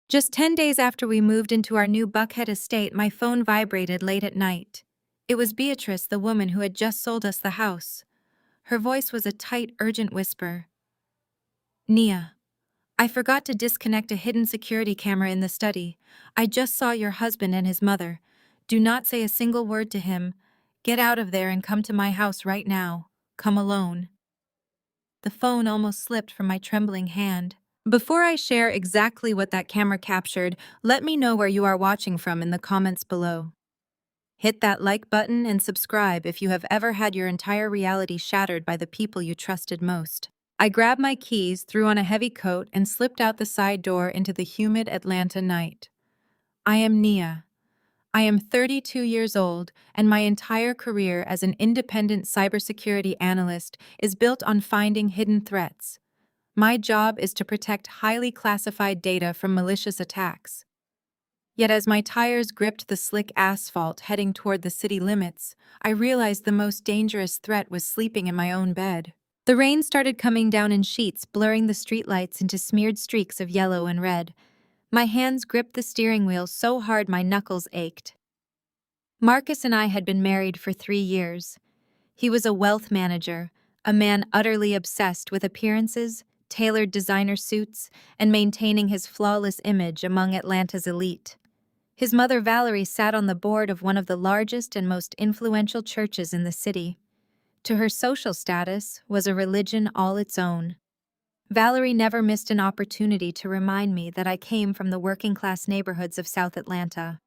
Just 10 days after we moved into our new Buckhead estate, my phone vibrated late at night. It was Beatrice, the woman who had just sold us the house. Her voice was a tight, urgent whisper. Nia, I forgot to disconnect a hidden security camera in the study. I just saw your husband and his mother. Do not say a single word to him. Get out of there and come to my house right now. Come alone. The phone almost slipped from my trembling hand. Before I share exactly what that camera captured, let me know where you are watching from in the comments below. Hit that like button and subscribe if you have ever had your entire reality shattered by the people you trusted most. I grabbed my keys, threw on a heavy coat, and slipped out the side door into the humid Atlanta night. I am Nia. I am 32 years old, and my entire career as an independent cybersecurity analyst is built on finding hidden threats. My job is to protect highly classified data from malicious attacks. Yet as my tires gripped the slick asphalt heading toward the city limits, I realized the most dangerous threat was sleeping in my own bed. The rain started coming down in sheets, blurring the streetlights into smeared streaks of yellow and red. My hands gripped the steering wheel so hard my knuckles ached. Marcus and I had been married for 3 years. He was a wealth manager, a man utterly obsessed with appearances, tailored designer suits, and maintaining his flawless image among Atlanta's elite. His mother Valerie sat on the board of one of the largest and most influential churches in the city. To her, social status was a religion all its own. Valerie never missed an opportunity to remind me that I came from the working-class neighborhoods of South Atlanta.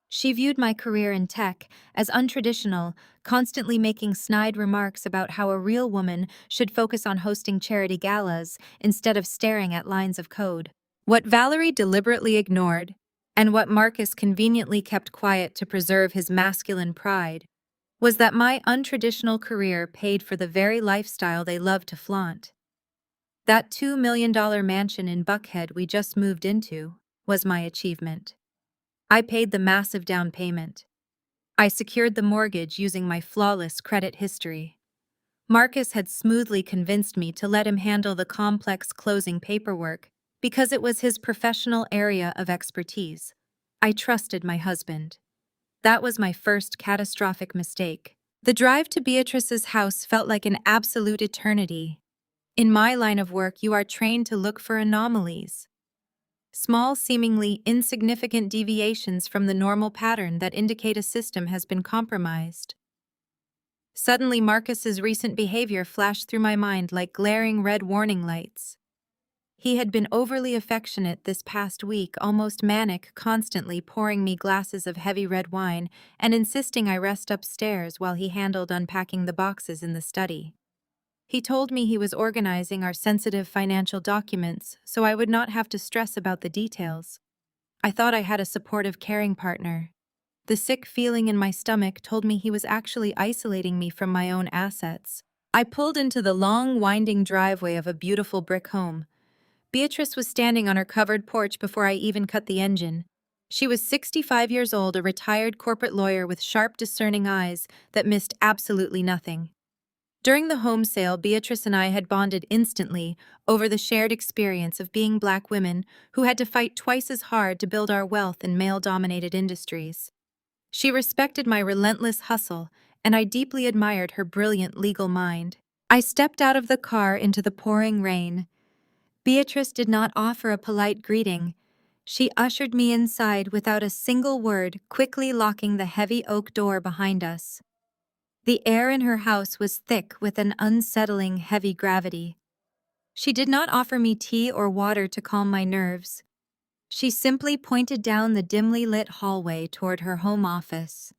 She viewed my career in tech as untraditional, constantly making snide remarks about how a real woman should focus on hosting charity galas instead of staring at lines of code. What Valerie deliberately ignored, and what Marcus conveniently kept quiet to preserve his masculine pride, was that my untraditional career paid for the very lifestyle they loved to flaunt. That $2 million mansion in Buckhead we just moved into was my achievement. I paid the massive down payment. I secured the mortgage using my flawless credit history. Marcus had smoothly convinced me to let him handle the complex closing paperwork because it was his professional area of expertise. I trusted my husband. That was my first catastrophic mistake. The drive to Beatrice's house felt like an absolute eternity. In my line of work, you are trained to look for anomalies. Small, seemingly insignificant deviations from the normal pattern that indicate a system has been compromised. Suddenly, Marcus's recent behavior flashed through my mind like glaring red warning lights. He had been overly affectionate this past week, almost manic, constantly pouring me glasses of heavy red wine and insisting I rest upstairs while he handled unpacking the boxes in the study. He told me he was organizing our sensitive financial documents so I would not have to stress about the details. I thought I had a supportive, caring partner. The sick feeling in my stomach told me he was actually isolating me from my own assets. I pulled into the long, winding driveway of a beautiful brick home. Beatrice was standing on her covered porch before I even cut the engine. She was 65 years old, a retired corporate lawyer with sharp, discerning eyes that missed absolutely nothing. During the home sale, Beatrice and I had bonded instantly over the shared experience of being Black women who had to fight twice as hard to build our wealth in male-dominated industries. She respected my relentless hustle, and I deeply admired her brilliant legal mind. I stepped out of the car into the pouring rain. Beatrice did not offer a polite greeting. She ushered me inside without a single word, quickly locking the heavy oak door behind us. The air in her house was thick with an unsettling, heavy gravity. She did not offer me tea or water to calm my nerves. She simply pointed down the dimly lit hallway toward her home office.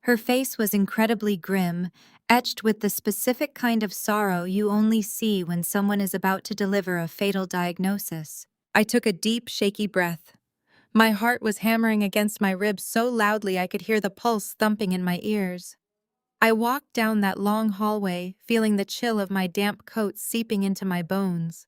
Her face was incredibly grim, etched with the specific kind of sorrow you only see when someone is about to deliver a fatal diagnosis. I took a deep, shaky breath. My heart was hammering against my ribs so loudly I could hear the pulse thumping in my ears. I walked down that long hallway, feeling the chill of my damp coat seeping into my bones.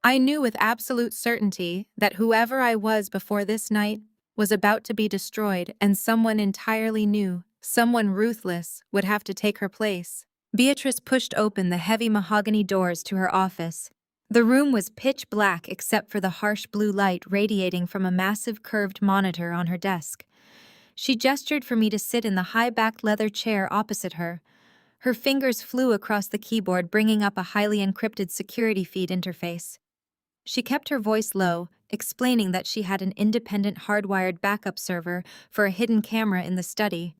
I knew with absolute certainty that whoever I was before this night was about to be destroyed, and someone entirely new, someone ruthless, would have to take her place. Beatrice pushed open the heavy mahogany doors to her office, The room was pitch black except for the harsh blue light radiating from a massive curved monitor on her desk. She gestured for me to sit in the high-backed leather chair opposite her. Her fingers flew across the keyboard, bringing up a highly encrypted security feed interface. She kept her voice low, explaining that she had an independent hardwired backup server for a hidden camera in the study.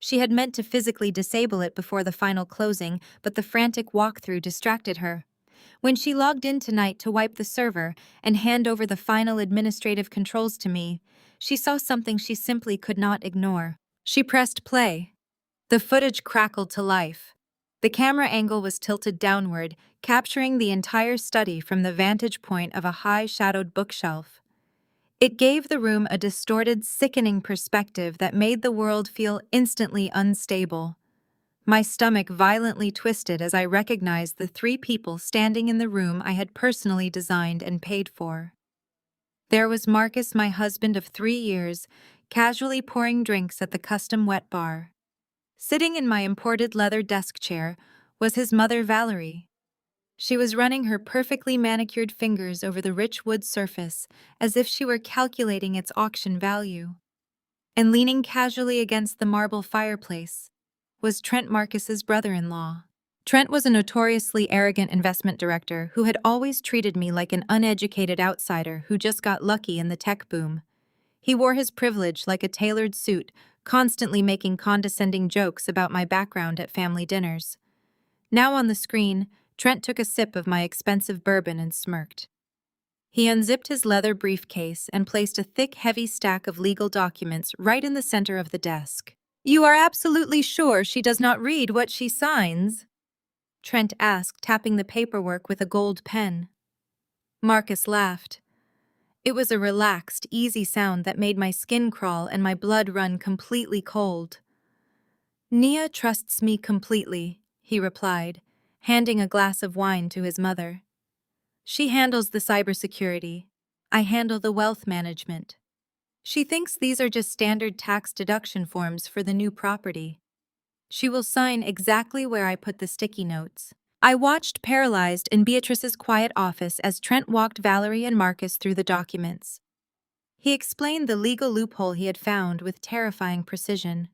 She had meant to physically disable it before the final closing, but the frantic walkthrough distracted her. When she logged in tonight to wipe the server and hand over the final administrative controls to me, she saw something she simply could not ignore. She pressed play. The footage crackled to life. The camera angle was tilted downward, capturing the entire study from the vantage point of a high-shadowed bookshelf. It gave the room a distorted, sickening perspective that made the world feel instantly unstable. My stomach violently twisted as I recognized the three people standing in the room I had personally designed and paid for. There was Marcus, my husband of 3 years, casually pouring drinks at the custom wet bar. Sitting in my imported leather desk chair was his mother, Valerie. She was running her perfectly manicured fingers over the rich wood surface as if she were calculating its auction value. And leaning casually against the marble fireplace was Trent, Marcus's brother-in-law. Trent was a notoriously arrogant investment director who had always treated me like an uneducated outsider who just got lucky in the tech boom. He wore his privilege like a tailored suit, constantly making condescending jokes about my background at family dinners. Now on the screen, Trent took a sip of my expensive bourbon and smirked. He unzipped his leather briefcase and placed a thick, heavy stack of legal documents right in the center of the desk. "You are absolutely sure she does not read what she signs?" Trent asked, tapping the paperwork with a gold pen. Marcus laughed. It was a relaxed, easy sound that made my skin crawl and my blood run completely cold. "Nia trusts me completely," he replied, handing a glass of wine to his mother. "She handles the cybersecurity. I handle the wealth management. She thinks these are just standard tax deduction forms for the new property. She will sign exactly where I put the sticky notes." I watched paralyzed in Beatrice's quiet office as Trent walked Valerie and Marcus through the documents. He explained the legal loophole he had found with terrifying precision.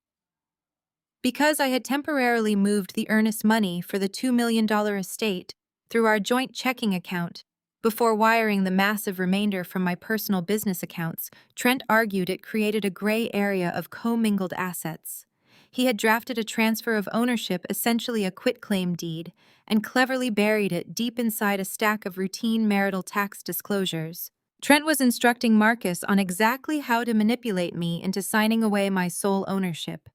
Because I had temporarily moved the earnest money for the $2 million estate through our joint checking account, before wiring the massive remainder from my personal business accounts, Trent argued it created a gray area of commingled assets. He had drafted a transfer of ownership, essentially a quitclaim deed, and cleverly buried it deep inside a stack of routine marital tax disclosures. Trent was instructing Marcus on exactly how to manipulate me into signing away my sole ownership.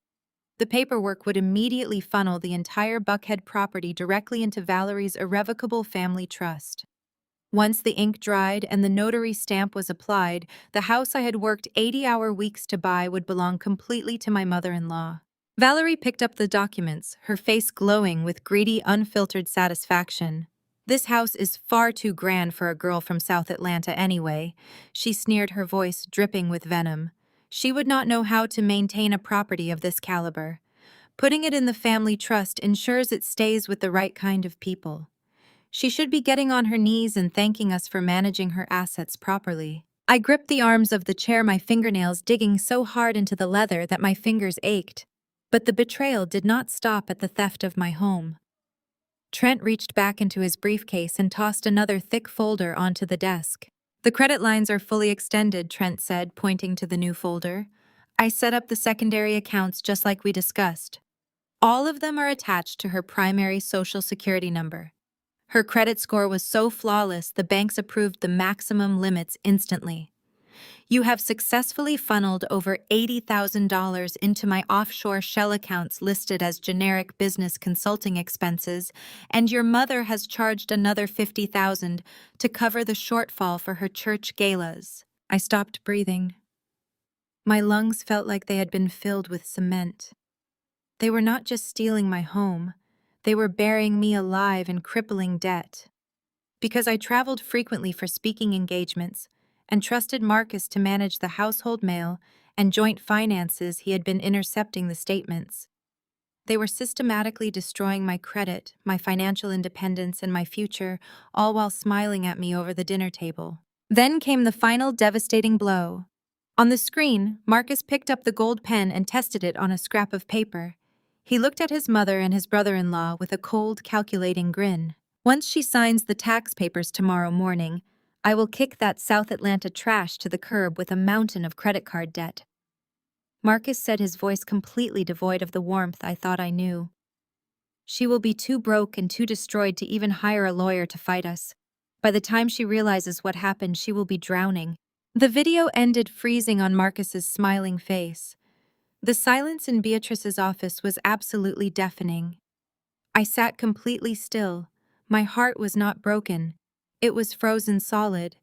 The paperwork would immediately funnel the entire Buckhead property directly into Valerie's irrevocable family trust. Once the ink dried and the notary stamp was applied, the house I had worked 80-hour weeks to buy would belong completely to my mother-in-law. Valerie picked up the documents, her face glowing with greedy, unfiltered satisfaction. "This house is far too grand for a girl from South Atlanta anyway," she sneered, her voice dripping with venom. "She would not know how to maintain a property of this caliber. Putting it in the family trust ensures it stays with the right kind of people. She should be getting on her knees and thanking us for managing her assets properly." I gripped the arms of the chair, my fingernails digging so hard into the leather that my fingers ached. But the betrayal did not stop at the theft of my home. Trent reached back into his briefcase and tossed another thick folder onto the desk. "The credit lines are fully extended," Trent said, pointing to the new folder. "I set up the secondary accounts just like we discussed. All of them are attached to her primary social security number. Her credit score was so flawless the banks approved the maximum limits instantly. You have successfully funneled over $80,000 into my offshore shell accounts listed as generic business consulting expenses, and your mother has charged another $50,000 to cover the shortfall for her church galas." I stopped breathing. My lungs felt like they had been filled with cement. They were not just stealing my home, they were burying me alive in crippling debt. Because I traveled frequently for speaking engagements and trusted Marcus to manage the household mail and joint finances, he had been intercepting the statements. They were systematically destroying my credit, my financial independence, and my future, all while smiling at me over the dinner table. Then came the final devastating blow. On the screen, Marcus picked up the gold pen and tested it on a scrap of paper. He looked at his mother and his brother-in-law with a cold, calculating grin. Once she signs the tax papers tomorrow morning, I will kick that South Atlanta trash to the curb with a mountain of credit card debt. Marcus said, his voice completely devoid of the warmth I thought I knew. She will be too broke and too destroyed to even hire a lawyer to fight us. By the time she realizes what happened, she will be drowning. The video ended, freezing on Marcus's smiling face. The silence in Beatrice's office was absolutely deafening. I sat completely still. My heart was not broken. It was frozen solid.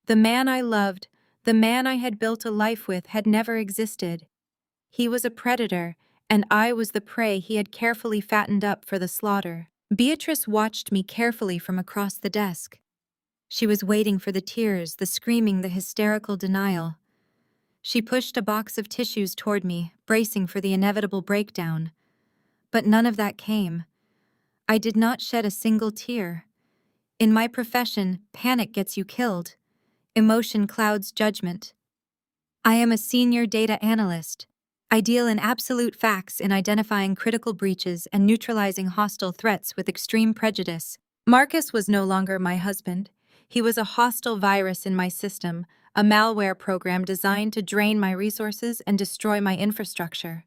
The man I loved, the man I had built a life with, had never existed. He was a predator, and I was the prey he had carefully fattened up for the slaughter. Beatrice watched me carefully from across the desk. She was waiting for the tears, the screaming, the hysterical denial. She pushed a box of tissues toward me, bracing for the inevitable breakdown. But none of that came. I did not shed a single tear. In my profession, panic gets you killed. Emotion clouds judgment. I am a senior data analyst. I deal in absolute facts in identifying critical breaches and neutralizing hostile threats with extreme prejudice. Marcus was no longer my husband. He was a hostile virus in my system, a malware program designed to drain my resources and destroy my infrastructure.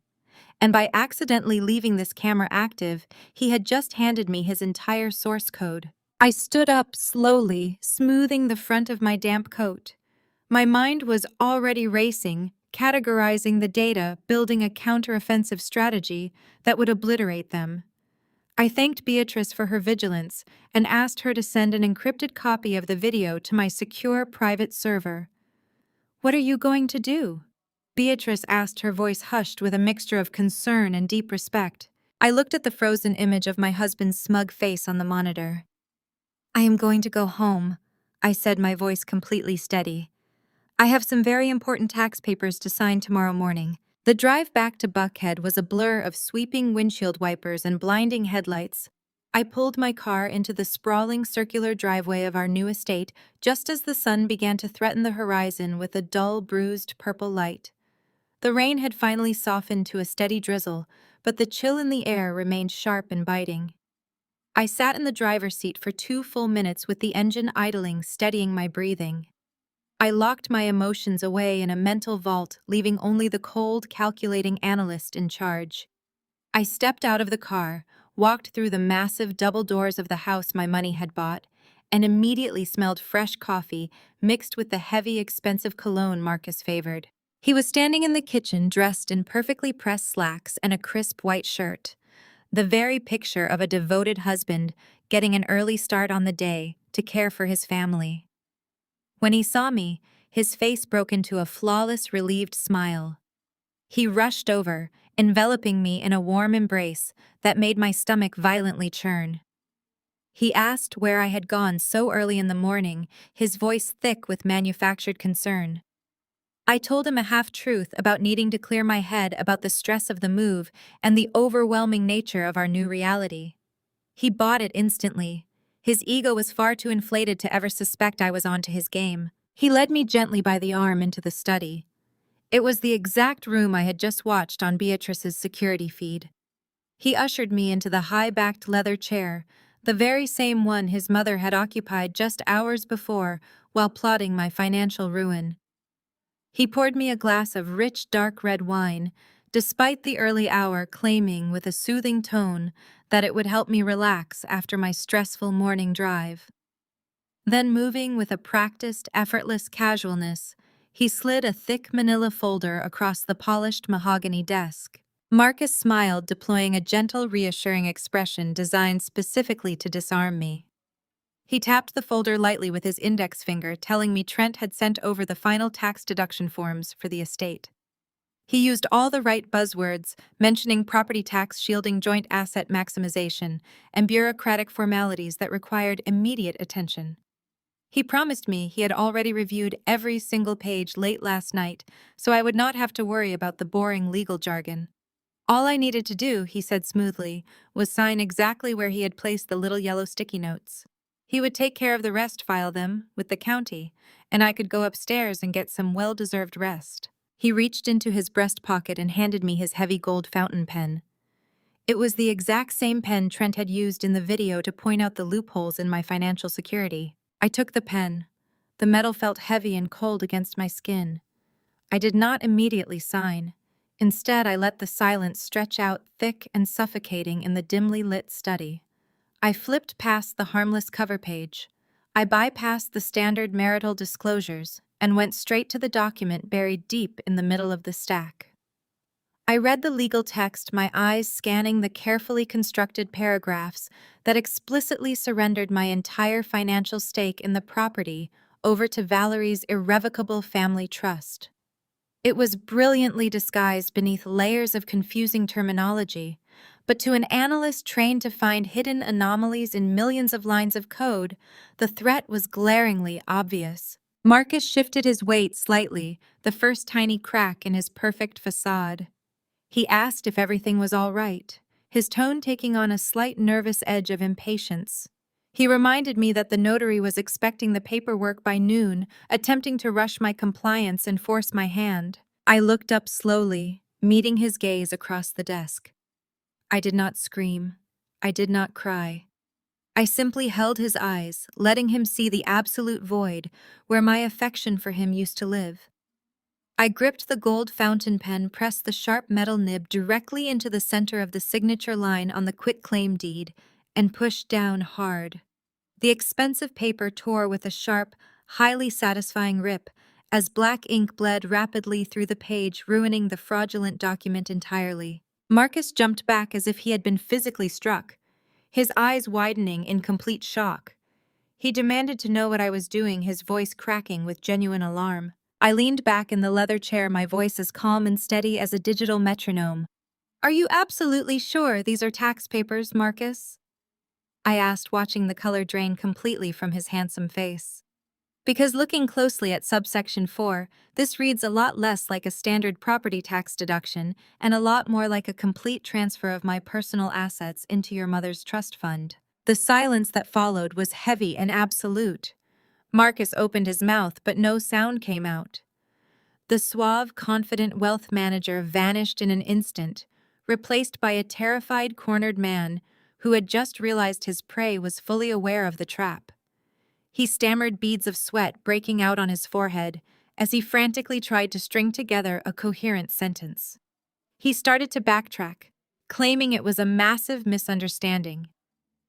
And by accidentally leaving this camera active, he had just handed me his entire source code. I stood up slowly, smoothing the front of my damp coat. My mind was already racing, categorizing the data, building a counteroffensive strategy that would obliterate them. I thanked Beatrice for her vigilance and asked her to send an encrypted copy of the video to my secure private server. "What are you going to do?" Beatrice asked, her voice hushed with a mixture of concern and deep respect. I looked at the frozen image of my husband's smug face on the monitor. "I am going to go home," I said, my voice completely steady. "I have some very important tax papers to sign tomorrow morning." The drive back to Buckhead was a blur of sweeping windshield wipers and blinding headlights. I pulled my car into the sprawling circular driveway of our new estate just as the sun began to threaten the horizon with a dull, bruised purple light. The rain had finally softened to a steady drizzle, but the chill in the air remained sharp and biting. I sat in the driver's seat for 2 full minutes with the engine idling, steadying my breathing. I locked my emotions away in a mental vault, leaving only the cold, calculating analyst in charge. I stepped out of the car, walked through the massive double doors of the house my money had bought, and immediately smelled fresh coffee mixed with the heavy, expensive cologne Marcus favored. He was standing in the kitchen, dressed in perfectly pressed slacks and a crisp white shirt, the very picture of a devoted husband getting an early start on the day to care for his family. When he saw me, his face broke into a flawless, relieved smile. He rushed over, enveloping me in a warm embrace that made my stomach violently churn. He asked where I had gone so early in the morning, his voice thick with manufactured concern. I told him a half-truth about needing to clear my head about the stress of the move and the overwhelming nature of our new reality. He bought it instantly. His ego was far too inflated to ever suspect I was onto his game. He led me gently by the arm into the study. It was the exact room I had just watched on Beatrice's security feed. He ushered me into the high-backed leather chair, the very same one his mother had occupied just hours before while plotting my financial ruin. He poured me a glass of rich, dark red wine, despite the early hour, claiming with a soothing tone that it would help me relax after my stressful morning drive. Then, moving with a practiced, effortless casualness, he slid a thick manila folder across the polished mahogany desk. Marcus smiled, deploying a gentle, reassuring expression designed specifically to disarm me. He tapped the folder lightly with his index finger, telling me Trent had sent over the final tax deduction forms for the estate. He used all the right buzzwords, mentioning property tax shielding, joint asset maximization, and bureaucratic formalities that required immediate attention. He promised me he had already reviewed every single page late last night, so I would not have to worry about the boring legal jargon. All I needed to do, he said smoothly, was sign exactly where he had placed the little yellow sticky notes. He would take care of the rest, file them, with the county, and I could go upstairs and get some well-deserved rest. He reached into his breast pocket and handed me his heavy gold fountain pen. It was the exact same pen Trent had used in the video to point out the loopholes in my financial security. I took the pen. The metal felt heavy and cold against my skin. I did not immediately sign. Instead, I let the silence stretch out thick and suffocating in the dimly lit study. I flipped past the harmless cover page. I bypassed the standard marital disclosures and went straight to the document buried deep in the middle of the stack. I read the legal text, my eyes scanning the carefully constructed paragraphs that explicitly surrendered my entire financial stake in the property over to Valerie's irrevocable family trust. It was brilliantly disguised beneath layers of confusing terminology, but to an analyst trained to find hidden anomalies in millions of lines of code, the threat was glaringly obvious. Marcus shifted his weight slightly, the first tiny crack in his perfect facade. He asked if everything was all right, his tone taking on a slight nervous edge of impatience. He reminded me that the notary was expecting the paperwork by noon, attempting to rush my compliance and force my hand. I looked up slowly, meeting his gaze across the desk. I did not scream. I did not cry. I simply held his eyes, letting him see the absolute void where my affection for him used to live. I gripped the gold fountain pen, pressed the sharp metal nib directly into the center of the signature line on the quitclaim deed, and pushed down hard. The expensive paper tore with a sharp, highly satisfying rip as black ink bled rapidly through the page, ruining the fraudulent document entirely. Marcus jumped back as if he had been physically struck, his eyes widening in complete shock. He demanded to know what I was doing, his voice cracking with genuine alarm. I leaned back in the leather chair, my voice as calm and steady as a digital metronome. "Are you absolutely sure these are tax papers, Marcus?" I asked, watching the color drain completely from his handsome face. Because looking closely at subsection 4, this reads a lot less like a standard property tax deduction and a lot more like a complete transfer of my personal assets into your mother's trust fund. The silence that followed was heavy and absolute. Marcus opened his mouth, but no sound came out. The suave, confident wealth manager vanished in an instant, replaced by a terrified, cornered man who had just realized his prey was fully aware of the trap. He stammered, beads of sweat breaking out on his forehead as he frantically tried to string together a coherent sentence. He started to backtrack, claiming it was a massive misunderstanding.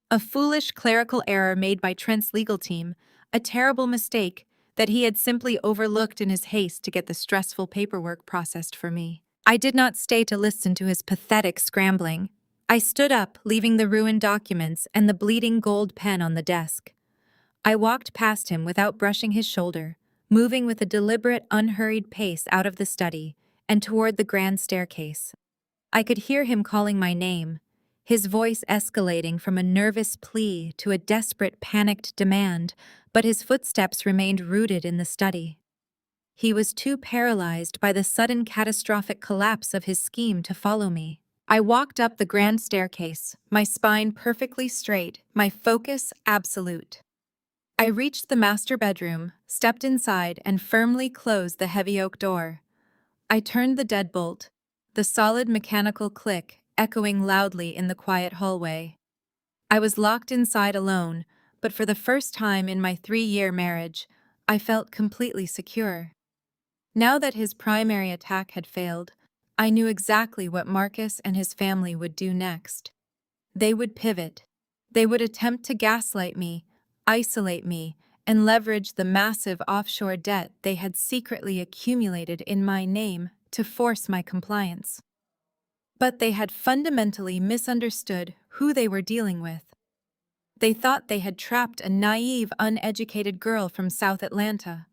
A foolish clerical error made by Trent's legal team, a terrible mistake that he had simply overlooked in his haste to get the stressful paperwork processed for me. I did not stay to listen to his pathetic scrambling. I stood up, leaving the ruined documents and the bleeding gold pen on the desk. I walked past him without brushing his shoulder, moving with a deliberate, unhurried pace out of the study and toward the grand staircase. I could hear him calling my name, his voice escalating from a nervous plea to a desperate, panicked demand, but his footsteps remained rooted in the study. He was too paralyzed by the sudden catastrophic collapse of his scheme to follow me. I walked up the grand staircase, my spine perfectly straight, my focus absolute. I reached the master bedroom, stepped inside, and firmly closed the heavy oak door. I turned the deadbolt, the solid mechanical click echoing loudly in the quiet hallway. I was locked inside alone, but for the first time in my 3-year marriage, I felt completely secure. Now that his primary attack had failed, I knew exactly what Marcus and his family would do next. They would pivot. They would attempt to gaslight me, isolate me, and leverage the massive offshore debt they had secretly accumulated in my name to force my compliance. But they had fundamentally misunderstood who they were dealing with. They thought they had trapped a naive, uneducated girl from South Atlanta.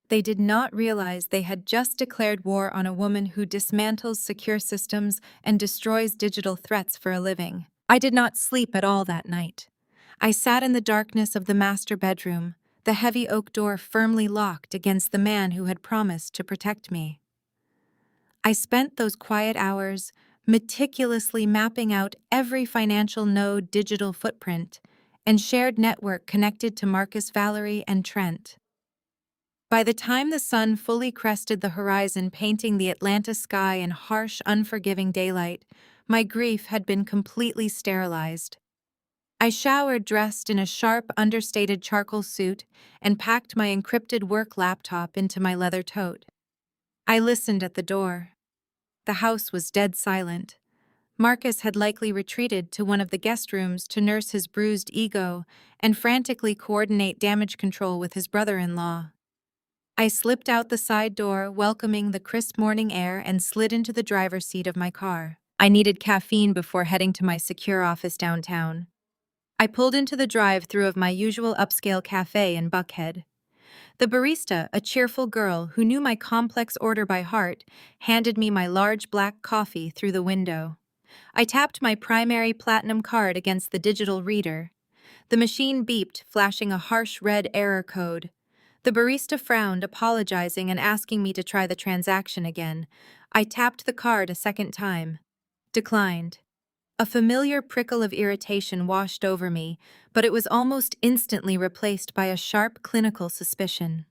They did not realize they had just declared war on a woman who dismantles secure systems and destroys digital threats for a living. I did not sleep at all that night. I sat in the darkness of the master bedroom, the heavy oak door firmly locked against the man who had promised to protect me. I spent those quiet hours meticulously mapping out every financial node digital footprint and shared network connected to Marcus, Valerie, and Trent. By the time the sun fully crested the horizon, painting the Atlanta sky in harsh, unforgiving daylight, my grief had been completely sterilized. I showered dressed in a sharp, understated charcoal suit and packed my encrypted work laptop into my leather tote. I listened at the door. The house was dead silent. Marcus had likely retreated to one of the guest rooms to nurse his bruised ego and frantically coordinate damage control with his brother-in-law. I slipped out the side door, welcoming the crisp morning air, and slid into the driver's seat of my car. I needed caffeine before heading to my secure office downtown. I pulled into the drive-thru of my usual upscale cafe in Buckhead. The barista, a cheerful girl who knew my complex order by heart, handed me my large black coffee through the window. I tapped my primary platinum card against the digital reader. The machine beeped, flashing a harsh red error code. The barista frowned, apologizing and asking me to try the transaction again. I tapped the card a second time. Declined. A familiar prickle of irritation washed over me, but it was almost instantly replaced by a sharp clinical suspicion.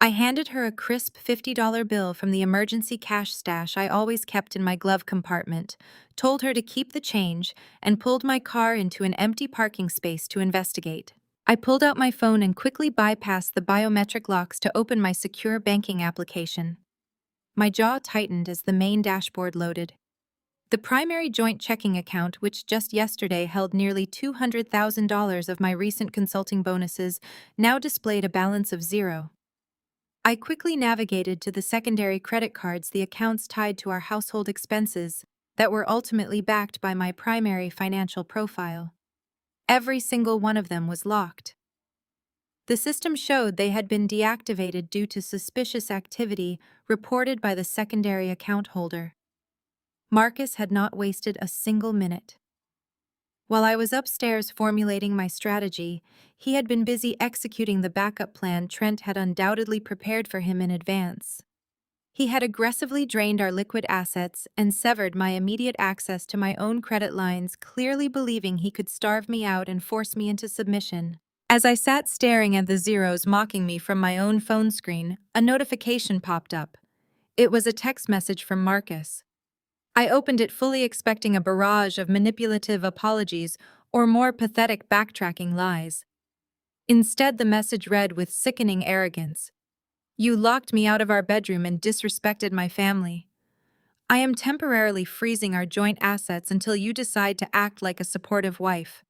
I handed her a crisp $50 bill from the emergency cash stash I always kept in my glove compartment, told her to keep the change, and pulled my car into an empty parking space to investigate. I pulled out my phone and quickly bypassed the biometric locks to open my secure banking application. My jaw tightened as the main dashboard loaded. The primary joint checking account, which just yesterday held nearly $200,000 of my recent consulting bonuses, now displayed a balance of zero. I quickly navigated to the secondary credit cards, the accounts tied to our household expenses, that were ultimately backed by my primary financial profile. Every single one of them was locked. The system showed they had been deactivated due to suspicious activity reported by the secondary account holder. Marcus had not wasted a single minute. While I was upstairs formulating my strategy, he had been busy executing the backup plan Trent had undoubtedly prepared for him in advance. He had aggressively drained our liquid assets and severed my immediate access to my own credit lines, clearly believing he could starve me out and force me into submission. As I sat staring at the zeros mocking me from my own phone screen, a notification popped up. It was a text message from Marcus. I opened it fully expecting a barrage of manipulative apologies or more pathetic backtracking lies. Instead, the message read with sickening arrogance. "You locked me out of our bedroom and disrespected my family. I am temporarily freezing our joint assets until you decide to act like a supportive wife.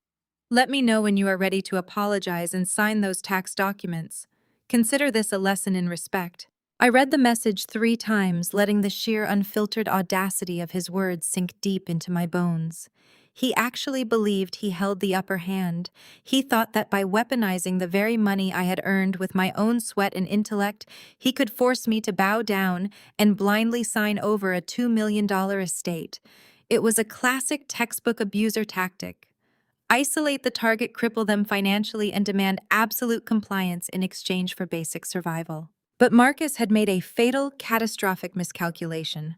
Let me know when you are ready to apologize and sign those tax documents. Consider this a lesson in respect." I read the message 3 times, letting the sheer unfiltered audacity of his words sink deep into my bones. He actually believed he held the upper hand. He thought that by weaponizing the very money I had earned with my own sweat and intellect, he could force me to bow down and blindly sign over a $2 million estate. It was a classic textbook abuser tactic. Isolate the target, cripple them financially, and demand absolute compliance in exchange for basic survival. But Marcus had made a fatal, catastrophic miscalculation.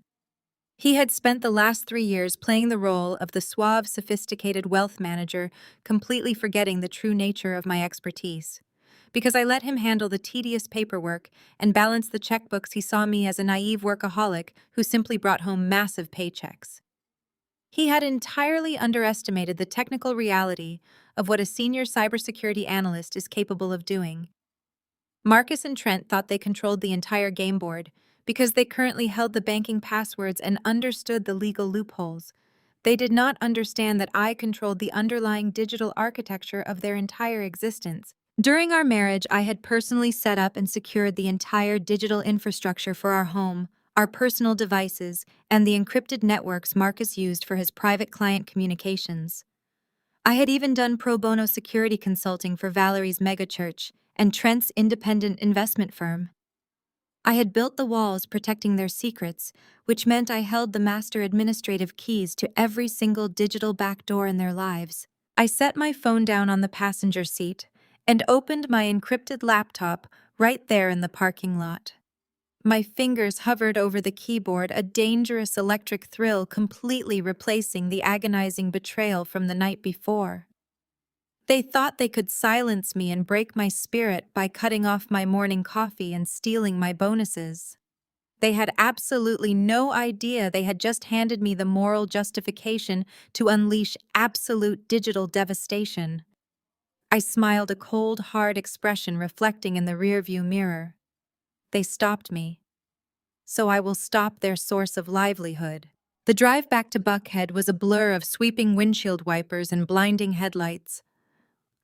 He had spent the last 3 years playing the role of the suave, sophisticated wealth manager, completely forgetting the true nature of my expertise. Because I let him handle the tedious paperwork and balance the checkbooks, he saw me as a naive workaholic who simply brought home massive paychecks. He had entirely underestimated the technical reality of what a senior cybersecurity analyst is capable of doing. Marcus and Trent thought they controlled the entire game board because they currently held the banking passwords and understood the legal loopholes. They did not understand that I controlled the underlying digital architecture of their entire existence. During our marriage, I had personally set up and secured the entire digital infrastructure for our home, our personal devices, and the encrypted networks Marcus used for his private client communications. I had even done pro bono security consulting for Valerie's megachurch and Trent's independent investment firm. I had built the walls protecting their secrets, which meant I held the master administrative keys to every single digital backdoor in their lives. I set my phone down on the passenger seat and opened my encrypted laptop right there in the parking lot. My fingers hovered over the keyboard, a dangerous electric thrill completely replacing the agonizing betrayal from the night before. They thought they could silence me and break my spirit by cutting off my morning coffee and stealing my bonuses. They had absolutely no idea they had just handed me the moral justification to unleash absolute digital devastation. I smiled, a cold, hard expression reflecting in the rearview mirror. They stopped me, so I will stop their source of livelihood. The drive back to Buckhead was a blur of sweeping windshield wipers and blinding headlights.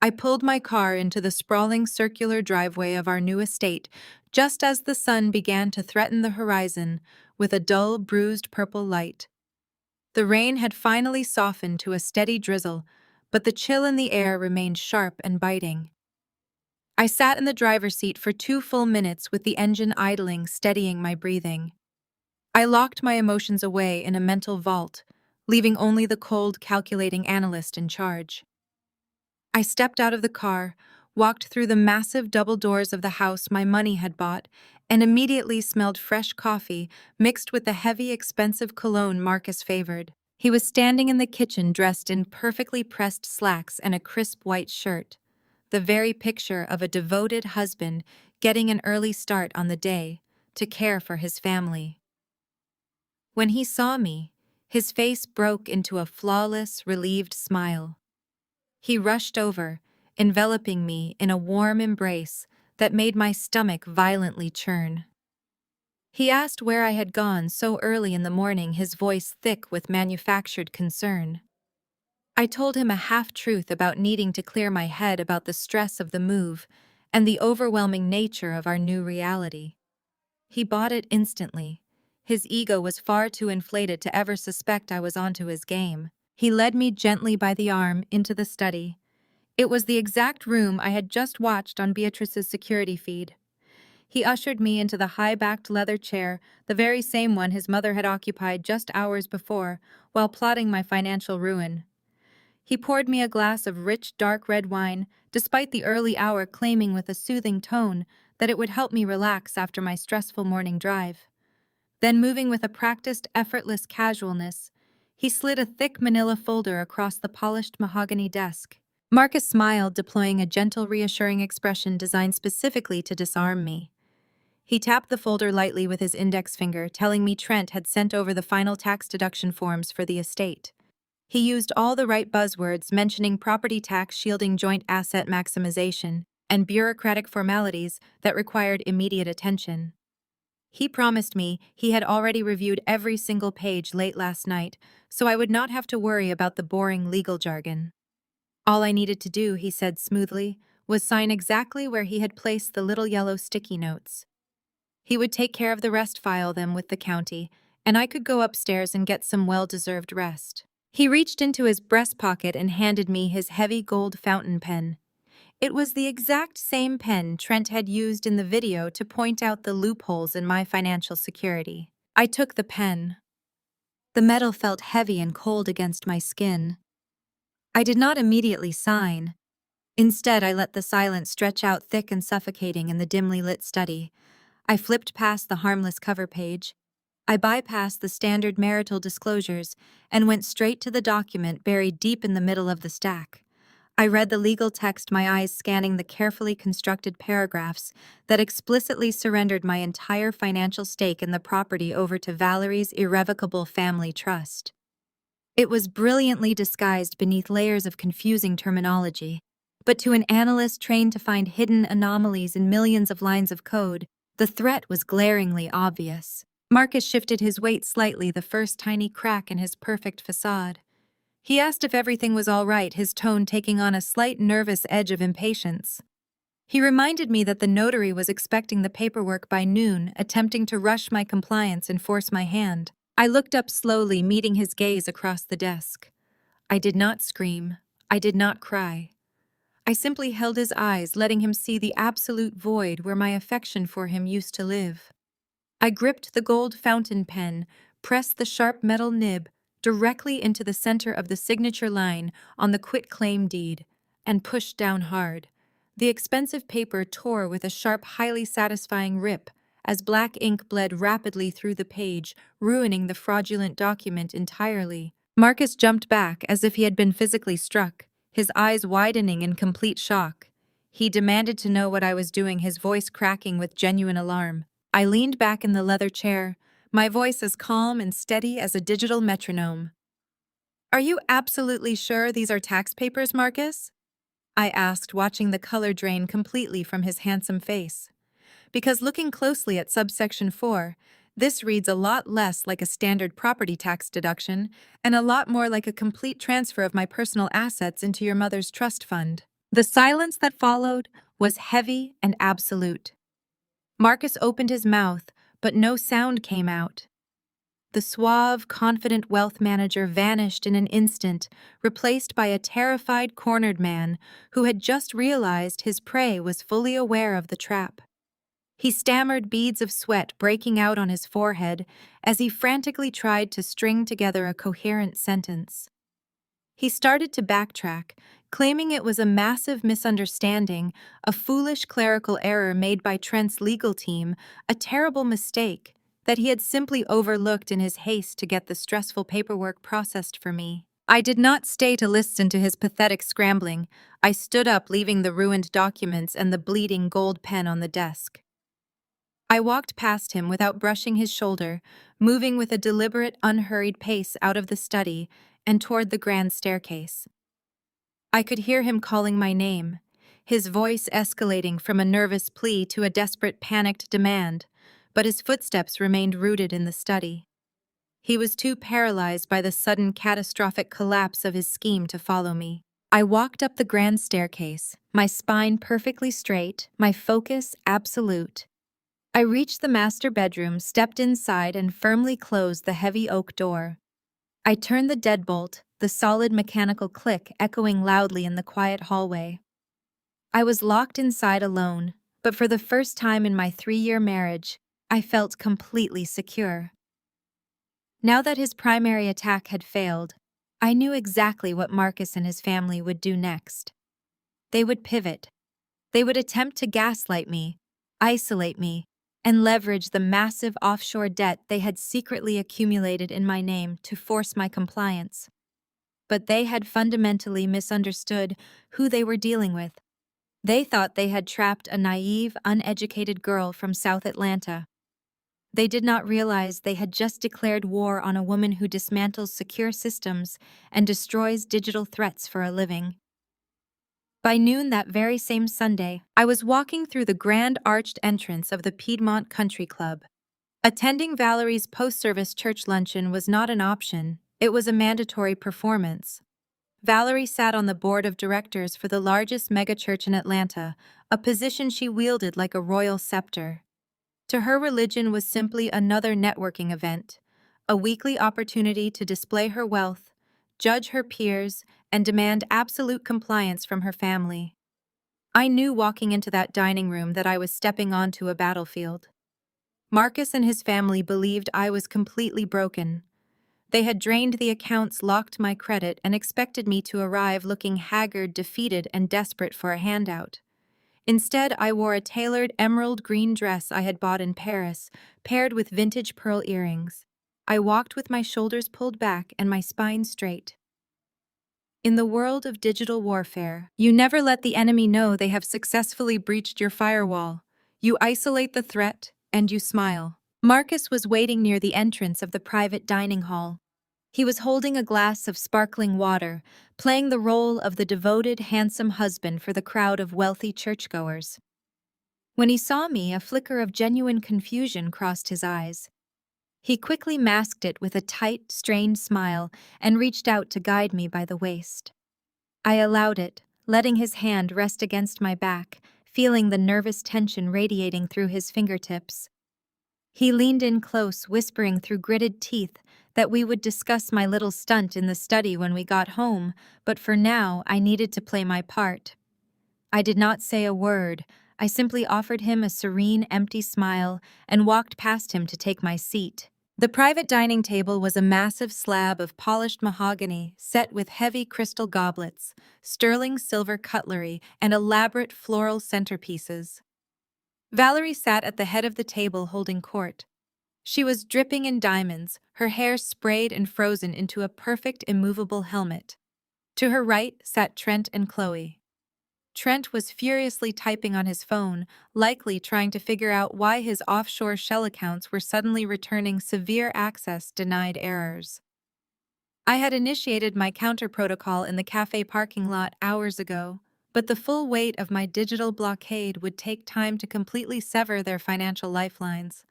I pulled my car into the sprawling circular driveway of our new estate just as the sun began to threaten the horizon with a dull, bruised purple light. The rain had finally softened to a steady drizzle, but the chill in the air remained sharp and biting. I sat in the driver's seat for 2 full minutes with the engine idling, steadying my breathing. I locked my emotions away in a mental vault, leaving only the cold, calculating analyst in charge. I stepped out of the car, walked through the massive double doors of the house my money had bought, and immediately smelled fresh coffee mixed with the heavy, expensive cologne Marcus favored. He was standing in the kitchen dressed in perfectly pressed slacks and a crisp white shirt, the very picture of a devoted husband getting an early start on the day to care for his family. When he saw me, his face broke into a flawless, relieved smile. He rushed over, enveloping me in a warm embrace that made my stomach violently churn. He asked where I had gone so early in the morning, his voice thick with manufactured concern. I told him a half-truth about needing to clear my head about the stress of the move and the overwhelming nature of our new reality. He bought it instantly. His ego was far too inflated to ever suspect I was onto his game. He led me gently by the arm into the study. It was the exact room I had just watched on Beatrice's security feed. He ushered me into the high-backed leather chair, the very same one his mother had occupied just hours before, while plotting my financial ruin. He poured me a glass of rich, dark red wine, despite the early hour claiming with a soothing tone that it would help me relax after my stressful morning drive. Then, moving with a practiced, effortless casualness, he slid a thick manila folder across the polished mahogany desk. Marcus smiled, deploying a gentle, reassuring expression designed specifically to disarm me. He tapped the folder lightly with his index finger, telling me Trent had sent over the final tax deduction forms for the estate. He used all the right buzzwords, mentioning property tax shielding, joint asset maximization, and bureaucratic formalities that required immediate attention. He promised me he had already reviewed every single page late last night, so I would not have to worry about the boring legal jargon. All I needed to do, he said smoothly, was sign exactly where he had placed the little yellow sticky notes. He would take care of the rest, file them with the county, and I could go upstairs and get some well-deserved rest. He reached into his breast pocket and handed me his heavy gold fountain pen. It was the exact same pen Trent had used in the video to point out the loopholes in my financial security. I took the pen. The metal felt heavy and cold against my skin. I did not immediately sign. Instead, I let the silence stretch out thick and suffocating in the dimly lit study. I flipped past the harmless cover page. I bypassed the standard marital disclosures and went straight to the document buried deep in the middle of the stack. I read the legal text, my eyes scanning the carefully constructed paragraphs that explicitly surrendered my entire financial stake in the property over to Valerie's irrevocable family trust. It was brilliantly disguised beneath layers of confusing terminology, but to an analyst trained to find hidden anomalies in millions of lines of code, the threat was glaringly obvious. Marcus shifted his weight slightly, the first tiny crack in his perfect facade. He asked if everything was all right, his tone taking on a slight nervous edge of impatience. He reminded me that the notary was expecting the paperwork by noon, attempting to rush my compliance and force my hand. I looked up slowly, meeting his gaze across the desk. I did not scream. I did not cry. I simply held his eyes, letting him see the absolute void where my affection for him used to live. I gripped the gold fountain pen, pressed the sharp metal nib directly into the center of the signature line on the quitclaim deed, and pushed down hard. The expensive paper tore with a sharp, highly satisfying rip as black ink bled rapidly through the page, ruining the fraudulent document entirely. Marcus jumped back as if he had been physically struck, his eyes widening in complete shock. He demanded to know what I was doing, his voice cracking with genuine alarm. I leaned back in the leather chair, my voice as calm and steady as a digital metronome. "Are you absolutely sure these are tax papers, Marcus?" I asked, watching the color drain completely from his handsome face. Because looking closely at subsection 4, this reads a lot less like a standard property tax deduction and a lot more like a complete transfer of my personal assets into your mother's trust fund. The silence that followed was heavy and absolute. Marcus opened his mouth, but no sound came out. The suave, confident wealth manager vanished in an instant, replaced by a terrified, cornered man who had just realized his prey was fully aware of the trap. He stammered, beads of sweat breaking out on his forehead as he frantically tried to string together a coherent sentence. He started to backtrack, claiming it was a massive misunderstanding, a foolish clerical error made by Trent's legal team, a terrible mistake that he had simply overlooked in his haste to get the stressful paperwork processed for me. I did not stay to listen to his pathetic scrambling. I stood up, leaving the ruined documents and the bleeding gold pen on the desk. I walked past him without brushing his shoulder, moving with a deliberate, unhurried pace out of the study and toward the grand staircase. I could hear him calling my name, his voice escalating from a nervous plea to a desperate, panicked demand, but his footsteps remained rooted in the study. He was too paralyzed by the sudden, catastrophic collapse of his scheme to follow me. I walked up the grand staircase, my spine perfectly straight, my focus absolute. I reached the master bedroom, stepped inside, and firmly closed the heavy oak door. I turned the deadbolt, the solid mechanical click echoing loudly in the quiet hallway. I was locked inside alone, but for the first time in my 3-year marriage, I felt completely secure. Now that his primary attack had failed, I knew exactly what Marcus and his family would do next. They would pivot. They would attempt to gaslight me, isolate me, and leverage the massive offshore debt they had secretly accumulated in my name to force my compliance. But they had fundamentally misunderstood who they were dealing with. They thought they had trapped a naive, uneducated girl from South Atlanta. They did not realize they had just declared war on a woman who dismantles secure systems and destroys digital threats for a living. By noon that very same Sunday, I was walking through the grand arched entrance of the Piedmont Country Club. Attending Valerie's post-service church luncheon was not an option, it was a mandatory performance. Valerie sat on the board of directors for the largest megachurch in Atlanta, a position she wielded like a royal scepter. To her, religion was simply another networking event, a weekly opportunity to display her wealth, judge her peers, and demand absolute compliance from her family. I knew walking into that dining room that I was stepping onto a battlefield. Marcus and his family believed I was completely broken. They had drained the accounts, locked my credit, and expected me to arrive looking haggard, defeated, and desperate for a handout. Instead, I wore a tailored emerald green dress I had bought in Paris, paired with vintage pearl earrings. I walked with my shoulders pulled back and my spine straight. In the world of digital warfare, you never let the enemy know they have successfully breached your firewall. You isolate the threat, and you smile. Marcus was waiting near the entrance of the private dining hall. He was holding a glass of sparkling water, playing the role of the devoted, handsome husband for the crowd of wealthy churchgoers. When he saw me, a flicker of genuine confusion crossed his eyes. He quickly masked it with a tight, strained smile and reached out to guide me by the waist. I allowed it, letting his hand rest against my back, feeling the nervous tension radiating through his fingertips. He leaned in close, whispering through gritted teeth that we would discuss my little stunt in the study when we got home, but for now I needed to play my part. I did not say a word. I simply offered him a serene, empty smile and walked past him to take my seat. The private dining table was a massive slab of polished mahogany set with heavy crystal goblets, sterling silver cutlery, and elaborate floral centerpieces. Valerie sat at the head of the table holding court. She was dripping in diamonds, her hair sprayed and frozen into a perfect immovable helmet. To her right sat Trent and Chloe. Trent was furiously typing on his phone, likely trying to figure out why his offshore shell accounts were suddenly returning severe access denied errors. I had initiated my counter protocol in the cafe parking lot hours ago, but the full weight of my digital blockade would take time to completely sever their financial lifelines.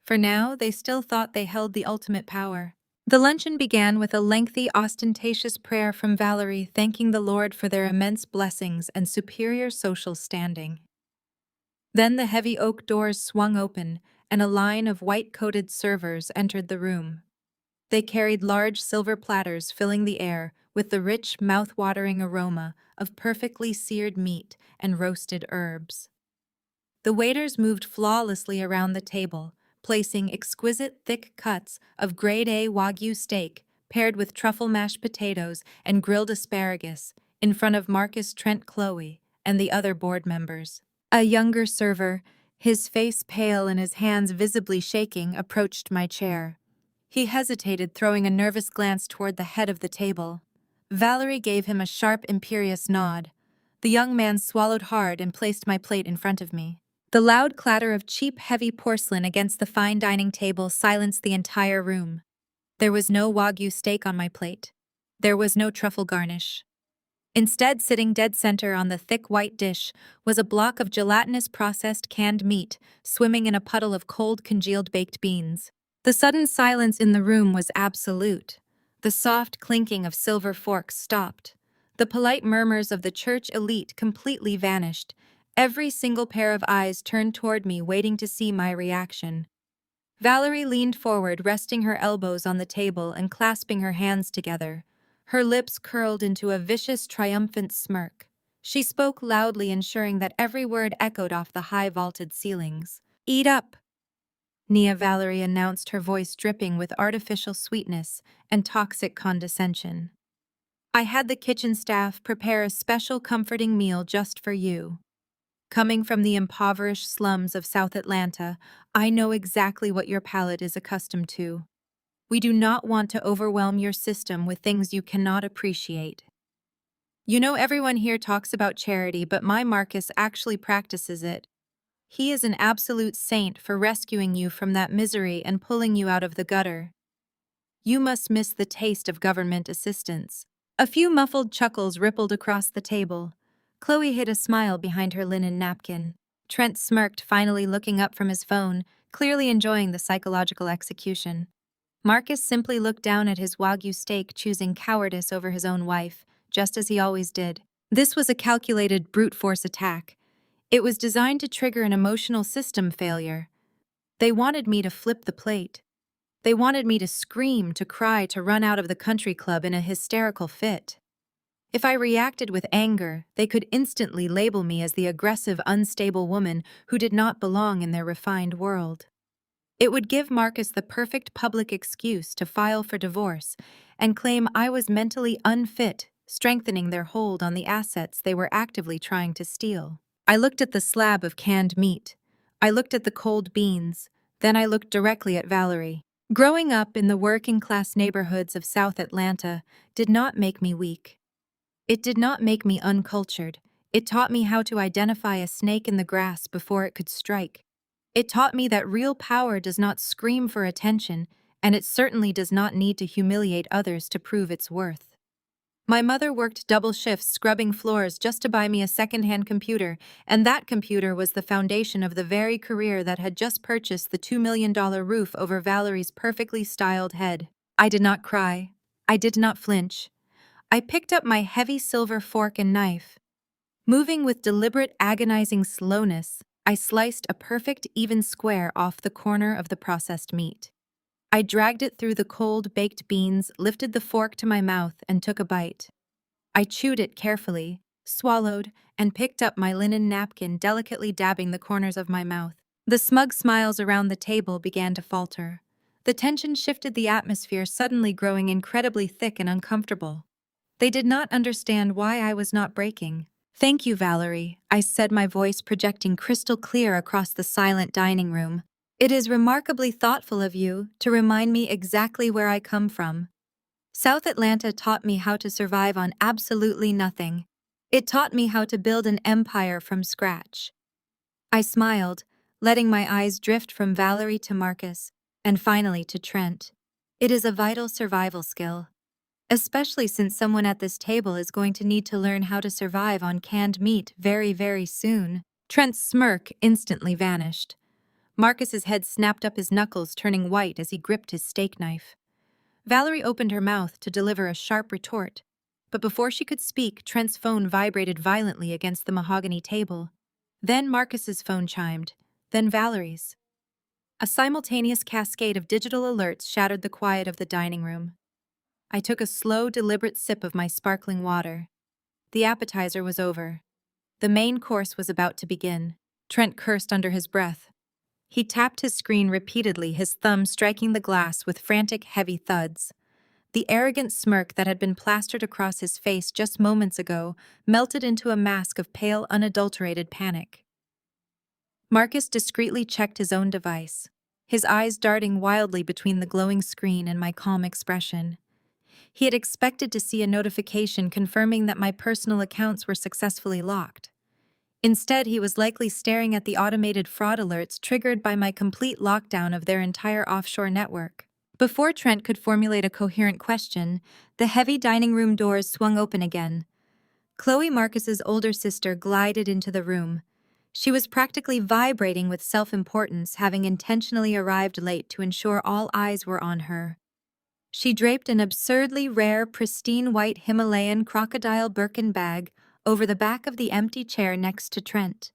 For now, they still thought they held the ultimate power. The luncheon began with a lengthy, ostentatious prayer from Valerie thanking the Lord for their immense blessings and superior social standing. Then the heavy oak doors swung open, and a line of white-coated servers entered the room. They carried large silver platters filling the air with the rich, mouth-watering aroma of perfectly seared meat and roasted herbs. The waiters moved flawlessly around the table, placing exquisite thick cuts of grade A Wagyu steak paired with truffle mashed potatoes and grilled asparagus in front of Marcus, Trent, Chloe, and the other board members. A younger server, his face pale and his hands visibly shaking, approached my chair. He hesitated, throwing a nervous glance toward the head of the table. Valerie gave him a sharp, imperious nod. The young man swallowed hard and placed my plate in front of me. The loud clatter of cheap, heavy porcelain against the fine dining table silenced the entire room. There was no Wagyu steak on my plate. There was no truffle garnish. Instead, sitting dead center on the thick white dish was a block of gelatinous processed canned meat swimming in a puddle of cold congealed baked beans. The sudden silence in the room was absolute. The soft clinking of silver forks stopped. The polite murmurs of the church elite completely vanished. Every single pair of eyes turned toward me, waiting to see my reaction. Valerie leaned forward, resting her elbows on the table and clasping her hands together. Her lips curled into a vicious, triumphant smirk. She spoke loudly, ensuring that every word echoed off the high vaulted ceilings. "Eat up," Nia Valerie announced, her voice dripping with artificial sweetness and toxic condescension. "I had the kitchen staff prepare a special comforting meal just for you. Coming from the impoverished slums of South Atlanta, I know exactly what your palate is accustomed to. We do not want to overwhelm your system with things you cannot appreciate. You know, everyone here talks about charity, but my Marcus actually practices it. He is an absolute saint for rescuing you from that misery and pulling you out of the gutter. You must miss the taste of government assistance." A few muffled chuckles rippled across the table. Chloe hid a smile behind her linen napkin. Trent smirked, finally looking up from his phone, clearly enjoying the psychological execution. Marcus simply looked down at his Wagyu steak, choosing cowardice over his own wife, just as he always did. This was a calculated brute force attack. It was designed to trigger an emotional system failure. They wanted me to flip the plate. They wanted me to scream, to cry, to run out of the country club in a hysterical fit. If I reacted with anger, they could instantly label me as the aggressive, unstable woman who did not belong in their refined world. It would give Marcus the perfect public excuse to file for divorce and claim I was mentally unfit, strengthening their hold on the assets they were actively trying to steal. I looked at the slab of canned meat. I looked at the cold beans. Then I looked directly at Valerie. Growing up in the working-class neighborhoods of South Atlanta did not make me weak. It did not make me uncultured. It taught me how to identify a snake in the grass before it could strike. It taught me that real power does not scream for attention, and it certainly does not need to humiliate others to prove its worth. My mother worked double shifts scrubbing floors just to buy me a second-hand computer, and that computer was the foundation of the very career that had just purchased the $2 million roof over Valerie's perfectly styled head. I did not cry. I did not flinch. I picked up my heavy silver fork and knife. Moving with deliberate, agonizing slowness, I sliced a perfect, even square off the corner of the processed meat. I dragged it through the cold, baked beans, lifted the fork to my mouth, and took a bite. I chewed it carefully, swallowed, and picked up my linen napkin, delicately dabbing the corners of my mouth. The smug smiles around the table began to falter. The tension shifted, the atmosphere suddenly growing incredibly thick and uncomfortable. They did not understand why I was not breaking. Thank you, Valerie, I said, my voice projecting crystal clear across the silent dining room. It is remarkably thoughtful of you to remind me exactly where I come from. South Atlanta taught me how to survive on absolutely nothing. It taught me how to build an empire from scratch. I smiled, letting my eyes drift from Valerie to Marcus, and finally to Trent. It is a vital survival skill, especially since someone at this table is going to need to learn how to survive on canned meat very, very soon. Trent's smirk instantly vanished. Marcus's head snapped up, his knuckles turning white as he gripped his steak knife. Valerie opened her mouth to deliver a sharp retort, but before she could speak, Trent's phone vibrated violently against the mahogany table. Then Marcus's phone chimed, then Valerie's. A simultaneous cascade of digital alerts shattered the quiet of the dining room. I took a slow, deliberate sip of my sparkling water. The appetizer was over. The main course was about to begin. Trent cursed under his breath. He tapped his screen repeatedly, his thumb striking the glass with frantic, heavy thuds. The arrogant smirk that had been plastered across his face just moments ago melted into a mask of pale, unadulterated panic. Marcus discreetly checked his own device, his eyes darting wildly between the glowing screen and my calm expression. He had expected to see a notification confirming that my personal accounts were successfully locked. Instead, he was likely staring at the automated fraud alerts triggered by my complete lockdown of their entire offshore network. Before Trent could formulate a coherent question, the heavy dining room doors swung open again. Chloe, Marcus's older sister, glided into the room. She was practically vibrating with self-importance, having intentionally arrived late to ensure all eyes were on her. She draped an absurdly rare, pristine white Himalayan crocodile Birkin bag over the back of the empty chair next to Trent.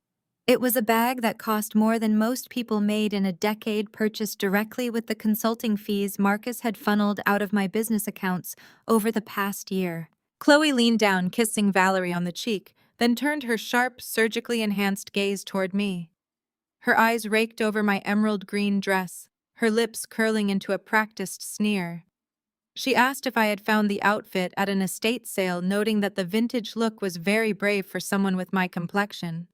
It was a bag that cost more than most people made in a decade, purchased directly with the consulting fees Marcus had funneled out of my business accounts over the past year. Chloe leaned down, kissing Valerie on the cheek, then turned her sharp, surgically enhanced gaze toward me. Her eyes raked over my emerald green dress, her lips curling into a practiced sneer. She asked if I had found the outfit at an estate sale, noting that the vintage look was very brave for someone with my complexion.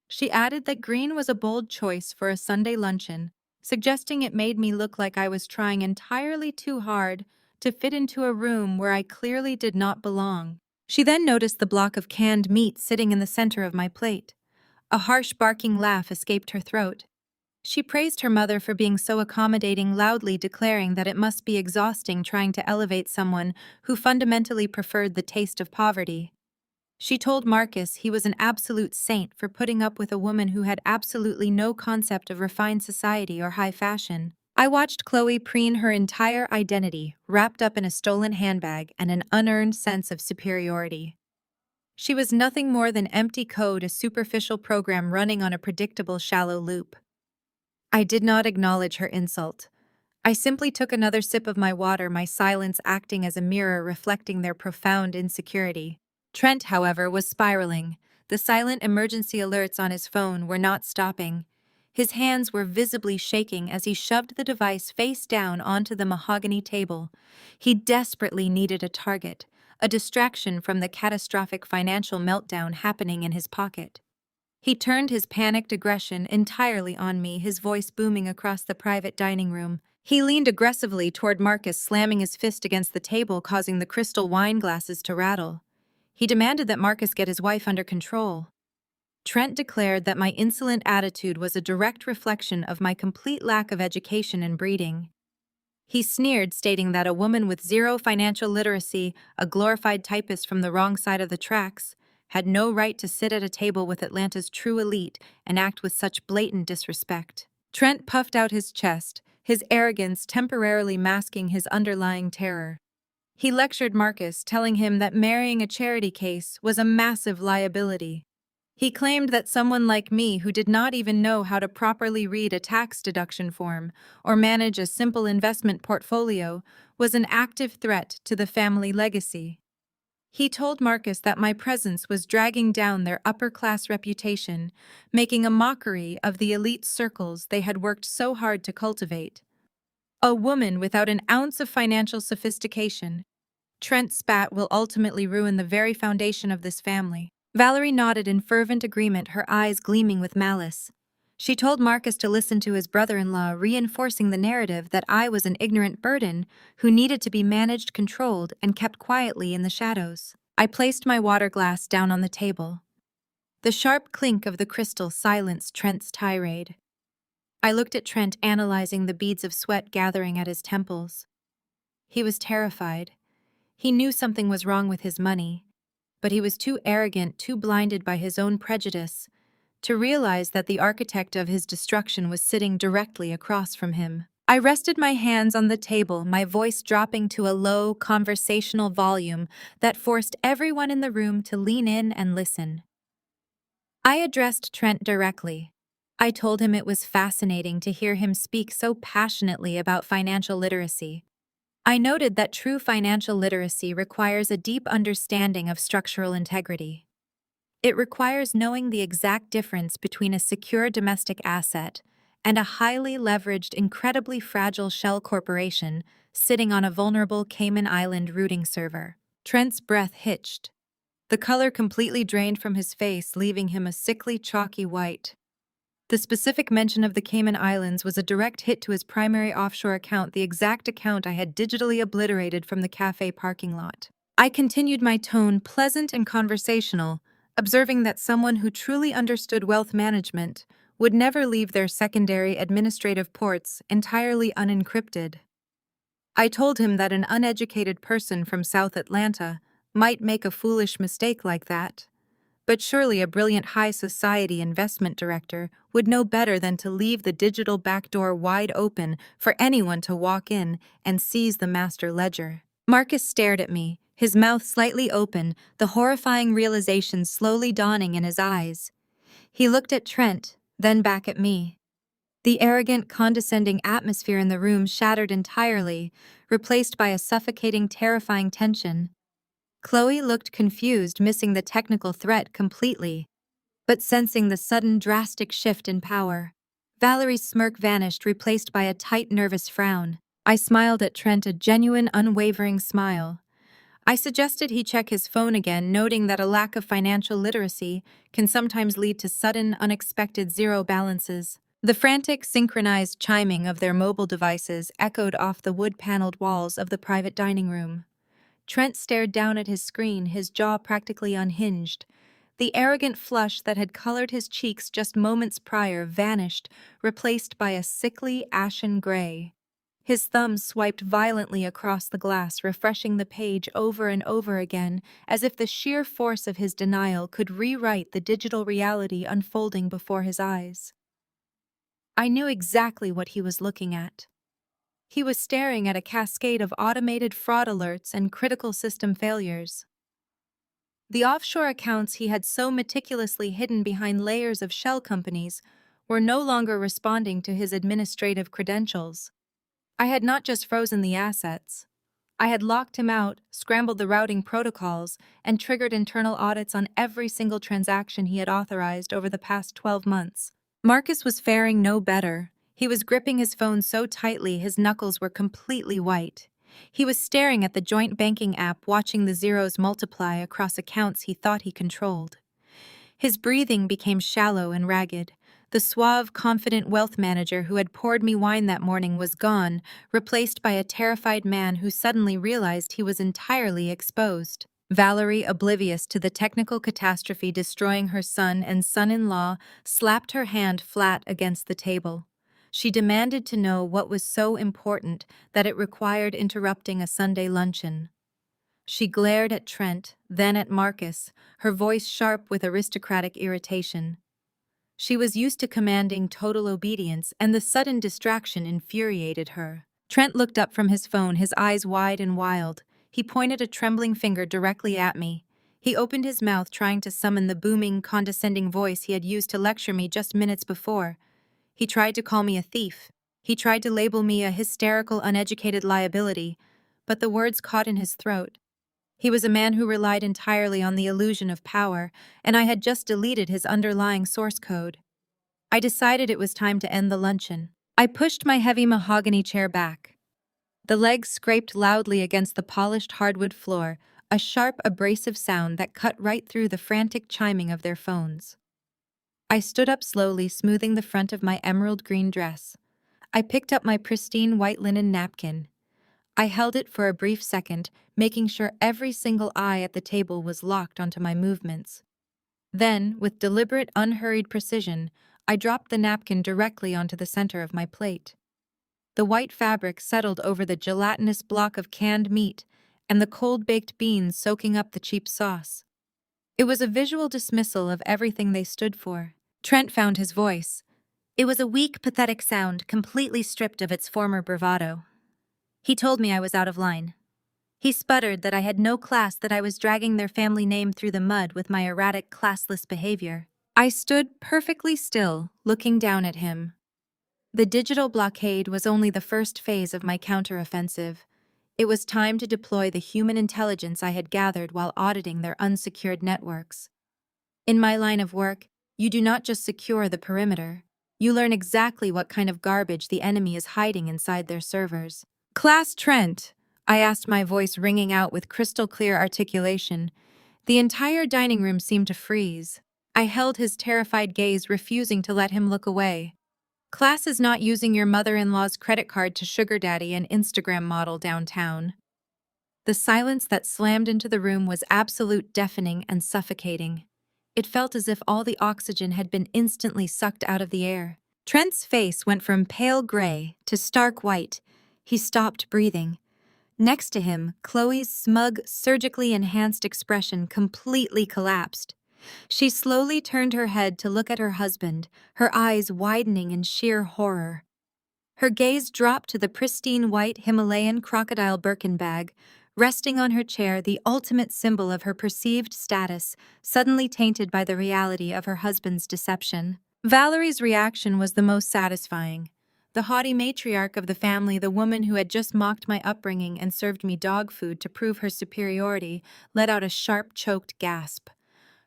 She added that green was a bold choice for a Sunday luncheon, suggesting it made me look like I was trying entirely too hard to fit into a room where I clearly did not belong. She then noticed the block of canned meat sitting in the center of my plate. A harsh barking laugh escaped her throat. She praised her mother for being so accommodating, loudly declaring that it must be exhausting trying to elevate someone who fundamentally preferred the taste of poverty. She told Marcus he was an absolute saint for putting up with a woman who had absolutely no concept of refined society or high fashion. I watched Chloe preen her entire identity, wrapped up in a stolen handbag and an unearned sense of superiority. She was nothing more than empty code, a superficial program running on a predictable, shallow loop. I did not acknowledge her insult. I simply took another sip of my water, my silence acting as a mirror reflecting their profound insecurity. Trent, however, was spiraling. The silent emergency alerts on his phone were not stopping. His hands were visibly shaking as he shoved the device face down onto the mahogany table. He desperately needed a target, a distraction from the catastrophic financial meltdown happening in his pocket. He turned his panicked aggression entirely on me, his voice booming across the private dining room. He leaned aggressively toward Marcus, slamming his fist against the table, causing the crystal wine glasses to rattle. He demanded that Marcus get his wife under control. Trent declared that my insolent attitude was a direct reflection of my complete lack of education and breeding. He sneered, stating that a woman with zero financial literacy, a glorified typist from the wrong side of the tracks, had no right to sit at a table with Atlanta's true elite and act with such blatant disrespect. Trent puffed out his chest, his arrogance temporarily masking his underlying terror. He lectured Marcus, telling him that marrying a charity case was a massive liability. He claimed that someone like me, who did not even know how to properly read a tax deduction form or manage a simple investment portfolio, was an active threat to the family legacy. He told Marcus that my presence was dragging down their upper-class reputation, making a mockery of the elite circles they had worked so hard to cultivate. A woman without an ounce of financial sophistication, Trent spat, will ultimately ruin the very foundation of this family. Valerie nodded in fervent agreement, her eyes gleaming with malice. She told Marcus to listen to his brother-in-law, reinforcing the narrative that I was an ignorant burden who needed to be managed, controlled, and kept quietly in the shadows. I placed my water glass down on the table. The sharp clink of the crystal silenced Trent's tirade. I looked at Trent, analyzing the beads of sweat gathering at his temples. He was terrified. He knew something was wrong with his money, but he was too arrogant, too blinded by his own prejudice, to realize that the architect of his destruction was sitting directly across from him. I rested my hands on the table, my voice dropping to a low, conversational volume that forced everyone in the room to lean in and listen. I addressed Trent directly. I told him it was fascinating to hear him speak so passionately about financial literacy. I noted that true financial literacy requires a deep understanding of structural integrity. It requires knowing the exact difference between a secure domestic asset and a highly leveraged, incredibly fragile shell corporation sitting on a vulnerable Cayman Island routing server. Trent's breath hitched. The color completely drained from his face, leaving him a sickly, chalky white. The specific mention of the Cayman Islands was a direct hit to his primary offshore account, the exact account I had digitally obliterated from the cafe parking lot. I continued, my tone pleasant and conversational, observing that someone who truly understood wealth management would never leave their secondary administrative ports entirely unencrypted. I told him that an uneducated person from South Atlanta might make a foolish mistake like that, but surely a brilliant high society investment director would know better than to leave the digital backdoor wide open for anyone to walk in and seize the master ledger. Marcus stared at me, his mouth slightly open, the horrifying realization slowly dawning in his eyes. He looked at Trent, then back at me. The arrogant, condescending atmosphere in the room shattered entirely, replaced by a suffocating, terrifying tension. Chloe looked confused, missing the technical threat completely, but sensing the sudden, drastic shift in power. Valerie's smirk vanished, replaced by a tight, nervous frown. I smiled at Trent, a genuine, unwavering smile. I suggested he check his phone again, noting that a lack of financial literacy can sometimes lead to sudden, unexpected zero balances. The frantic, synchronized chiming of their mobile devices echoed off the wood-paneled walls of the private dining room. Trent stared down at his screen, his jaw practically unhinged. The arrogant flush that had colored his cheeks just moments prior vanished, replaced by a sickly, ashen gray. His thumb swiped violently across the glass, refreshing the page over and over again, as if the sheer force of his denial could rewrite the digital reality unfolding before his eyes. I knew exactly what he was looking at. He was staring at a cascade of automated fraud alerts and critical system failures. The offshore accounts he had so meticulously hidden behind layers of shell companies were no longer responding to his administrative credentials. I had not just frozen the assets. I had locked him out, scrambled the routing protocols, and triggered internal audits on every single transaction he had authorized over the past 12 months. Marcus was faring no better. He was gripping his phone so tightly his knuckles were completely white. He was staring at the joint banking app, watching the zeros multiply across accounts he thought he controlled. His breathing became shallow and ragged. The suave, confident wealth manager who had poured me wine that morning was gone, replaced by a terrified man who suddenly realized he was entirely exposed. Valerie, oblivious to the technical catastrophe destroying her son and son-in-law, slapped her hand flat against the table. She demanded to know what was so important that it required interrupting a Sunday luncheon. She glared at Trent, then at Marcus, her voice sharp with aristocratic irritation. She was used to commanding total obedience, and the sudden distraction infuriated her. Trent looked up from his phone, his eyes wide and wild. He pointed a trembling finger directly at me. He opened his mouth, trying to summon the booming, condescending voice he had used to lecture me just minutes before. He tried to call me a thief. He tried to label me a hysterical, uneducated liability, but the words caught in his throat. He was a man who relied entirely on the illusion of power, and I had just deleted his underlying source code. I decided it was time to end the luncheon. I pushed my heavy mahogany chair back. The legs scraped loudly against the polished hardwood floor, a sharp, abrasive sound that cut right through the frantic chiming of their phones. I stood up slowly, smoothing the front of my emerald green dress. I picked up my pristine white linen napkin. I held it for a brief second, making sure every single eye at the table was locked onto my movements. Then, with deliberate, unhurried precision, I dropped the napkin directly onto the center of my plate. The white fabric settled over the gelatinous block of canned meat and the cold-baked beans soaking up the cheap sauce. It was a visual dismissal of everything they stood for. Trent found his voice. It was a weak, pathetic sound, completely stripped of its former bravado. He told me I was out of line. He sputtered that I had no class, that I was dragging their family name through the mud with my erratic, classless behavior. I stood perfectly still, looking down at him. The digital blockade was only the first phase of my counteroffensive. It was time to deploy the human intelligence I had gathered while auditing their unsecured networks. In my line of work, you do not just secure the perimeter. You learn exactly what kind of garbage the enemy is hiding inside their servers. Class Trent, I asked, my voice ringing out with crystal clear articulation. The entire dining room seemed to freeze. I held his terrified gaze, refusing to let him look away. Class is not using your mother-in-law's credit card to sugar daddy an Instagram model downtown. The silence that slammed into the room was absolute, deafening, and suffocating. It felt as if all the oxygen had been instantly sucked out of the air. Trent's face went from pale gray to stark white. He stopped breathing. Next to him, Chloe's smug, surgically enhanced expression completely collapsed. She slowly turned her head to look at her husband, her eyes widening in sheer horror. Her gaze dropped to the pristine white Himalayan crocodile Birkin bag, resting on her chair, the ultimate symbol of her perceived status, suddenly tainted by the reality of her husband's deception. Valerie's reaction was the most satisfying. The haughty matriarch of the family, the woman who had just mocked my upbringing and served me dog food to prove her superiority, let out a sharp, choked gasp.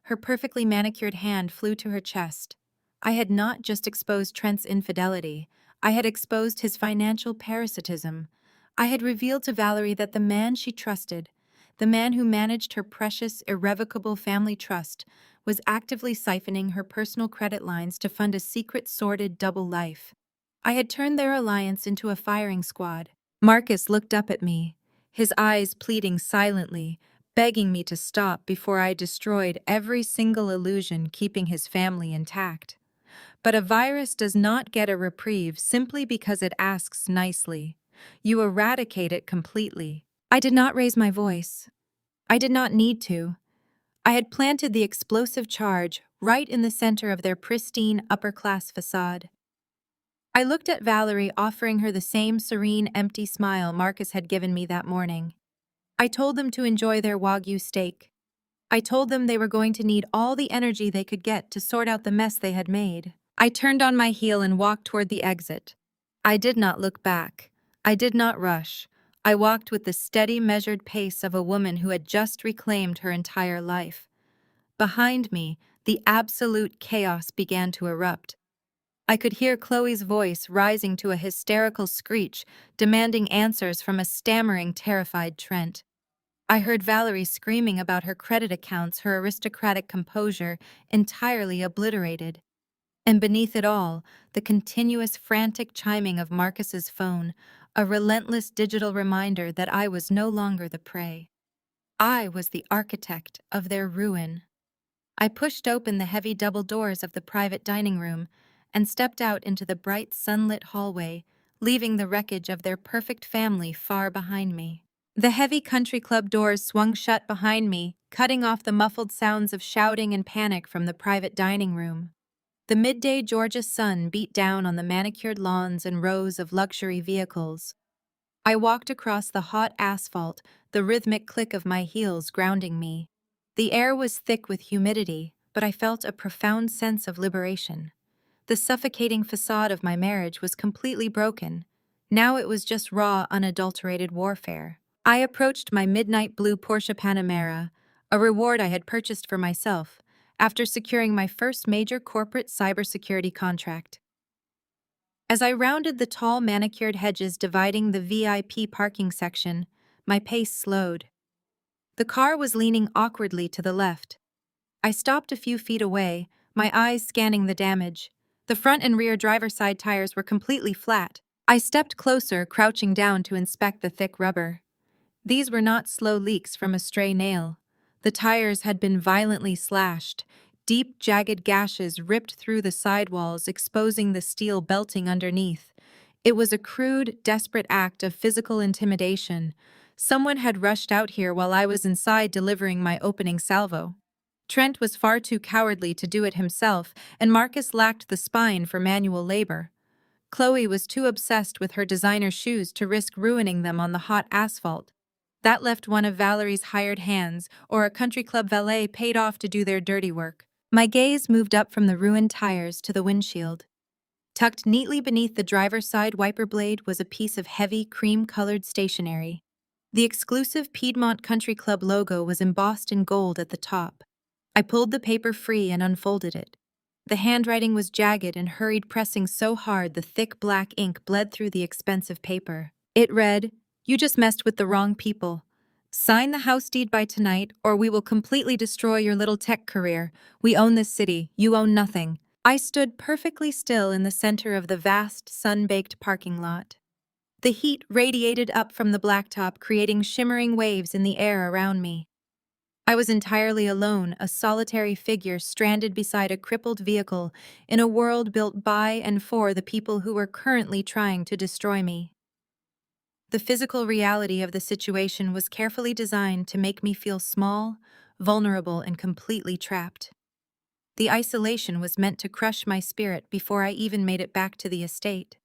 Her perfectly manicured hand flew to her chest. I had not just exposed Trent's infidelity. I had exposed his financial parasitism. I had revealed to Valerie that the man she trusted, the man who managed her precious, irrevocable family trust, was actively siphoning her personal credit lines to fund a secret, sordid double life. I had turned their alliance into a firing squad. Marcus looked up at me, his eyes pleading silently, begging me to stop before I destroyed every single illusion keeping his family intact. But a virus does not get a reprieve simply because it asks nicely. You eradicate it completely. I did not raise my voice. I did not need to. I had planted the explosive charge right in the center of their pristine upper-class facade. I looked at Valerie, offering her the same serene, empty smile Marcus had given me that morning. I told them to enjoy their Wagyu steak. I told them they were going to need all the energy they could get to sort out the mess they had made. I turned on my heel and walked toward the exit. I did not look back. I did not rush. I walked with the steady, measured pace of a woman who had just reclaimed her entire life. Behind me, the absolute chaos began to erupt. I could hear Chloe's voice rising to a hysterical screech, demanding answers from a stammering, terrified Trent. I heard Valerie screaming about her credit accounts, her aristocratic composure entirely obliterated. And beneath it all, the continuous frantic chiming of Marcus's phone, a relentless digital reminder that I was no longer the prey. I was the architect of their ruin. I pushed open the heavy double doors of the private dining room and stepped out into the bright sunlit hallway, leaving the wreckage of their perfect family far behind me. The heavy country club doors swung shut behind me, cutting off the muffled sounds of shouting and panic from the private dining room. The midday Georgia sun beat down on the manicured lawns and rows of luxury vehicles. I walked across the hot asphalt, the rhythmic click of my heels grounding me. The air was thick with humidity, but I felt a profound sense of liberation. The suffocating facade of my marriage was completely broken. Now it was just raw, unadulterated warfare. I approached my midnight blue Porsche Panamera, a reward I had purchased for myself, after securing my first major corporate cybersecurity contract. As I rounded the tall manicured hedges dividing the VIP parking section, my pace slowed. The car was leaning awkwardly to the left. I stopped a few feet away, my eyes scanning the damage. The front and rear driver's side tires were completely flat. I stepped closer, crouching down to inspect the thick rubber. These were not slow leaks from a stray nail. The tires had been violently slashed. Deep, jagged gashes ripped through the sidewalls, exposing the steel belting underneath. It was a crude, desperate act of physical intimidation. Someone had rushed out here while I was inside delivering my opening salvo. Trent was far too cowardly to do it himself, and Marcus lacked the spine for manual labor. Chloe was too obsessed with her designer shoes to risk ruining them on the hot asphalt. That left one of Valerie's hired hands, or a country club valet paid off to do their dirty work. My gaze moved up from the ruined tires to the windshield. Tucked neatly beneath the driver's side wiper blade was a piece of heavy, cream-colored stationery. The exclusive Piedmont Country Club logo was embossed in gold at the top. I pulled the paper free and unfolded it. The handwriting was jagged and hurried, pressing so hard the thick black ink bled through the expensive paper. It read, "You just messed with the wrong people. Sign the house deed by tonight, or we will completely destroy your little tech career. We own this city. You own nothing." I stood perfectly still in the center of the vast, sun-baked parking lot. The heat radiated up from the blacktop, creating shimmering waves in the air around me. I was entirely alone, a solitary figure stranded beside a crippled vehicle in a world built by and for the people who were currently trying to destroy me. The physical reality of the situation was carefully designed to make me feel small, vulnerable, and completely trapped. The isolation was meant to crush my spirit before I even made it back to the estate.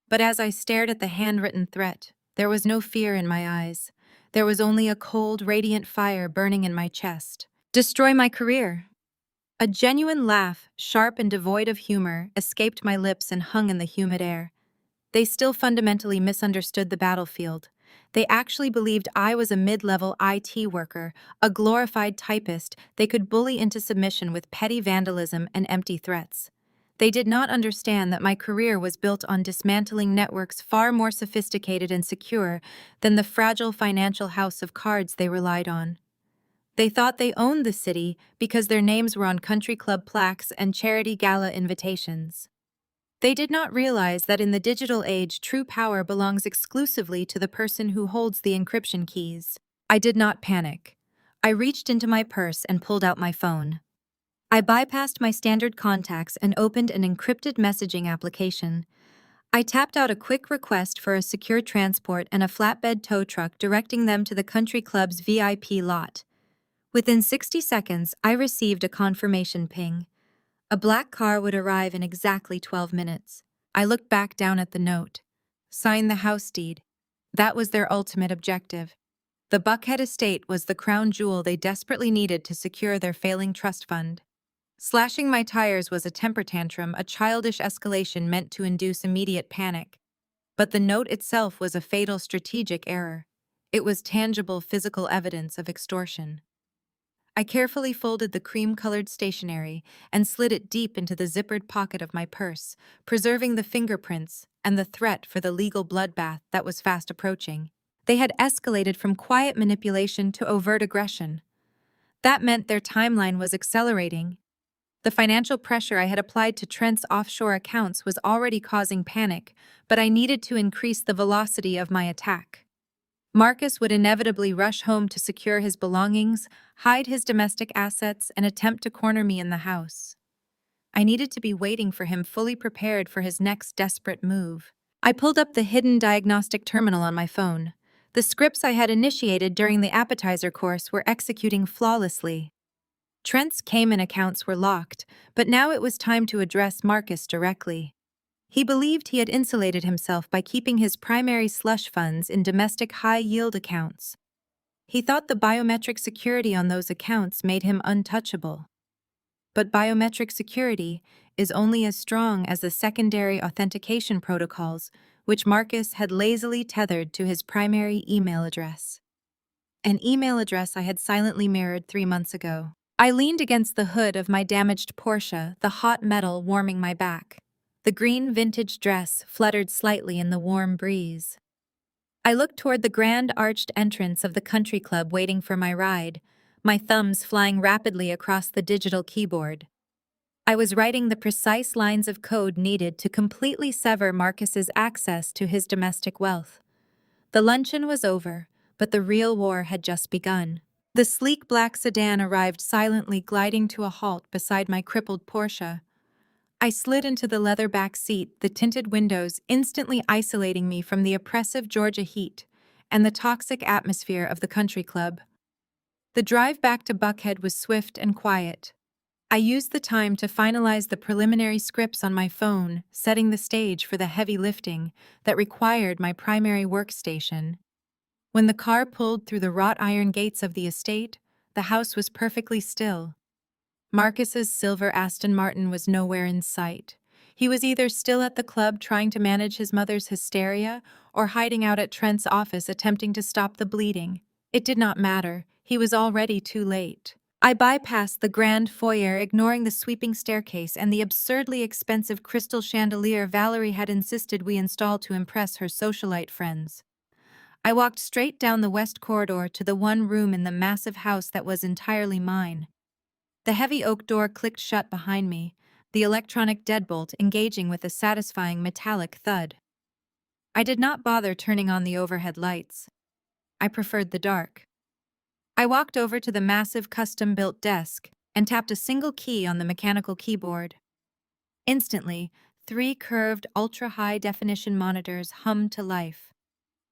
But as I stared at the handwritten threat, there was no fear in my eyes. There was only a cold, radiant fire burning in my chest. Destroy my career. A genuine laugh, sharp and devoid of humor, escaped my lips and hung in the humid air. They still fundamentally misunderstood the battlefield. They actually believed I was a mid-level IT worker, a glorified typist they could bully into submission with petty vandalism and empty threats. They did not understand that my career was built on dismantling networks far more sophisticated and secure than the fragile financial house of cards they relied on. They thought they owned the city because their names were on country club plaques and charity gala invitations. They did not realize that in the digital age, true power belongs exclusively to the person who holds the encryption keys. I did not panic. I reached into my purse and pulled out my phone. I bypassed my standard contacts and opened an encrypted messaging application. I tapped out a quick request for a secure transport and a flatbed tow truck directing them to the country club's VIP lot. Within 60 seconds, I received a confirmation ping. A black car would arrive in exactly 12 minutes. I looked back down at the note. Sign the house deed. That was their ultimate objective. The Buckhead estate was the crown jewel they desperately needed to secure their failing trust fund. Slashing my tires was a temper tantrum, a childish escalation meant to induce immediate panic. But the note itself was a fatal strategic error. It was tangible physical evidence of extortion. I carefully folded the cream-colored stationery and slid it deep into the zippered pocket of my purse, preserving the fingerprints and the threat for the legal bloodbath that was fast approaching. They had escalated from quiet manipulation to overt aggression. That meant their timeline was accelerating. The financial pressure I had applied to Trent's offshore accounts was already causing panic, but I needed to increase the velocity of my attack. Marcus would inevitably rush home to secure his belongings, hide his domestic assets, and attempt to corner me in the house. I needed to be waiting for him, fully prepared for his next desperate move. I pulled up the hidden diagnostic terminal on my phone. The scripts I had initiated during the appetizer course were executing flawlessly. Trent's Cayman accounts were locked, but now it was time to address Marcus directly. He believed he had insulated himself by keeping his primary slush funds in domestic high-yield accounts. He thought the biometric security on those accounts made him untouchable. But biometric security is only as strong as the secondary authentication protocols which Marcus had lazily tethered to his primary email address. An email address I had silently mirrored 3 months ago. I leaned against the hood of my damaged Porsche, the hot metal warming my back. The green vintage dress fluttered slightly in the warm breeze. I looked toward the grand arched entrance of the country club waiting for my ride, my thumbs flying rapidly across the digital keyboard. I was writing the precise lines of code needed to completely sever Marcus's access to his domestic wealth. The luncheon was over, but the real war had just begun. The sleek black sedan arrived silently gliding to a halt beside my crippled Porsche. I slid into the leather back seat, the tinted windows instantly isolating me from the oppressive Georgia heat and the toxic atmosphere of the country club. The drive back to Buckhead was swift and quiet. I used the time to finalize the preliminary scripts on my phone, setting the stage for the heavy lifting that required my primary workstation. When the car pulled through the wrought iron gates of the estate, the house was perfectly still. Marcus's silver Aston Martin was nowhere in sight. He was either still at the club trying to manage his mother's hysteria or hiding out at Trent's office attempting to stop the bleeding. It did not matter. He was already too late. I bypassed the grand foyer, ignoring the sweeping staircase and the absurdly expensive crystal chandelier Valerie had insisted we install to impress her socialite friends. I walked straight down the west corridor to the one room in the massive house that was entirely mine. The heavy oak door clicked shut behind me, the electronic deadbolt engaging with a satisfying metallic thud. I did not bother turning on the overhead lights. I preferred the dark. I walked over to the massive custom-built desk and tapped a single key on the mechanical keyboard. Instantly, 3 curved, ultra-high-definition monitors hummed to life.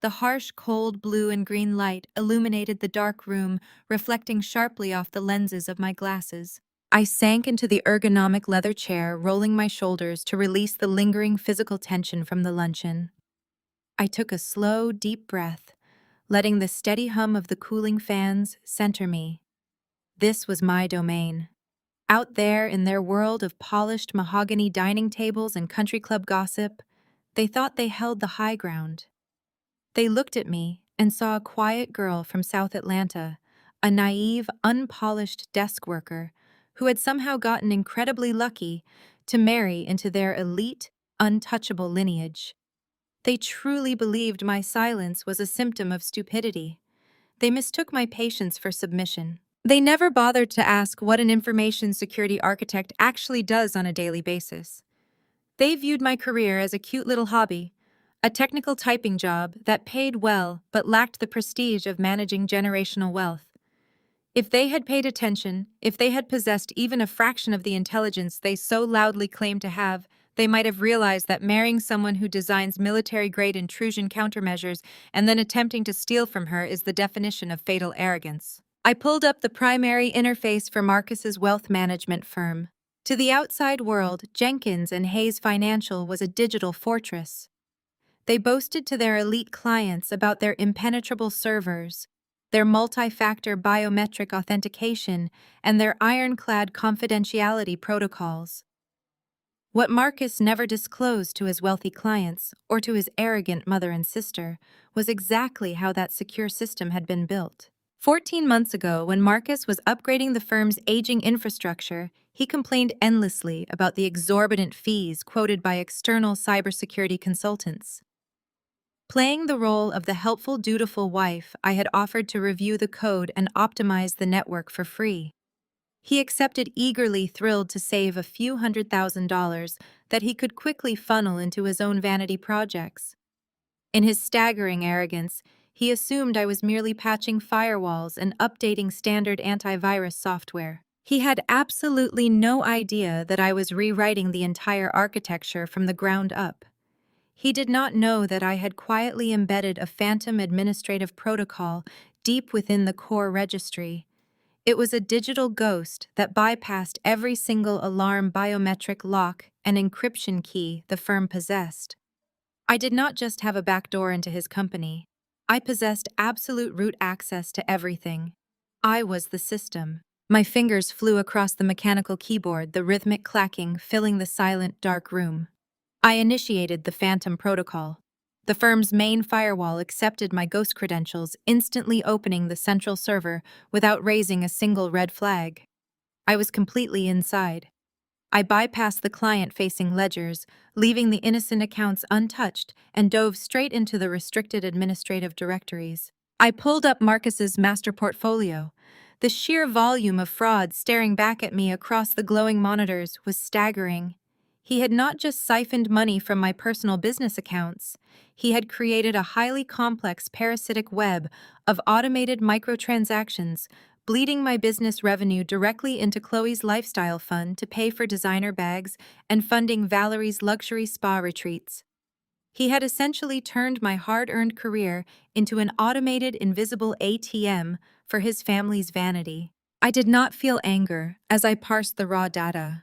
The harsh, cold blue and green light illuminated the dark room, reflecting sharply off the lenses of my glasses. I sank into the ergonomic leather chair, rolling my shoulders to release the lingering physical tension from the luncheon. I took a slow, deep breath, letting the steady hum of the cooling fans center me. This was my domain. Out there in their world of polished mahogany dining tables and country club gossip, they thought they held the high ground. They looked at me and saw a quiet girl from South Atlanta, a naive, unpolished desk worker who had somehow gotten incredibly lucky to marry into their elite, untouchable lineage. They truly believed my silence was a symptom of stupidity. They mistook my patience for submission. They never bothered to ask what an information security architect actually does on a daily basis. They viewed my career as a cute little hobby, a technical typing job that paid well but lacked the prestige of managing generational wealth. If they had paid attention, if they had possessed even a fraction of the intelligence they so loudly claimed to have, they might have realized that marrying someone who designs military-grade intrusion countermeasures and then attempting to steal from her is the definition of fatal arrogance. I pulled up the primary interface for Marcus's wealth management firm. To the outside world, Jenkins and Hayes Financial was a digital fortress. They boasted to their elite clients about their impenetrable servers, their multi-factor biometric authentication, and their ironclad confidentiality protocols. What Marcus never disclosed to his wealthy clients or to his arrogant mother and sister was exactly how that secure system had been built. 14 months ago, when Marcus was upgrading the firm's aging infrastructure, he complained endlessly about the exorbitant fees quoted by external cybersecurity consultants. Playing the role of the helpful, dutiful wife, I had offered to review the code and optimize the network for free. He accepted eagerly, thrilled to save a few $100,000 that he could quickly funnel into his own vanity projects. In his staggering arrogance, he assumed I was merely patching firewalls and updating standard antivirus software. He had absolutely no idea that I was rewriting the entire architecture from the ground up. He did not know that I had quietly embedded a phantom administrative protocol deep within the core registry. It was a digital ghost that bypassed every single alarm, biometric lock, and encryption key the firm possessed. I did not just have a backdoor into his company. I possessed absolute root access to everything. I was the system. My fingers flew across the mechanical keyboard, the rhythmic clacking filling the silent, dark room. I initiated the Phantom Protocol. The firm's main firewall accepted my ghost credentials, instantly opening the central server without raising a single red flag. I was completely inside. I bypassed the client-facing ledgers, leaving the innocent accounts untouched, and dove straight into the restricted administrative directories. I pulled up Marcus's master portfolio. The sheer volume of fraud staring back at me across the glowing monitors was staggering. He had not just siphoned money from my personal business accounts. He had created a highly complex parasitic web of automated microtransactions, bleeding my business revenue directly into Chloe's lifestyle fund to pay for designer bags and funding Valerie's luxury spa retreats. He had essentially turned my hard-earned career into an automated, invisible ATM for his family's vanity. I did not feel anger as I parsed the raw data.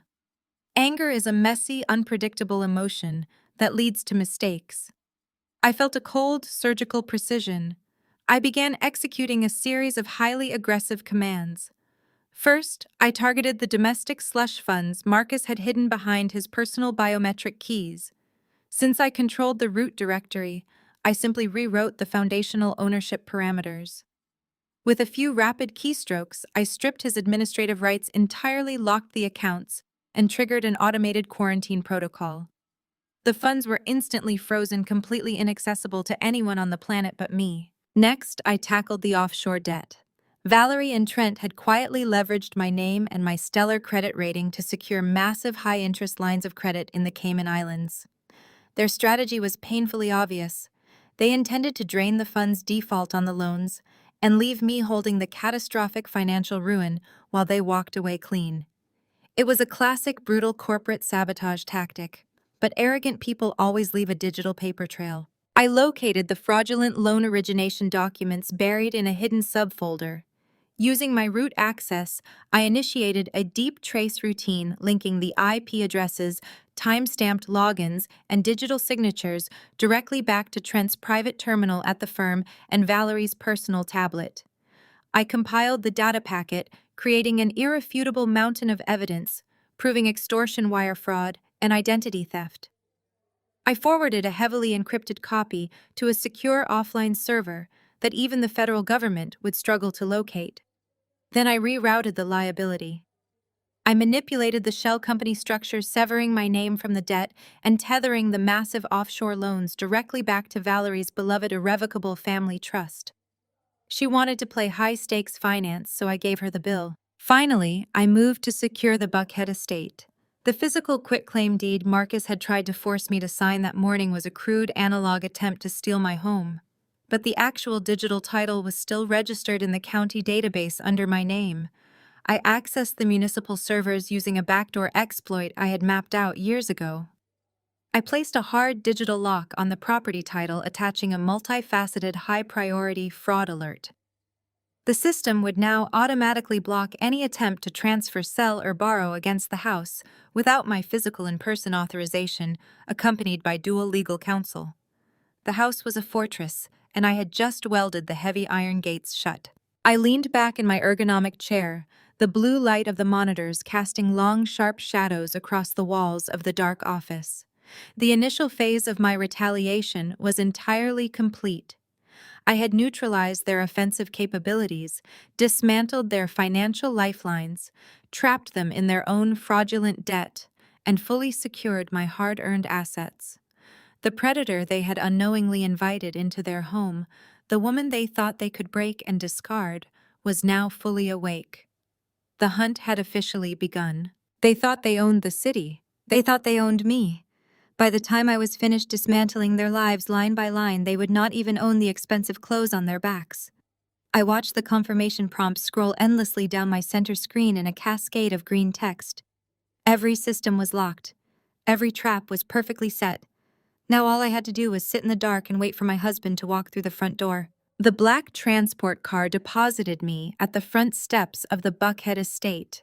Anger is a messy, unpredictable emotion that leads to mistakes. I felt a cold, surgical precision. I began executing a series of highly aggressive commands. First, I targeted the domestic slush funds Marcus had hidden behind his personal biometric keys. Since I controlled the root directory, I simply rewrote the foundational ownership parameters. With a few rapid keystrokes, I stripped his administrative rights entirely, locked the accounts, and triggered an automated quarantine protocol. The funds were instantly frozen, completely inaccessible to anyone on the planet but me. Next, I tackled the offshore debt. Valerie and Trent had quietly leveraged my name and my stellar credit rating to secure massive high-interest lines of credit in the Cayman Islands. Their strategy was painfully obvious. They intended to drain the fund's default on the loans and leave me holding the catastrophic financial ruin while they walked away clean. It was a classic brutal corporate sabotage tactic, but arrogant people always leave a digital paper trail. I located the fraudulent loan origination documents buried in a hidden subfolder. Using my root access, I initiated a deep trace routine linking the IP addresses, time-stamped logins, and digital signatures directly back to Trent's private terminal at the firm and Valerie's personal tablet. I compiled the data packet, creating an irrefutable mountain of evidence, proving extortion, wire fraud, and identity theft. I forwarded a heavily encrypted copy to a secure offline server that even the federal government would struggle to locate. Then I rerouted the liability. I manipulated the shell company structure, severing my name from the debt and tethering the massive offshore loans directly back to Valerie's beloved irrevocable family trust. She wanted to play high-stakes finance, so I gave her the bill. Finally, I moved to secure the Buckhead estate. The physical quitclaim deed Marcus had tried to force me to sign that morning was a crude analog attempt to steal my home. But the actual digital title was still registered in the county database under my name. I accessed the municipal servers using a backdoor exploit I had mapped out years ago. I placed a hard digital lock on the property title, attaching a multifaceted high-priority fraud alert. The system would now automatically block any attempt to transfer, sell, or borrow against the house without my physical in-person authorization, accompanied by dual legal counsel. The house was a fortress, and I had just welded the heavy iron gates shut. I leaned back in my ergonomic chair, the blue light of the monitors casting long, sharp shadows across the walls of the dark office. The initial phase of my retaliation was entirely complete. I had neutralized their offensive capabilities, dismantled their financial lifelines, trapped them in their own fraudulent debt, and fully secured my hard-earned assets. The predator they had unknowingly invited into their home, the woman they thought they could break and discard, was now fully awake. The hunt had officially begun. They thought they owned the city. They thought they owned me. By the time I was finished dismantling their lives line by line, they would not even own the expensive clothes on their backs. I watched the confirmation prompts scroll endlessly down my center screen in a cascade of green text. Every system was locked. Every trap was perfectly set. Now all I had to do was sit in the dark and wait for my husband to walk through the front door. The black transport car deposited me at the front steps of the Buckhead estate.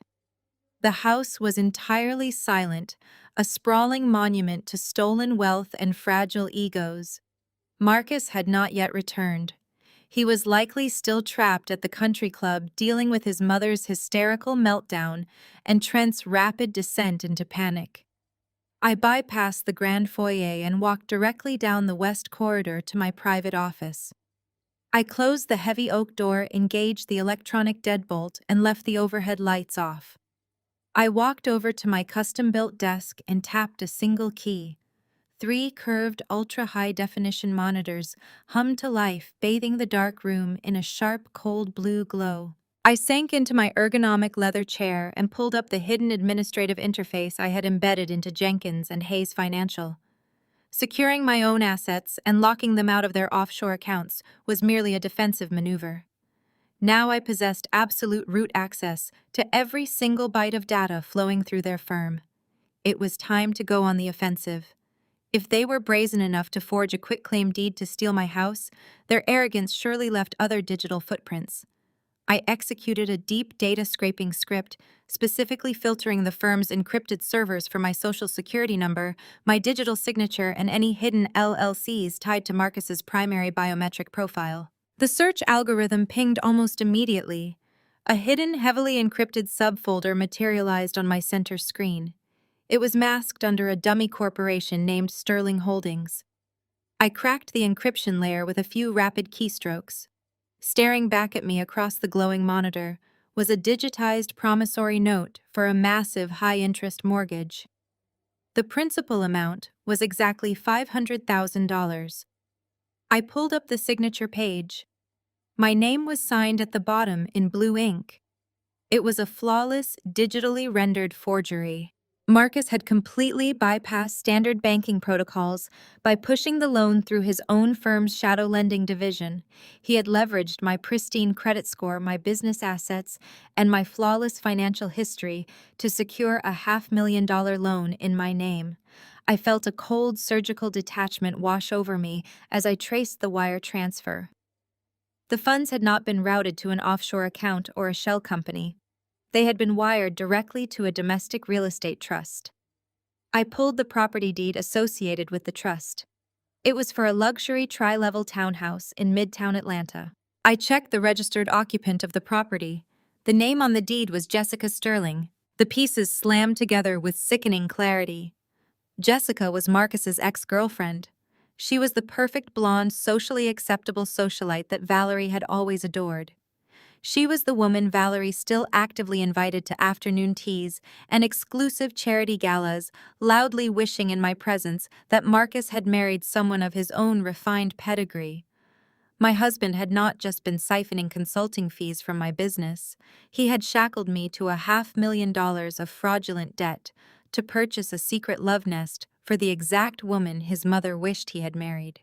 The house was entirely silent, a sprawling monument to stolen wealth and fragile egos. Marcus had not yet returned. He was likely still trapped at the country club, dealing with his mother's hysterical meltdown and Trent's rapid descent into panic. I bypassed the grand foyer and walked directly down the west corridor to my private office. I closed the heavy oak door, engaged the electronic deadbolt, and left the overhead lights off. I walked over to my custom-built desk and tapped a single key. 3 curved ultra-high-definition monitors hummed to life, bathing the dark room in a sharp, cold blue glow. I sank into my ergonomic leather chair and pulled up the hidden administrative interface I had embedded into Jenkins and Hayes Financial. Securing my own assets and locking them out of their offshore accounts was merely a defensive maneuver. Now I possessed absolute root access to every single byte of data flowing through their firm. It was time to go on the offensive. If they were brazen enough to forge a quitclaim deed to steal my house, their arrogance surely left other digital footprints. I executed a deep data scraping script, specifically filtering the firm's encrypted servers for my social security number, my digital signature, and any hidden LLCs tied to Marcus's primary biometric profile. The search algorithm pinged almost immediately. A hidden, heavily encrypted subfolder materialized on my center screen. It was masked under a dummy corporation named Sterling Holdings. I cracked the encryption layer with a few rapid keystrokes. Staring back at me across the glowing monitor was a digitized promissory note for a massive high-interest mortgage. The principal amount was exactly $500,000. I pulled up the signature page. My name was signed at the bottom in blue ink. It was a flawless, digitally rendered forgery. Marcus had completely bypassed standard banking protocols by pushing the loan through his own firm's shadow lending division. He had leveraged my pristine credit score, my business assets, and my flawless financial history to secure a $500,000 loan in my name. I felt a cold surgical detachment wash over me as I traced the wire transfer. The funds had not been routed to an offshore account or a shell company. They had been wired directly to a domestic real estate trust. I pulled the property deed associated with the trust. It was for a luxury tri-level townhouse in Midtown Atlanta. I checked the registered occupant of the property. The name on the deed was Jessica Sterling. The pieces slammed together with sickening clarity. Jessica was Marcus's ex-girlfriend. She was the perfect blonde, socially acceptable socialite that Valerie had always adored. She was the woman Valerie still actively invited to afternoon teas and exclusive charity galas, loudly wishing in my presence that Marcus had married someone of his own refined pedigree. My husband had not just been siphoning consulting fees from my business. He had shackled me to $500,000 of fraudulent debt to purchase a secret love nest for the exact woman his mother wished he had married.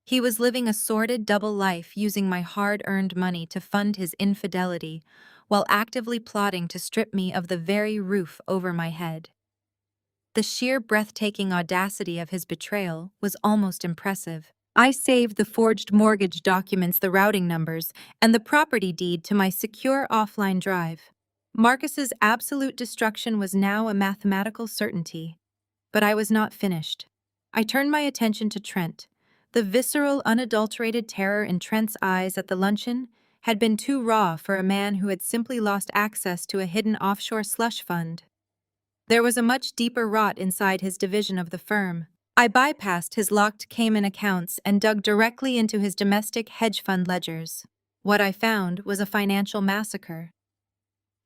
He was living a sordid double life using my hard-earned money to fund his infidelity, while actively plotting to strip me of the very roof over my head. The sheer breathtaking audacity of his betrayal was almost impressive. I saved the forged mortgage documents, the routing numbers, and the property deed to my secure offline drive. Marcus's absolute destruction was now a mathematical certainty. But I was not finished. I turned my attention to Trent. The visceral, unadulterated terror in Trent's eyes at the luncheon had been too raw for a man who had simply lost access to a hidden offshore slush fund. There was a much deeper rot inside his division of the firm. I bypassed his locked Cayman accounts and dug directly into his domestic hedge fund ledgers. What I found was a financial massacre.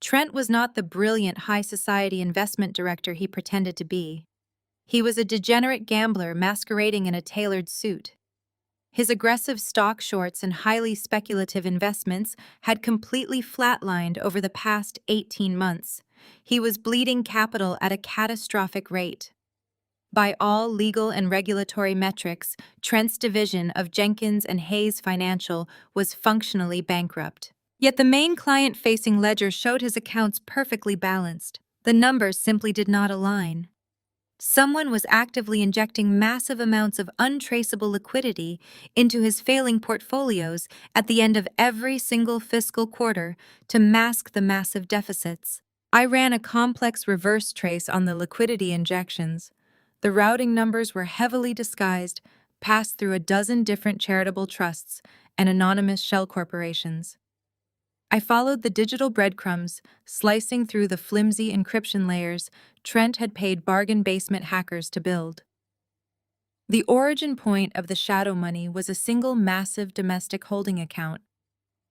Trent was not the brilliant high society investment director he pretended to be. He was a degenerate gambler masquerading in a tailored suit. His aggressive stock shorts and highly speculative investments had completely flatlined over the past 18 months. He was bleeding capital at a catastrophic rate. By all legal and regulatory metrics, Trent's division of Jenkins and Hayes Financial was functionally bankrupt. Yet the main client-facing ledger showed his accounts perfectly balanced. The numbers simply did not align. Someone was actively injecting massive amounts of untraceable liquidity into his failing portfolios at the end of every single fiscal quarter to mask the massive deficits. I ran a complex reverse trace on the liquidity injections. The routing numbers were heavily disguised, passed through a dozen different charitable trusts and anonymous shell corporations. I followed the digital breadcrumbs, slicing through the flimsy encryption layers Trent had paid bargain basement hackers to build. The origin point of the shadow money was a single massive domestic holding account.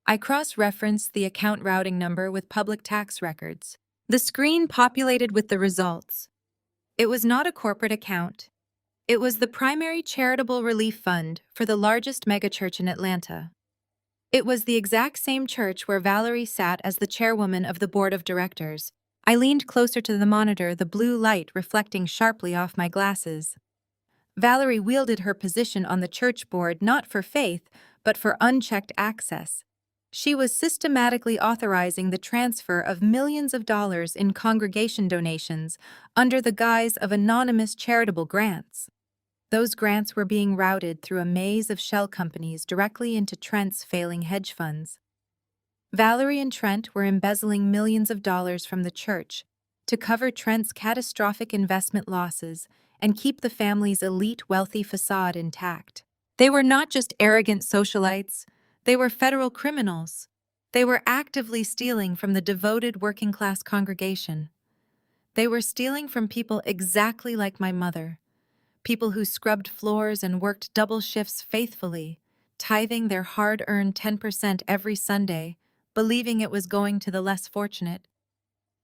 I cross-referenced the account routing number with public tax records. The screen populated with the results. It was not a corporate account. It was the primary charitable relief fund for the largest megachurch in Atlanta. It was the exact same church where Valerie sat as the chairwoman of the board of directors. I leaned closer to the monitor, the blue light reflecting sharply off my glasses. Valerie wielded her position on the church board not for faith, but for unchecked access. She was systematically authorizing the transfer of millions of dollars in congregation donations under the guise of anonymous charitable grants. Those grants were being routed through a maze of shell companies directly into Trent's failing hedge funds. Valerie and Trent were embezzling millions of dollars from the church to cover Trent's catastrophic investment losses and keep the family's elite wealthy facade intact. They were not just arrogant socialites, they were federal criminals. They were actively stealing from the devoted working-class congregation. They were stealing from people exactly like my mother, people who scrubbed floors and worked double shifts faithfully, tithing their hard-earned 10% every Sunday, believing it was going to the less fortunate.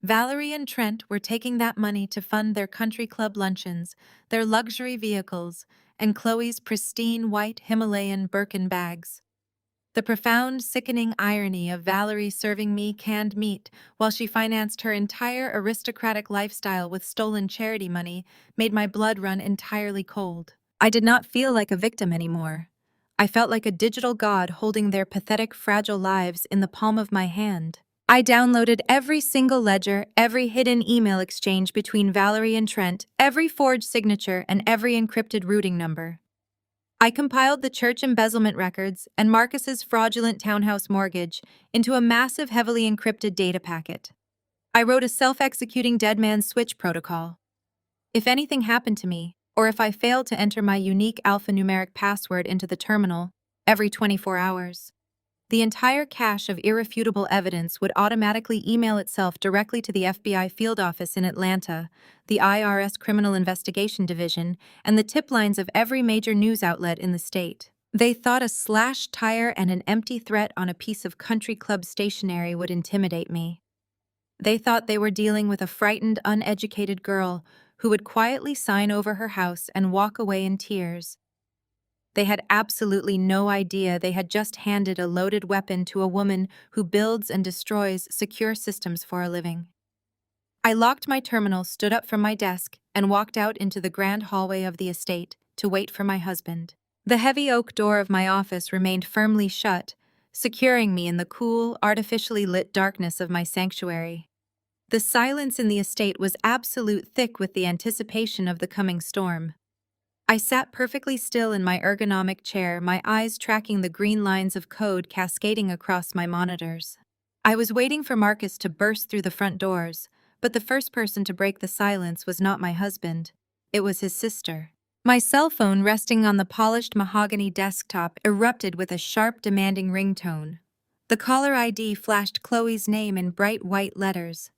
Valerie and Trent were taking that money to fund their country club luncheons, their luxury vehicles, and Chloe's pristine white Himalayan Birkin bags. The profound, sickening irony of Valerie serving me canned meat while she financed her entire aristocratic lifestyle with stolen charity money made my blood run entirely cold. I did not feel like a victim anymore. I felt like a digital god holding their pathetic, fragile lives in the palm of my hand. I downloaded every single ledger, every hidden email exchange between Valerie and Trent, every forged signature, and every encrypted routing number. I compiled the church embezzlement records and Marcus's fraudulent townhouse mortgage into a massive, heavily encrypted data packet. I wrote a self-executing dead man's switch protocol. If anything happened to me, or if I failed to enter my unique alphanumeric password into the terminal every 24 hours, the entire cache of irrefutable evidence would automatically email itself directly to the FBI field office in Atlanta, the IRS Criminal Investigation Division, and the tip lines of every major news outlet in the state. They thought a slashed tire and an empty threat on a piece of country club stationery would intimidate me. They thought they were dealing with a frightened, uneducated girl who would quietly sign over her house and walk away in tears. They had absolutely no idea they had just handed a loaded weapon to a woman who builds and destroys secure systems for a living. I locked my terminal, stood up from my desk, and walked out into the grand hallway of the estate to wait for my husband. The heavy oak door of my office remained firmly shut, securing me in the cool, artificially lit darkness of my sanctuary. The silence in the estate was absolute, thick with the anticipation of the coming storm. I sat perfectly still in my ergonomic chair, my eyes tracking the green lines of code cascading across my monitors. I was waiting for Marcus to burst through the front doors, but the first person to break the silence was not my husband. It was his sister. My cell phone, resting on the polished mahogany desktop, erupted with a sharp, demanding ringtone. The caller ID flashed Chloe's name in bright white letters.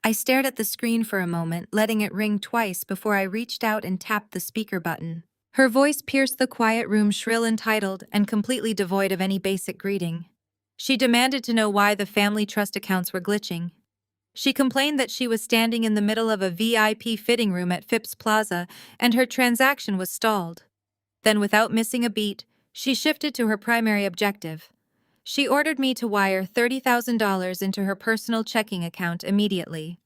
I stared at the screen for a moment, letting it ring twice before I reached out and tapped the speaker button. Her voice pierced the quiet room, shrill, entitled, and completely devoid of any basic greeting. She demanded to know why the family trust accounts were glitching. She complained that she was standing in the middle of a VIP fitting room at Phipps Plaza and her transaction was stalled. Then, without missing a beat, she shifted to her primary objective. She ordered me to wire $30,000 into her personal checking account immediately.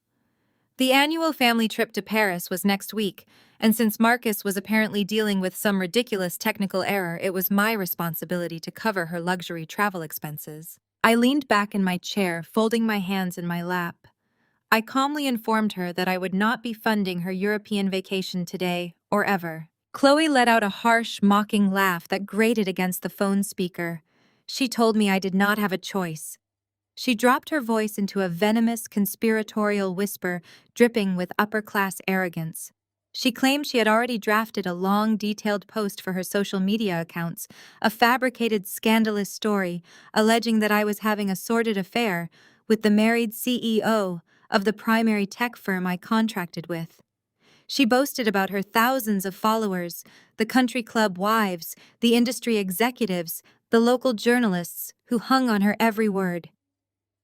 The annual family trip to Paris was next week, and since Marcus was apparently dealing with some ridiculous technical error, it was my responsibility to cover her luxury travel expenses. I leaned back in my chair, folding my hands in my lap. I calmly informed her that I would not be funding her European vacation today or ever. Chloe let out a harsh, mocking laugh that grated against the phone speaker. She told me I did not have a choice. She dropped her voice into a venomous, conspiratorial whisper, dripping with upper-class arrogance. She claimed she had already drafted a long, detailed post for her social media accounts, a fabricated, scandalous story alleging that I was having a sordid affair with the married CEO of the primary tech firm I contracted with. She boasted about her thousands of followers, the country club wives, the industry executives, the local journalists who hung on her every word.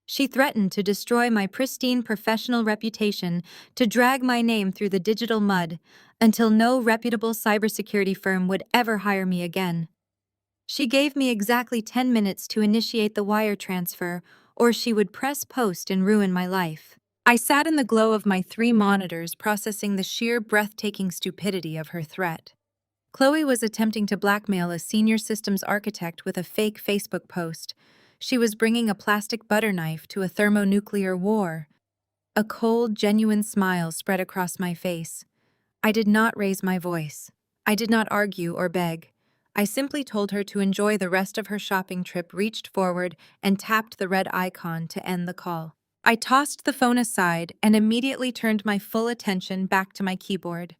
She threatened to destroy my pristine professional reputation, to drag my name through the digital mud, until no reputable cybersecurity firm would ever hire me again. She gave me exactly 10 minutes to initiate the wire transfer, or she would press post and ruin my life. I sat in the glow of my 3 monitors, processing the sheer breathtaking stupidity of her threat. Chloe was attempting to blackmail a senior systems architect with a fake Facebook post. She was bringing a plastic butter knife to a thermonuclear war. A cold, genuine smile spread across my face. I did not raise my voice. I did not argue or beg. I simply told her to enjoy the rest of her shopping trip, reached forward, and tapped the red icon to end the call. I tossed the phone aside and immediately turned my full attention back to my keyboard.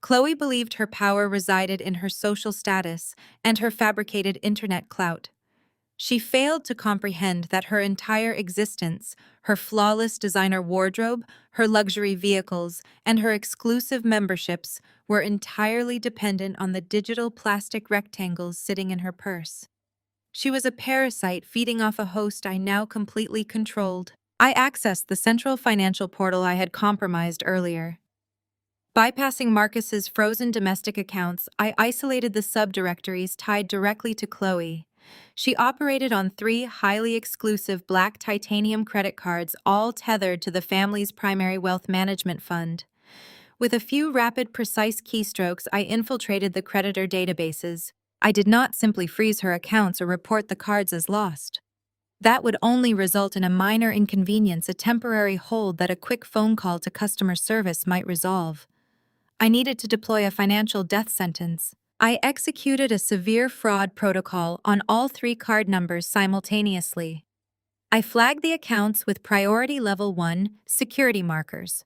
Chloe believed her power resided in her social status and her fabricated internet clout. She failed to comprehend that her entire existence, her flawless designer wardrobe, her luxury vehicles, and her exclusive memberships were entirely dependent on the digital plastic rectangles sitting in her purse. She was a parasite feeding off a host I now completely controlled. I accessed the central financial portal I had compromised earlier. Bypassing Marcus's frozen domestic accounts, I isolated the subdirectories tied directly to Chloe. She operated on 3 highly exclusive black titanium credit cards, all tethered to the family's primary wealth management fund. With a few rapid, precise keystrokes, I infiltrated the creditor databases. I did not simply freeze her accounts or report the cards as lost. That would only result in a minor inconvenience, a temporary hold that a quick phone call to customer service might resolve. I needed to deploy a financial death sentence. I executed a severe fraud protocol on all 3 card numbers simultaneously. I flagged the accounts with priority level 1 security markers,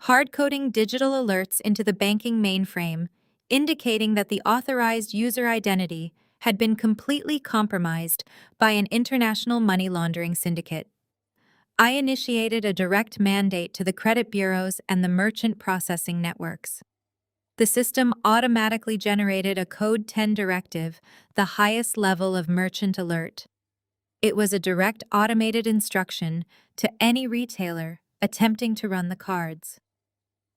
hard-coding digital alerts into the banking mainframe, indicating that the authorized user identity had been completely compromised by an international money laundering syndicate. I initiated a direct mandate to the credit bureaus and the merchant processing networks. The system automatically generated a Code 10 directive, the highest level of merchant alert. It was a direct automated instruction to any retailer attempting to run the cards.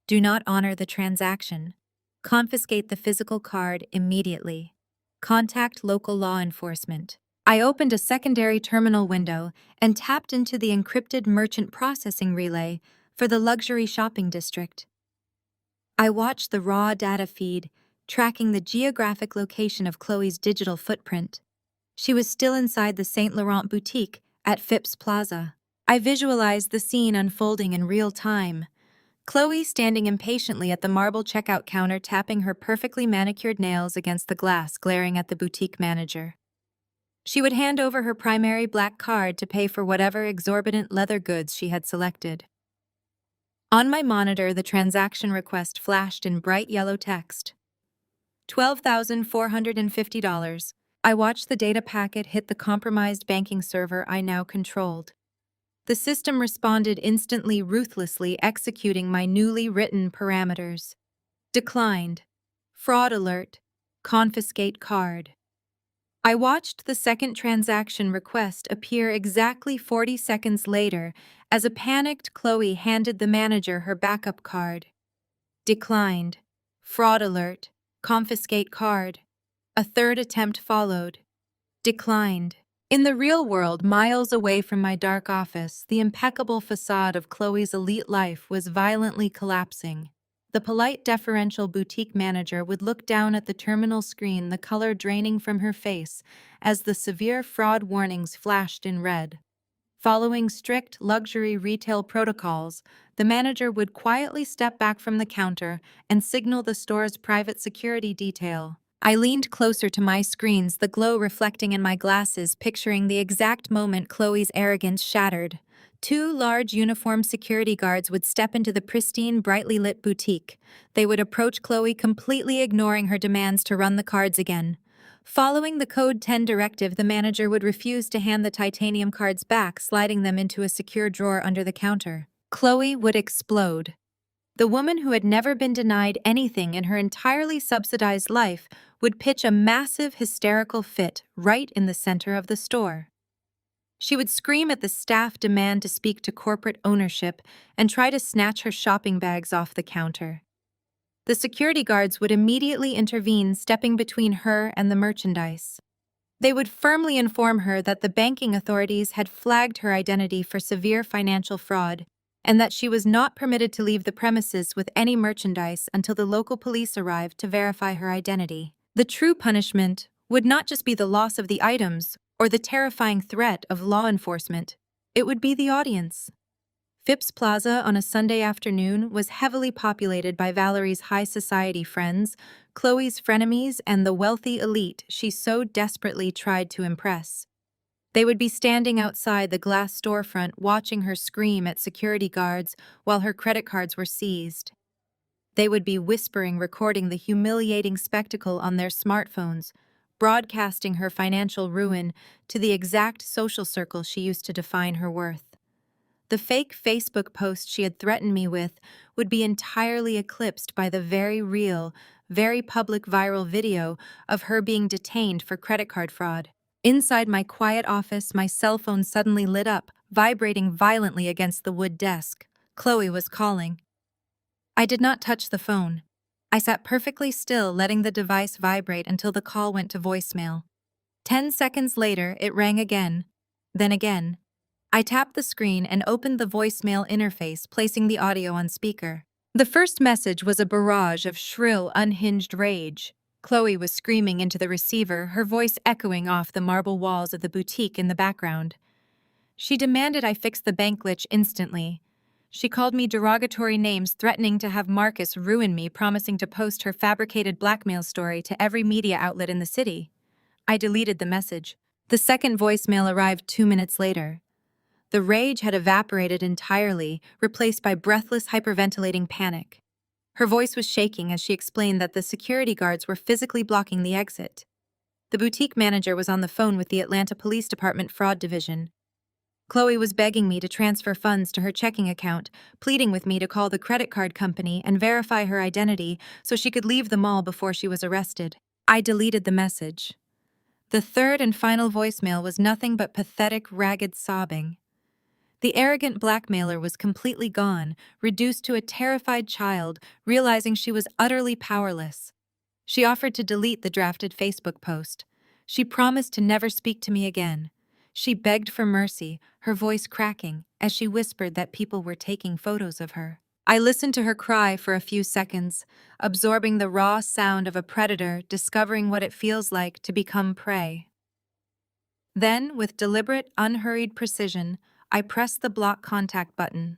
Do not honor the transaction. Confiscate the physical card immediately. Contact local law enforcement. I opened a secondary terminal window and tapped into the encrypted merchant processing relay for the luxury shopping district. I watched the raw data feed, tracking the geographic location of Chloe's digital footprint. She was still inside the Saint Laurent boutique at Phipps Plaza. I visualized the scene unfolding in real time. Chloe standing impatiently at the marble checkout counter, tapping her perfectly manicured nails against the glass, glaring at the boutique manager. She would hand over her primary black card to pay for whatever exorbitant leather goods she had selected. On my monitor, the transaction request flashed in bright yellow text. $12,450. I watched the data packet hit the compromised banking server I now controlled. The system responded instantly, ruthlessly executing my newly written parameters. Declined. Fraud alert. Confiscate card. I watched the second transaction request appear exactly 40 seconds later as a panicked Chloe handed the manager her backup card. Declined. Fraud alert. Confiscate card. A third attempt followed. Declined. In the real world, miles away from my dark office, the impeccable facade of Chloe's elite life was violently collapsing. The polite, deferential boutique manager would look down at the terminal screen, the color draining from her face as the severe fraud warnings flashed in red. Following strict luxury retail protocols, the manager would quietly step back from the counter and signal the store's private security detail. I leaned closer to my screens, the glow reflecting in my glasses, picturing the exact moment Chloe's arrogance shattered. 2 large uniformed security guards would step into the pristine, brightly lit boutique. They would approach Chloe, completely ignoring her demands to run the cards again. Following the Code 10 directive, the manager would refuse to hand the titanium cards back, sliding them into a secure drawer under the counter. Chloe would explode. The woman who had never been denied anything in her entirely subsidized life would pitch a massive hysterical fit right in the center of the store. She would scream at the staff demand to speak to corporate ownership and try to snatch her shopping bags off the counter. The security guards would immediately intervene, stepping between her and the merchandise. They would firmly inform her that the banking authorities had flagged her identity for severe financial fraud and that she was not permitted to leave the premises with any merchandise until the local police arrived to verify her identity. The true punishment would not just be the loss of the items or the terrifying threat of law enforcement, it would be the audience. Phipps Plaza on a Sunday afternoon was heavily populated by Valerie's high society friends, Chloe's frenemies, and the wealthy elite she so desperately tried to impress. They would be standing outside the glass storefront watching her scream at security guards while her credit cards were seized. They would be whispering, recording the humiliating spectacle on their smartphones, broadcasting her financial ruin to the exact social circle she used to define her worth. The fake Facebook post she had threatened me with would be entirely eclipsed by the very real, very public viral video of her being detained for credit card fraud. Inside my quiet office, my cell phone suddenly lit up, vibrating violently against the wood desk. Chloe was calling. I did not touch the phone. I sat perfectly still, letting the device vibrate until the call went to voicemail. 10 seconds later, it rang again, then again. I tapped the screen and opened the voicemail interface, placing the audio on speaker. The first message was a barrage of shrill, unhinged rage. Chloe was screaming into the receiver, her voice echoing off the marble walls of the boutique in the background. She demanded I fix the bank glitch instantly. She called me derogatory names, threatening to have Marcus ruin me, promising to post her fabricated blackmail story to every media outlet in the city. I deleted the message. The second voicemail arrived 2 minutes later. The rage had evaporated entirely, replaced by breathless, hyperventilating panic. Her voice was shaking as she explained that the security guards were physically blocking the exit. The boutique manager was on the phone with the Atlanta Police Department Fraud Division. Chloe was begging me to transfer funds to her checking account, pleading with me to call the credit card company and verify her identity so she could leave the mall before she was arrested. I deleted the message. The third and final voicemail was nothing but pathetic, ragged sobbing. The arrogant blackmailer was completely gone, reduced to a terrified child, realizing she was utterly powerless. She offered to delete the drafted Facebook post. She promised to never speak to me again. She begged for mercy, her voice cracking, as she whispered that people were taking photos of her. I listened to her cry for a few seconds, absorbing the raw sound of a predator discovering what it feels like to become prey. Then, with deliberate, unhurried precision, I pressed the block contact button.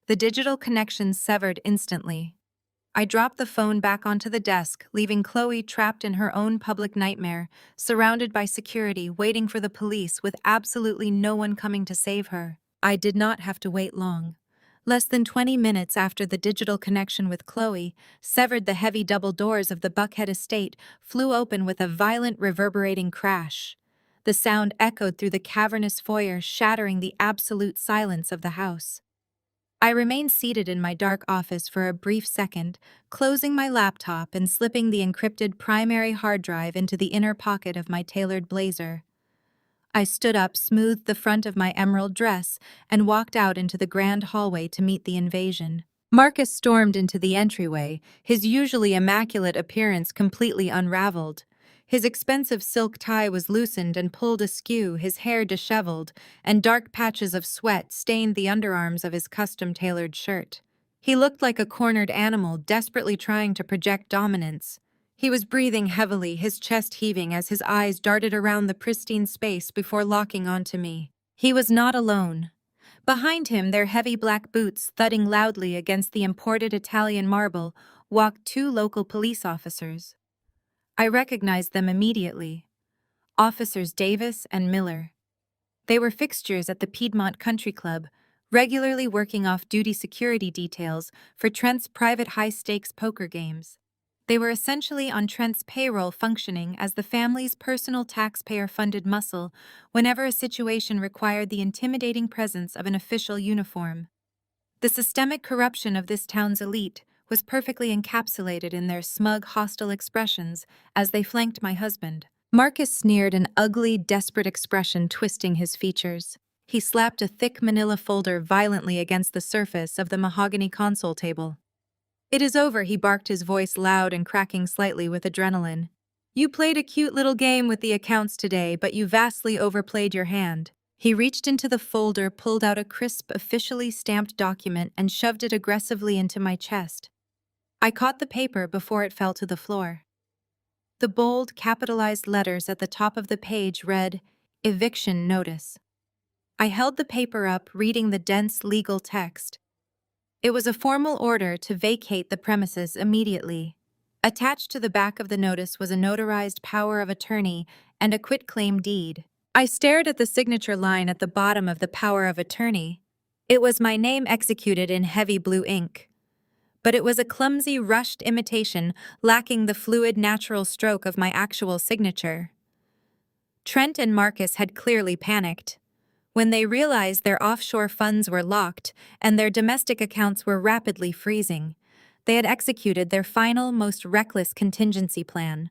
The digital connection severed instantly. I dropped the phone back onto the desk, leaving Chloe trapped in her own public nightmare, surrounded by security, waiting for the police with absolutely no one coming to save her. I did not have to wait long. Less than 20 minutes after the digital connection with Chloe severed, the heavy double doors of the Buckhead estate flew open with a violent, reverberating crash. The sound echoed through the cavernous foyer, shattering the absolute silence of the house. I remained seated in my dark office for a brief second, closing my laptop and slipping the encrypted primary hard drive into the inner pocket of my tailored blazer. I stood up, smoothed the front of my emerald dress, and walked out into the grand hallway to meet the invasion. Marcus stormed into the entryway, his usually immaculate appearance completely unraveled. His expensive silk tie was loosened and pulled askew, his hair disheveled, and dark patches of sweat stained the underarms of his custom-tailored shirt. He looked like a cornered animal, desperately trying to project dominance. He was breathing heavily, his chest heaving as his eyes darted around the pristine space before locking onto me. He was not alone. Behind him, their heavy black boots thudding loudly against the imported Italian marble, walked 2 local police officers. I recognized them immediately. Officers Davis and Miller. They were fixtures at the Piedmont Country Club, regularly working off-duty security details for Trent's private high-stakes poker games. They were essentially on Trent's payroll, functioning as the family's personal taxpayer-funded muscle whenever a situation required the intimidating presence of an official uniform. The systemic corruption of this town's elite was perfectly encapsulated in their smug, hostile expressions as they flanked my husband. Marcus sneered, an ugly, desperate expression twisting his features. He slapped a thick manila folder violently against the surface of the mahogany console table. "It is over," he barked, his voice loud and cracking slightly with adrenaline. "You played a cute little game with the accounts today, but you vastly overplayed your hand." He reached into the folder, pulled out a crisp, officially stamped document, and shoved it aggressively into my chest. I caught the paper before it fell to the floor. The bold, capitalized letters at the top of the page read, "Eviction Notice." I held the paper up, reading the dense legal text. It was a formal order to vacate the premises immediately. Attached to the back of the notice was a notarized power of attorney and a quitclaim deed. I stared at the signature line at the bottom of the power of attorney. It was my name executed in heavy blue ink. But it was a clumsy, rushed imitation, lacking the fluid, natural stroke of my actual signature. Trent and Marcus had clearly panicked. When they realized their offshore funds were locked and their domestic accounts were rapidly freezing, they had executed their final, most reckless contingency plan.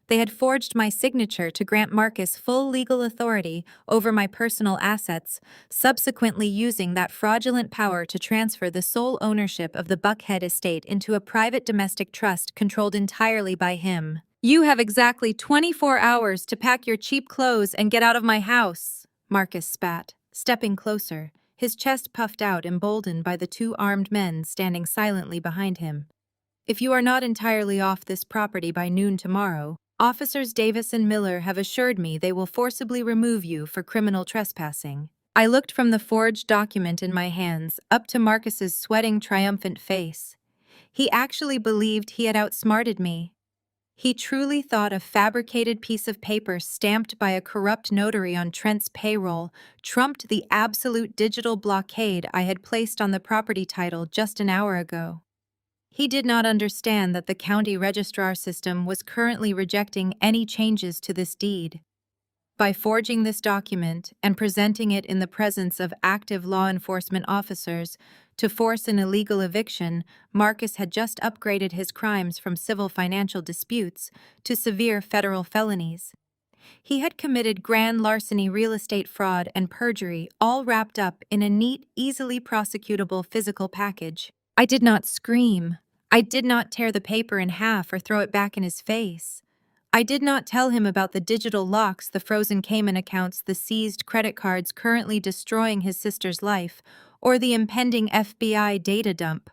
They had forged my signature to grant Marcus full legal authority over my personal assets, subsequently using that fraudulent power to transfer the sole ownership of the Buckhead estate into a private domestic trust controlled entirely by him. "You have exactly 24 hours to pack your cheap clothes and get out of my house," Marcus spat, stepping closer, his chest puffed out, emboldened by the two armed men standing silently behind him. "If you are not entirely off this property by noon tomorrow, Officers Davis and Miller have assured me they will forcibly remove you for criminal trespassing." I looked from the forged document in my hands up to Marcus's sweating, triumphant face. He actually believed he had outsmarted me. He truly thought a fabricated piece of paper stamped by a corrupt notary on Trent's payroll trumped the absolute digital blockade I had placed on the property title just an hour ago. He did not understand that the county registrar system was currently rejecting any changes to this deed. By forging this document and presenting it in the presence of active law enforcement officers to force an illegal eviction, Marcus had just upgraded his crimes from civil financial disputes to severe federal felonies. He had committed grand larceny, real estate fraud, and perjury, all wrapped up in a neat, easily prosecutable physical package. I did not scream. I did not tear the paper in half or throw it back in his face. I did not tell him about the digital locks, the frozen Cayman accounts, the seized credit cards currently destroying his sister's life, or the impending FBI data dump.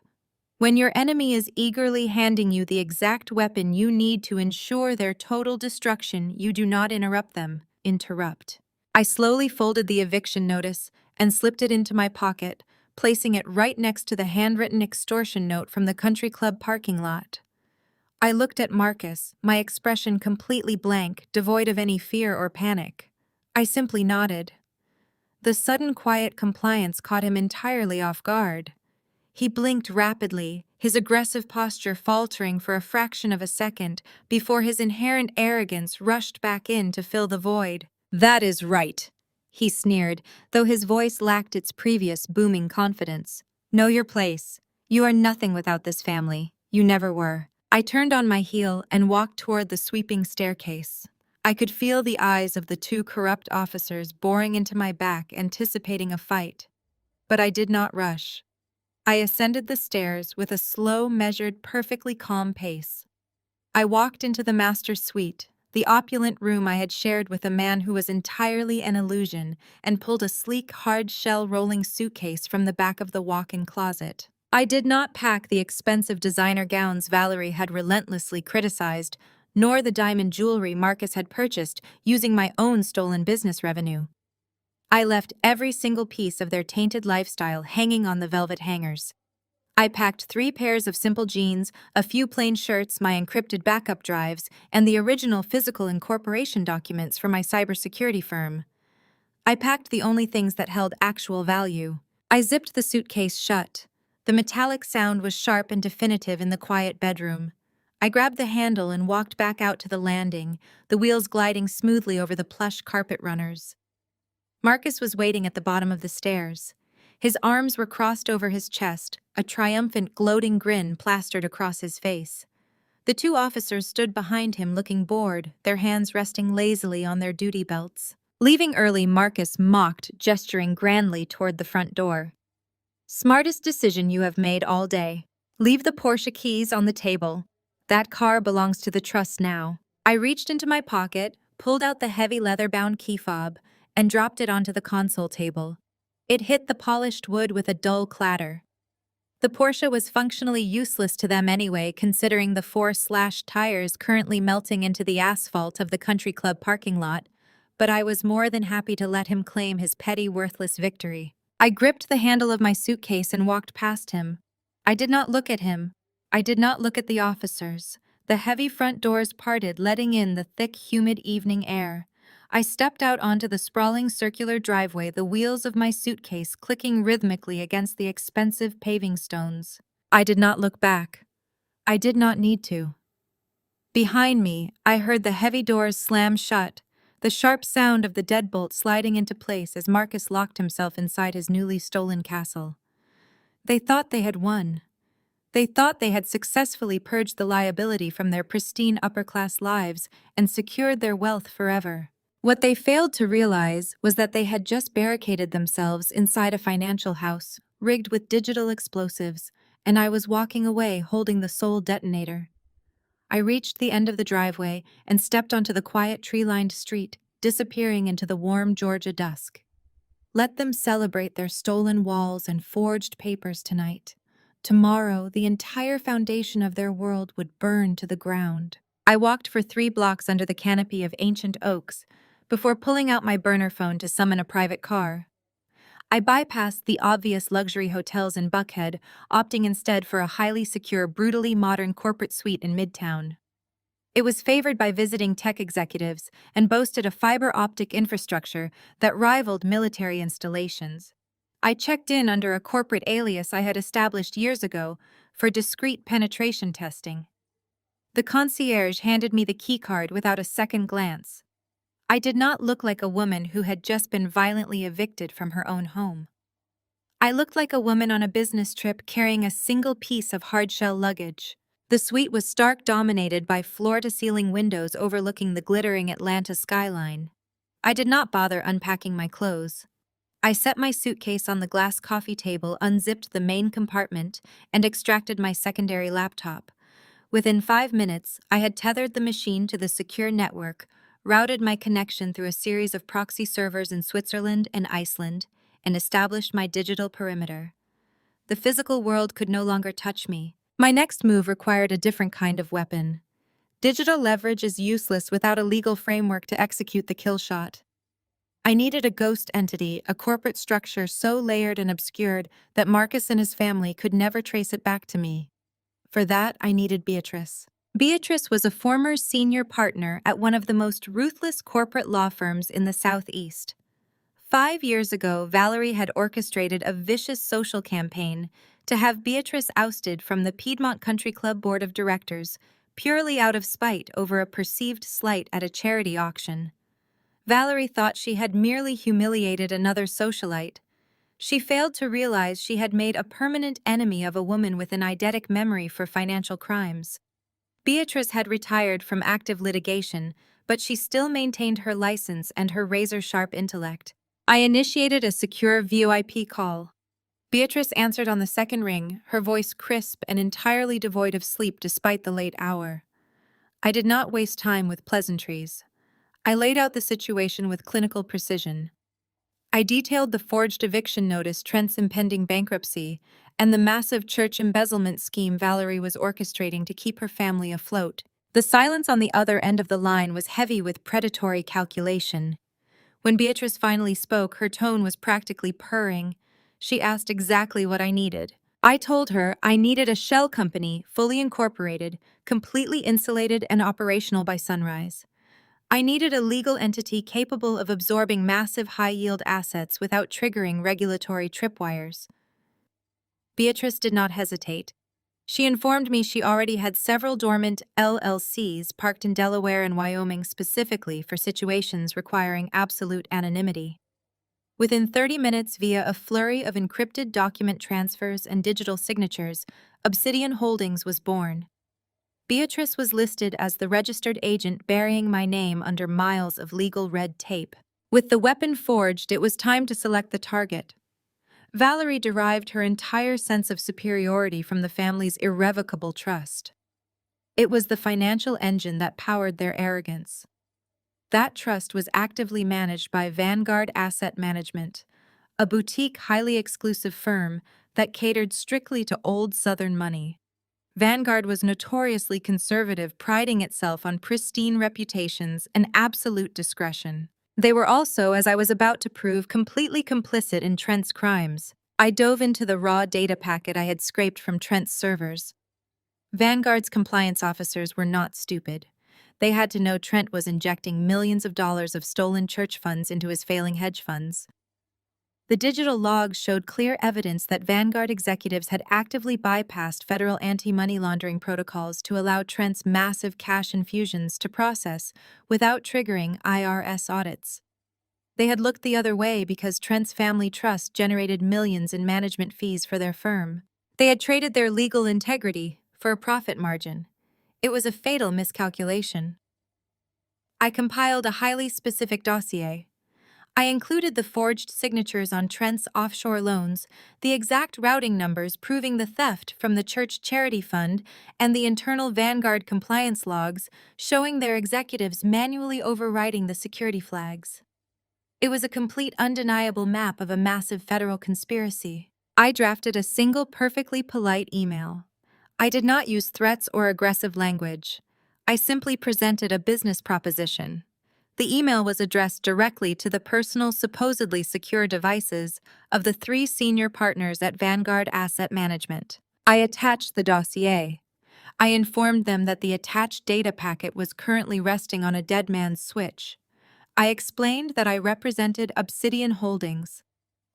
When your enemy is eagerly handing you the exact weapon you need to ensure their total destruction, you do not interrupt them. Interrupt. I slowly folded the eviction notice and slipped it into my pocket, placing it right next to the handwritten extortion note from the country club parking lot. I looked at Marcus, my expression completely blank, devoid of any fear or panic. I simply nodded. The sudden quiet compliance caught him entirely off guard. He blinked rapidly, his aggressive posture faltering for a fraction of a second before his inherent arrogance rushed back in to fill the void. "That is right," he sneered, though his voice lacked its previous booming confidence. "Know your place. You are nothing without this family. You never were." I turned on my heel and walked toward the sweeping staircase. I could feel the eyes of the two corrupt officers boring into my back, anticipating a fight. But I did not rush. I ascended the stairs with a slow, measured, perfectly calm pace. I walked into the master suite, the opulent room I had shared with a man who was entirely an illusion, and pulled a sleek, hard-shell rolling suitcase from the back of the walk-in closet. I did not pack the expensive designer gowns Valerie had relentlessly criticized, nor the diamond jewelry Marcus had purchased using my own stolen business revenue. I left every single piece of their tainted lifestyle hanging on the velvet hangers. I packed 3 pairs of simple jeans, a few plain shirts, my encrypted backup drives, and the original physical incorporation documents for my cybersecurity firm. I packed the only things that held actual value. I zipped the suitcase shut. The metallic sound was sharp and definitive in the quiet bedroom. I grabbed the handle and walked back out to the landing, the wheels gliding smoothly over the plush carpet runners. Marcus was waiting at the bottom of the stairs. His arms were crossed over his chest, a triumphant, gloating grin plastered across his face. The two officers stood behind him looking bored, their hands resting lazily on their duty belts. Leaving early, Marcus mocked, gesturing grandly toward the front door. Smartest decision you have made all day. Leave the Porsche keys on the table. That car belongs to the trust now. I reached into my pocket, pulled out the heavy leather-bound key fob, and dropped it onto the console table. It hit the polished wood with a dull clatter. The Porsche was functionally useless to them anyway, considering the 4 slashed tires currently melting into the asphalt of the country club parking lot, but I was more than happy to let him claim his petty, worthless victory. I gripped the handle of my suitcase and walked past him. I did not look at him. I did not look at the officers. The heavy front doors parted, letting in the thick, humid evening air. I stepped out onto the sprawling circular driveway, the wheels of my suitcase clicking rhythmically against the expensive paving stones. I did not look back. I did not need to. Behind me, I heard the heavy doors slam shut, the sharp sound of the deadbolt sliding into place as Marcus locked himself inside his newly stolen castle. They thought they had won. They thought they had successfully purged the liability from their pristine upper-class lives and secured their wealth forever. What they failed to realize was that they had just barricaded themselves inside a financial house, rigged with digital explosives, and I was walking away holding the sole detonator. I reached the end of the driveway and stepped onto the quiet tree-lined street, disappearing into the warm Georgia dusk. Let them celebrate their stolen walls and forged papers tonight. Tomorrow, the entire foundation of their world would burn to the ground. I walked for 3 blocks under the canopy of ancient oaks before pulling out my burner phone to summon a private car. I bypassed the obvious luxury hotels in Buckhead, opting instead for a highly secure, brutally modern corporate suite in Midtown. It was favored by visiting tech executives and boasted a fiber optic infrastructure that rivaled military installations. I checked in under a corporate alias I had established years ago for discreet penetration testing. The concierge handed me the keycard without a second glance. I did not look like a woman who had just been violently evicted from her own home. I looked like a woman on a business trip carrying a single piece of hard-shell luggage. The suite was stark, dominated by floor-to-ceiling windows overlooking the glittering Atlanta skyline. I did not bother unpacking my clothes. I set my suitcase on the glass coffee table, unzipped the main compartment, and extracted my secondary laptop. Within 5 minutes, I had tethered the machine to the secure network, routed my connection through a series of proxy servers in Switzerland and Iceland, and established my digital perimeter. The physical world could no longer touch me. My next move required a different kind of weapon. Digital leverage is useless without a legal framework to execute the kill shot. I needed a ghost entity, a corporate structure so layered and obscured that Marcus and his family could never trace it back to me. For that, I needed Beatrice. Beatrice was a former senior partner at one of the most ruthless corporate law firms in the Southeast. 5 years ago, Valerie had orchestrated a vicious social campaign to have Beatrice ousted from the Piedmont Country Club Board of Directors, purely out of spite over a perceived slight at a charity auction. Valerie thought she had merely humiliated another socialite. She failed to realize she had made a permanent enemy of a woman with an eidetic memory for financial crimes. Beatrice had retired from active litigation, but she still maintained her license and her razor-sharp intellect. I initiated a secure VoIP call. Beatrice answered on the second ring, her voice crisp and entirely devoid of sleep despite the late hour. I did not waste time with pleasantries. I laid out the situation with clinical precision. I detailed the forged eviction notice, Trent's impending bankruptcy, and the massive church embezzlement scheme Valerie was orchestrating to keep her family afloat. The silence on the other end of the line was heavy with predatory calculation. When Beatrice finally spoke, her tone was practically purring. She asked exactly what I needed. I told her I needed a shell company, fully incorporated, completely insulated and operational by sunrise. I needed a legal entity capable of absorbing massive high-yield assets without triggering regulatory tripwires. Beatrice did not hesitate. She informed me she already had several dormant LLCs parked in Delaware and Wyoming specifically for situations requiring absolute anonymity. Within 30 minutes, via a flurry of encrypted document transfers and digital signatures, Obsidian Holdings was born. Beatrice was listed as the registered agent burying my name under miles of legal red tape. With the weapon forged, it was time to select the target. Valerie derived her entire sense of superiority from the family's irrevocable trust. It was the financial engine that powered their arrogance. That trust was actively managed by Vanguard Asset Management, a boutique, highly exclusive firm that catered strictly to old Southern money. Vanguard was notoriously conservative, priding itself on pristine reputations and absolute discretion. They were also, as I was about to prove, completely complicit in Trent's crimes. I dove into the raw data packet I had scraped from Trent's servers. Vanguard's compliance officers were not stupid. They had to know Trent was injecting millions of dollars of stolen church funds into his failing hedge funds. The digital logs showed clear evidence that Vanguard executives had actively bypassed federal anti-money laundering protocols to allow Trent's massive cash infusions to process without triggering IRS audits. They had looked the other way because Trent's family trust generated millions in management fees for their firm. They had traded their legal integrity for a profit margin. It was a fatal miscalculation. I compiled a highly specific dossier. I included the forged signatures on Trent's offshore loans, the exact routing numbers proving the theft from the church charity fund, and the internal Vanguard compliance logs showing their executives manually overriding the security flags. It was a complete, undeniable map of a massive federal conspiracy. I drafted a single perfectly polite email. I did not use threats or aggressive language. I simply presented a business proposition. The email was addressed directly to the personal, supposedly secure devices of the 3 senior partners at Vanguard Asset Management. I attached the dossier. I informed them that the attached data packet was currently resting on a dead man's switch. I explained that I represented Obsidian Holdings.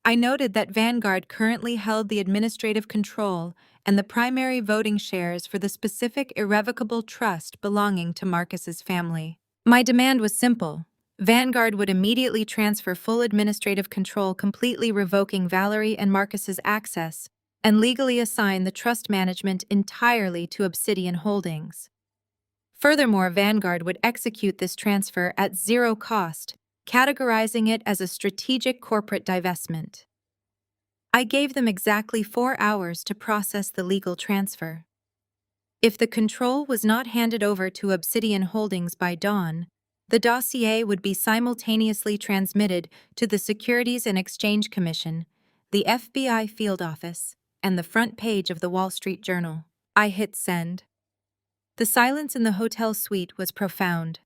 I noted that Vanguard currently held the administrative control and the primary voting shares for the specific irrevocable trust belonging to Marcus's family. My demand was simple. Vanguard would immediately transfer full administrative control, completely revoking Valerie and Marcus's access, and legally assign the trust management entirely to Obsidian Holdings. Furthermore, Vanguard would execute this transfer at zero cost, categorizing it as a strategic corporate divestment. I gave them exactly 4 hours to process the legal transfer. If the control was not handed over to Obsidian Holdings by dawn, the dossier would be simultaneously transmitted to the Securities and Exchange Commission, the FBI field office, and the front page of the Wall Street Journal. I hit send. The silence in the hotel suite was profound.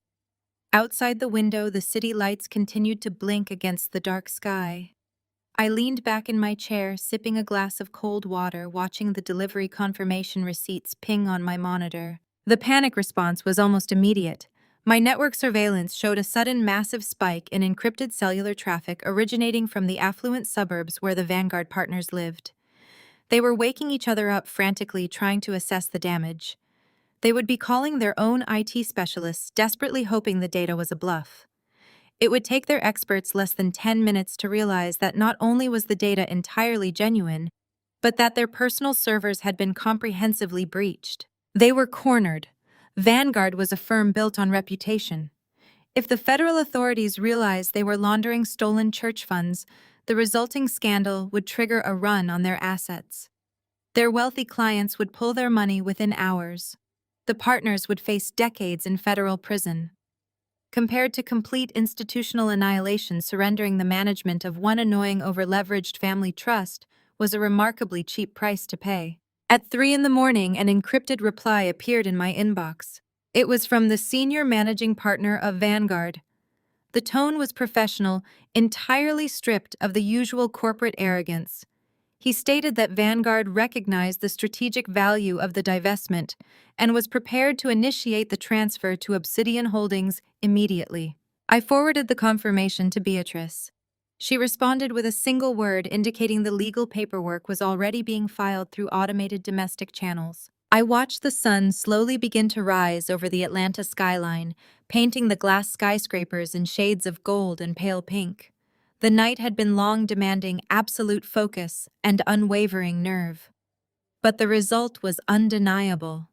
Outside the window, the city lights continued to blink against the dark sky. I leaned back in my chair, sipping a glass of cold water, watching the delivery confirmation receipts ping on my monitor. The panic response was almost immediate. My network surveillance showed a sudden massive spike in encrypted cellular traffic originating from the affluent suburbs where the Vanguard partners lived. They were waking each other up frantically, trying to assess the damage. They would be calling their own IT specialists, desperately hoping the data was a bluff. It would take their experts less than 10 minutes to realize that not only was the data entirely genuine, but that their personal servers had been comprehensively breached. They were cornered. Vanguard was a firm built on reputation. If the federal authorities realized they were laundering stolen church funds, the resulting scandal would trigger a run on their assets. Their wealthy clients would pull their money within hours. The partners would face decades in federal prison. Compared to complete institutional annihilation, surrendering the management of one annoying, over-leveraged family trust was a remarkably cheap price to pay. At 3 in the morning, an encrypted reply appeared in my inbox. It was from the senior managing partner of Vanguard. The tone was professional, entirely stripped of the usual corporate arrogance. He stated that Vanguard recognized the strategic value of the divestment and was prepared to initiate the transfer to Obsidian Holdings immediately. I forwarded the confirmation to Beatrice. She responded with a single word indicating the legal paperwork was already being filed through automated domestic channels. I watched the sun slowly begin to rise over the Atlanta skyline, painting the glass skyscrapers in shades of gold and pale pink. The night had been long, demanding absolute focus and unwavering nerve. But the result was undeniable.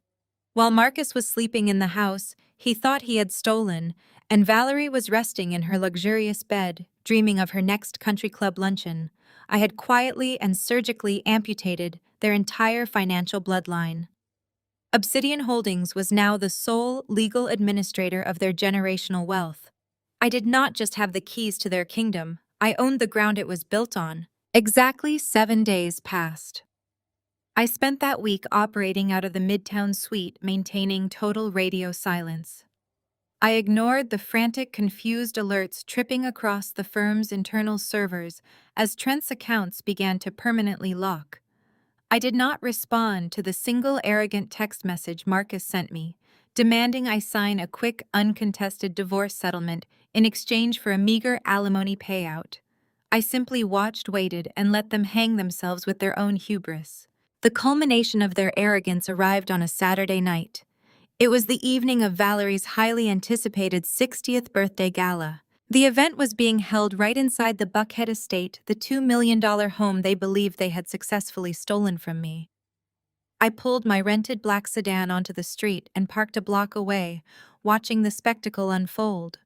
While Marcus was sleeping in the house, he thought he had stolen, and Valerie was resting in her luxurious bed, dreaming of her next country club luncheon. I had quietly and surgically amputated their entire financial bloodline. Obsidian Holdings was now the sole legal administrator of their generational wealth. I did not just have the keys to their kingdom, I owned the ground it was built on. Exactly 7 days passed. I spent that week operating out of the Midtown suite, maintaining total radio silence. I ignored the frantic, confused alerts tripping across the firm's internal servers as Trent's accounts began to permanently lock. I did not respond to the single arrogant text message Marcus sent me, demanding I sign a quick, uncontested divorce settlement in exchange for a meager alimony payout. I simply watched, waited, and let them hang themselves with their own hubris. The culmination of their arrogance arrived on a Saturday night. It was the evening of Valerie's highly anticipated 60th birthday gala. The event was being held right inside the Buckhead estate, the $2 million home they believed they had successfully stolen from me. I pulled my rented black sedan onto the street and parked a block away, watching the spectacle unfold.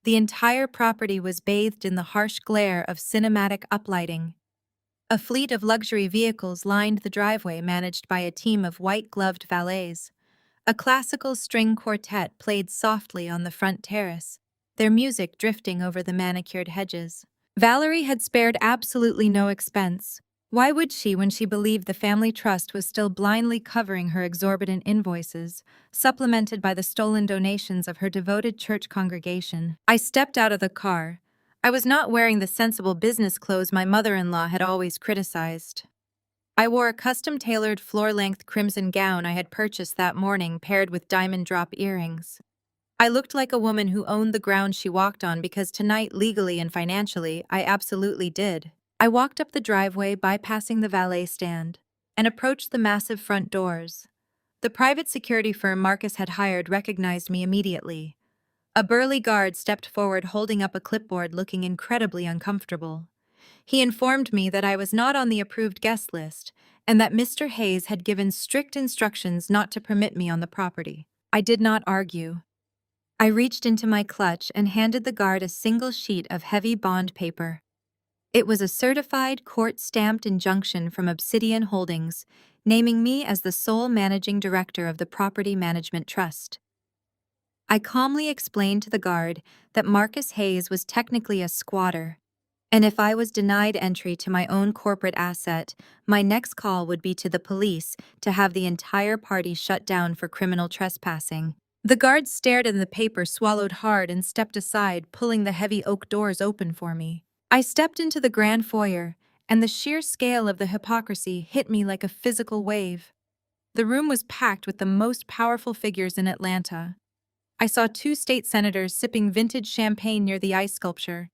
The entire property was bathed in the harsh glare of cinematic uplighting. A fleet of luxury vehicles lined the driveway, managed by a team of white-gloved valets. A classical string quartet played softly on the front terrace, their music drifting over the manicured hedges. Valerie had spared absolutely no expense. Why would she when she believed the family trust was still blindly covering her exorbitant invoices, supplemented by the stolen donations of her devoted church congregation? I stepped out of the car. I was not wearing the sensible business clothes my mother-in-law had always criticized. I wore a custom-tailored floor-length crimson gown I had purchased that morning, paired with diamond drop earrings. I looked like a woman who owned the ground she walked on because tonight, legally and financially, I absolutely did. I walked up the driveway, bypassing the valet stand, and approached the massive front doors. The private security firm Marcus had hired recognized me immediately. A burly guard stepped forward, holding up a clipboard, looking incredibly uncomfortable. He informed me that I was not on the approved guest list and that Mr. Hayes had given strict instructions not to permit me on the property. I did not argue. I reached into my clutch and handed the guard a single sheet of heavy bond paper. It was a certified, court-stamped injunction from Obsidian Holdings, naming me as the sole managing director of the Property Management Trust. I calmly explained to the guard that Marcus Hayes was technically a squatter, and if I was denied entry to my own corporate asset, my next call would be to the police to have the entire party shut down for criminal trespassing. The guard stared at the paper, swallowed hard, and stepped aside, pulling the heavy oak doors open for me. I stepped into the grand foyer, and the sheer scale of the hypocrisy hit me like a physical wave. The room was packed with the most powerful figures in Atlanta. I saw 2 state senators sipping vintage champagne near the ice sculpture.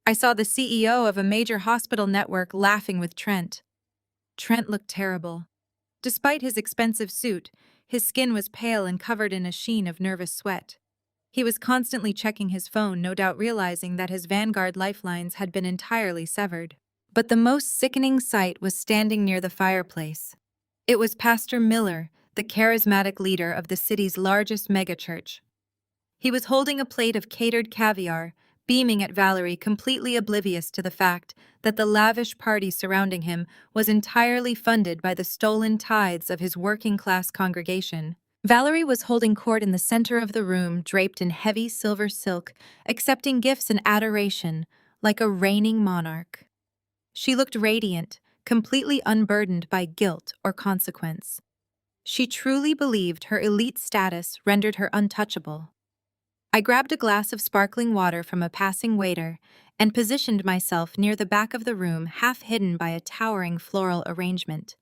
I saw the CEO of a major hospital network laughing with Trent. Trent looked terrible. Despite his expensive suit, his skin was pale and covered in a sheen of nervous sweat. He was constantly checking his phone, no doubt realizing that his Vanguard lifelines had been entirely severed. But the most sickening sight was standing near the fireplace. It was Pastor Miller, the charismatic leader of the city's largest megachurch. He was holding a plate of catered caviar, beaming at Valerie, completely oblivious to the fact that the lavish party surrounding him was entirely funded by the stolen tithes of his working-class congregation. Valerie was holding court in the center of the room, draped in heavy silver silk, accepting gifts and adoration like a reigning monarch. She looked radiant, completely unburdened by guilt or consequence. She truly believed her elite status rendered her untouchable. I grabbed a glass of sparkling water from a passing waiter and positioned myself near the back of the room, half hidden by a towering floral arrangement.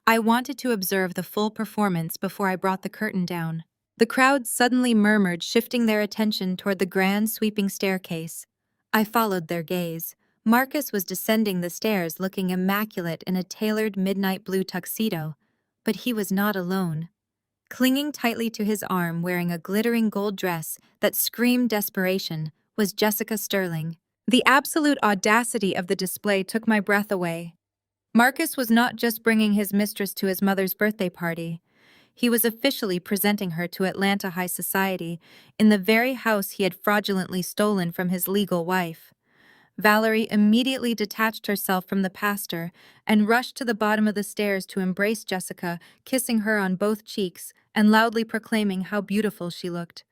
I wanted to observe the full performance before I brought the curtain down. The crowd suddenly murmured, shifting their attention toward the grand sweeping staircase. I followed their gaze. Marcus was descending the stairs, looking immaculate in a tailored midnight blue tuxedo, but he was not alone. Clinging tightly to his arm, wearing a glittering gold dress that screamed desperation, was Jessica Sterling. The absolute audacity of the display took my breath away. Marcus was not just bringing his mistress to his mother's birthday party. He was officially presenting her to Atlanta high society in the very house he had fraudulently stolen from his legal wife. Valerie immediately detached herself from the pastor and rushed to the bottom of the stairs to embrace Jessica, kissing her on both cheeks and loudly proclaiming how beautiful she looked.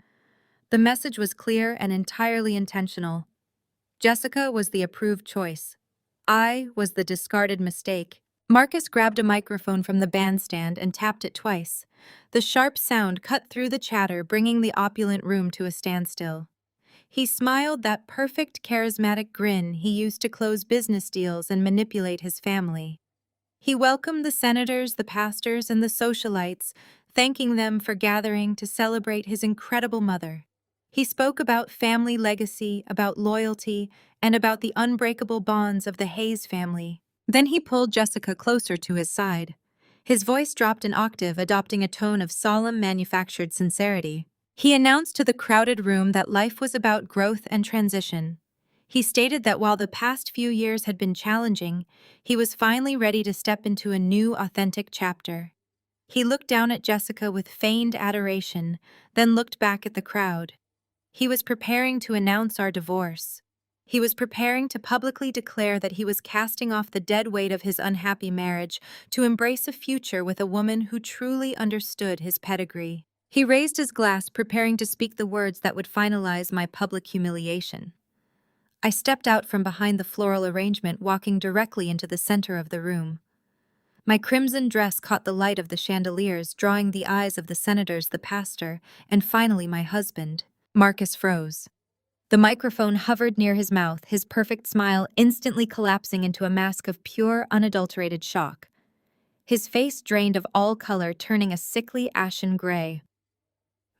The message was clear and entirely intentional. Jessica was the approved choice. I was the discarded mistake. Marcus grabbed a microphone from the bandstand and tapped it twice. The sharp sound cut through the chatter, bringing the opulent room to a standstill. He smiled that perfect, charismatic grin he used to close business deals and manipulate his family. He welcomed the senators, the pastors, and the socialites, thanking them for gathering to celebrate his incredible mother. He spoke about family legacy, about loyalty, and about the unbreakable bonds of the Hayes family. Then he pulled Jessica closer to his side. His voice dropped an octave, adopting a tone of solemn, manufactured sincerity. He announced to the crowded room that life was about growth and transition. He stated that while the past few years had been challenging, he was finally ready to step into a new, authentic chapter. He looked down at Jessica with feigned adoration, then looked back at the crowd. He was preparing to announce our divorce. He was preparing to publicly declare that he was casting off the dead weight of his unhappy marriage to embrace a future with a woman who truly understood his pedigree. He raised his glass, preparing to speak the words that would finalize my public humiliation. I stepped out from behind the floral arrangement, walking directly into the center of the room. My crimson dress caught the light of the chandeliers, drawing the eyes of the senators, the pastor, and finally my husband. Marcus froze. The microphone hovered near his mouth, his perfect smile instantly collapsing into a mask of pure, unadulterated shock. His face drained of all color, turning a sickly ashen gray.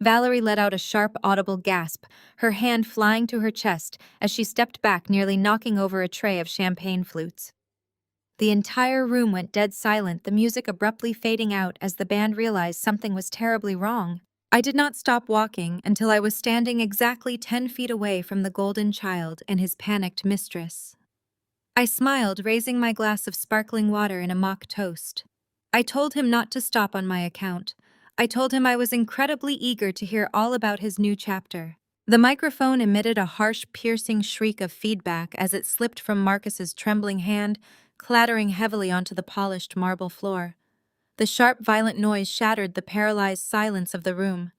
Valerie let out a sharp, audible gasp, her hand flying to her chest as she stepped back, nearly knocking over a tray of champagne flutes. The entire room went dead silent, the music abruptly fading out as the band realized something was terribly wrong. I did not stop walking until I was standing exactly 10 feet away from the golden child and his panicked mistress. I smiled, raising my glass of sparkling water in a mock toast. I told him not to stop on my account. I told him I was incredibly eager to hear all about his new chapter. The microphone emitted a harsh, piercing shriek of feedback as it slipped from Marcus's trembling hand, clattering heavily onto the polished marble floor. The sharp, violent noise shattered the paralyzed silence of the room.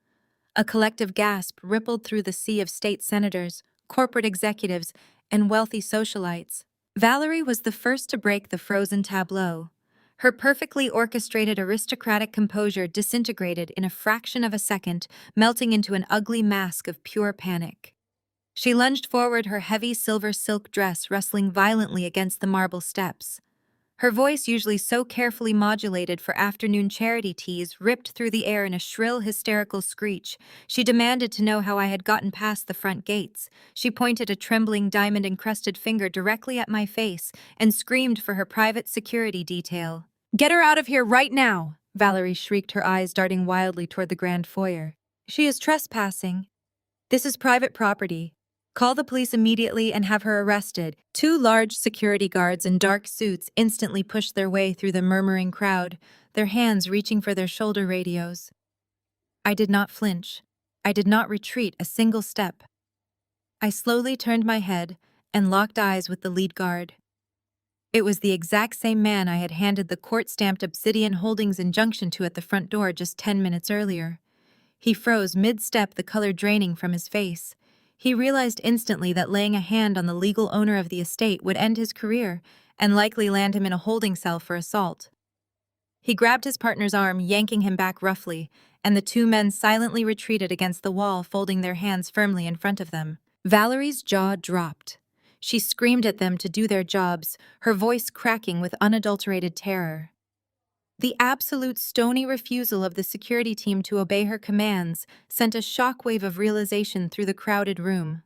A collective gasp rippled through the sea of state senators, corporate executives, and wealthy socialites. Valerie was the first to break the frozen tableau. Her perfectly orchestrated aristocratic composure disintegrated in a fraction of a second, melting into an ugly mask of pure panic. She lunged forward, her heavy silver silk dress rustling violently against the marble steps. Her voice, usually so carefully modulated for afternoon charity teas, ripped through the air in a shrill, hysterical screech. She demanded to know how I had gotten past the front gates. She pointed a trembling, diamond-encrusted finger directly at my face and screamed for her private security detail. "Get her out of here right now!" Valerie shrieked, her eyes darting wildly toward the grand foyer. "She is trespassing. This is private property. Call the police immediately and have her arrested." Two large security guards in dark suits instantly pushed their way through the murmuring crowd, their hands reaching for their shoulder radios. I did not flinch. I did not retreat a single step. I slowly turned my head and locked eyes with the lead guard. It was the exact same man I had handed the court-stamped Obsidian Holdings injunction to at the front door just 10 minutes earlier. He froze mid-step, the color draining from his face. He realized instantly that laying a hand on the legal owner of the estate would end his career and likely land him in a holding cell for assault. He grabbed his partner's arm, yanking him back roughly, and the two men silently retreated against the wall, folding their hands firmly in front of them. Valerie's jaw dropped. She screamed at them to do their jobs, her voice cracking with unadulterated terror. The absolute stony refusal of the security team to obey her commands sent a shockwave of realization through the crowded room.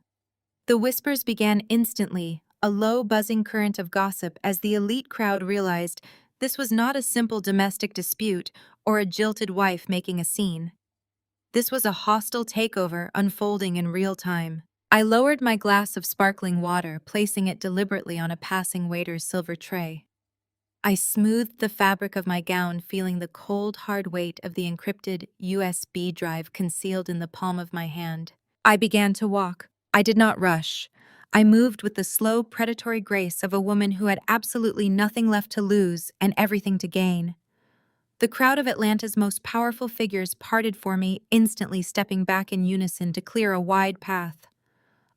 The whispers began instantly, a low, buzzing current of gossip as the elite crowd realized this was not a simple domestic dispute or a jilted wife making a scene. This was a hostile takeover unfolding in real time. I lowered my glass of sparkling water, placing it deliberately on a passing waiter's silver tray. I smoothed the fabric of my gown, feeling the cold, hard weight of the encrypted USB drive concealed in the palm of my hand. I began to walk. I did not rush. I moved with the slow, predatory grace of a woman who had absolutely nothing left to lose and everything to gain. The crowd of Atlanta's most powerful figures parted for me, instantly stepping back in unison to clear a wide path.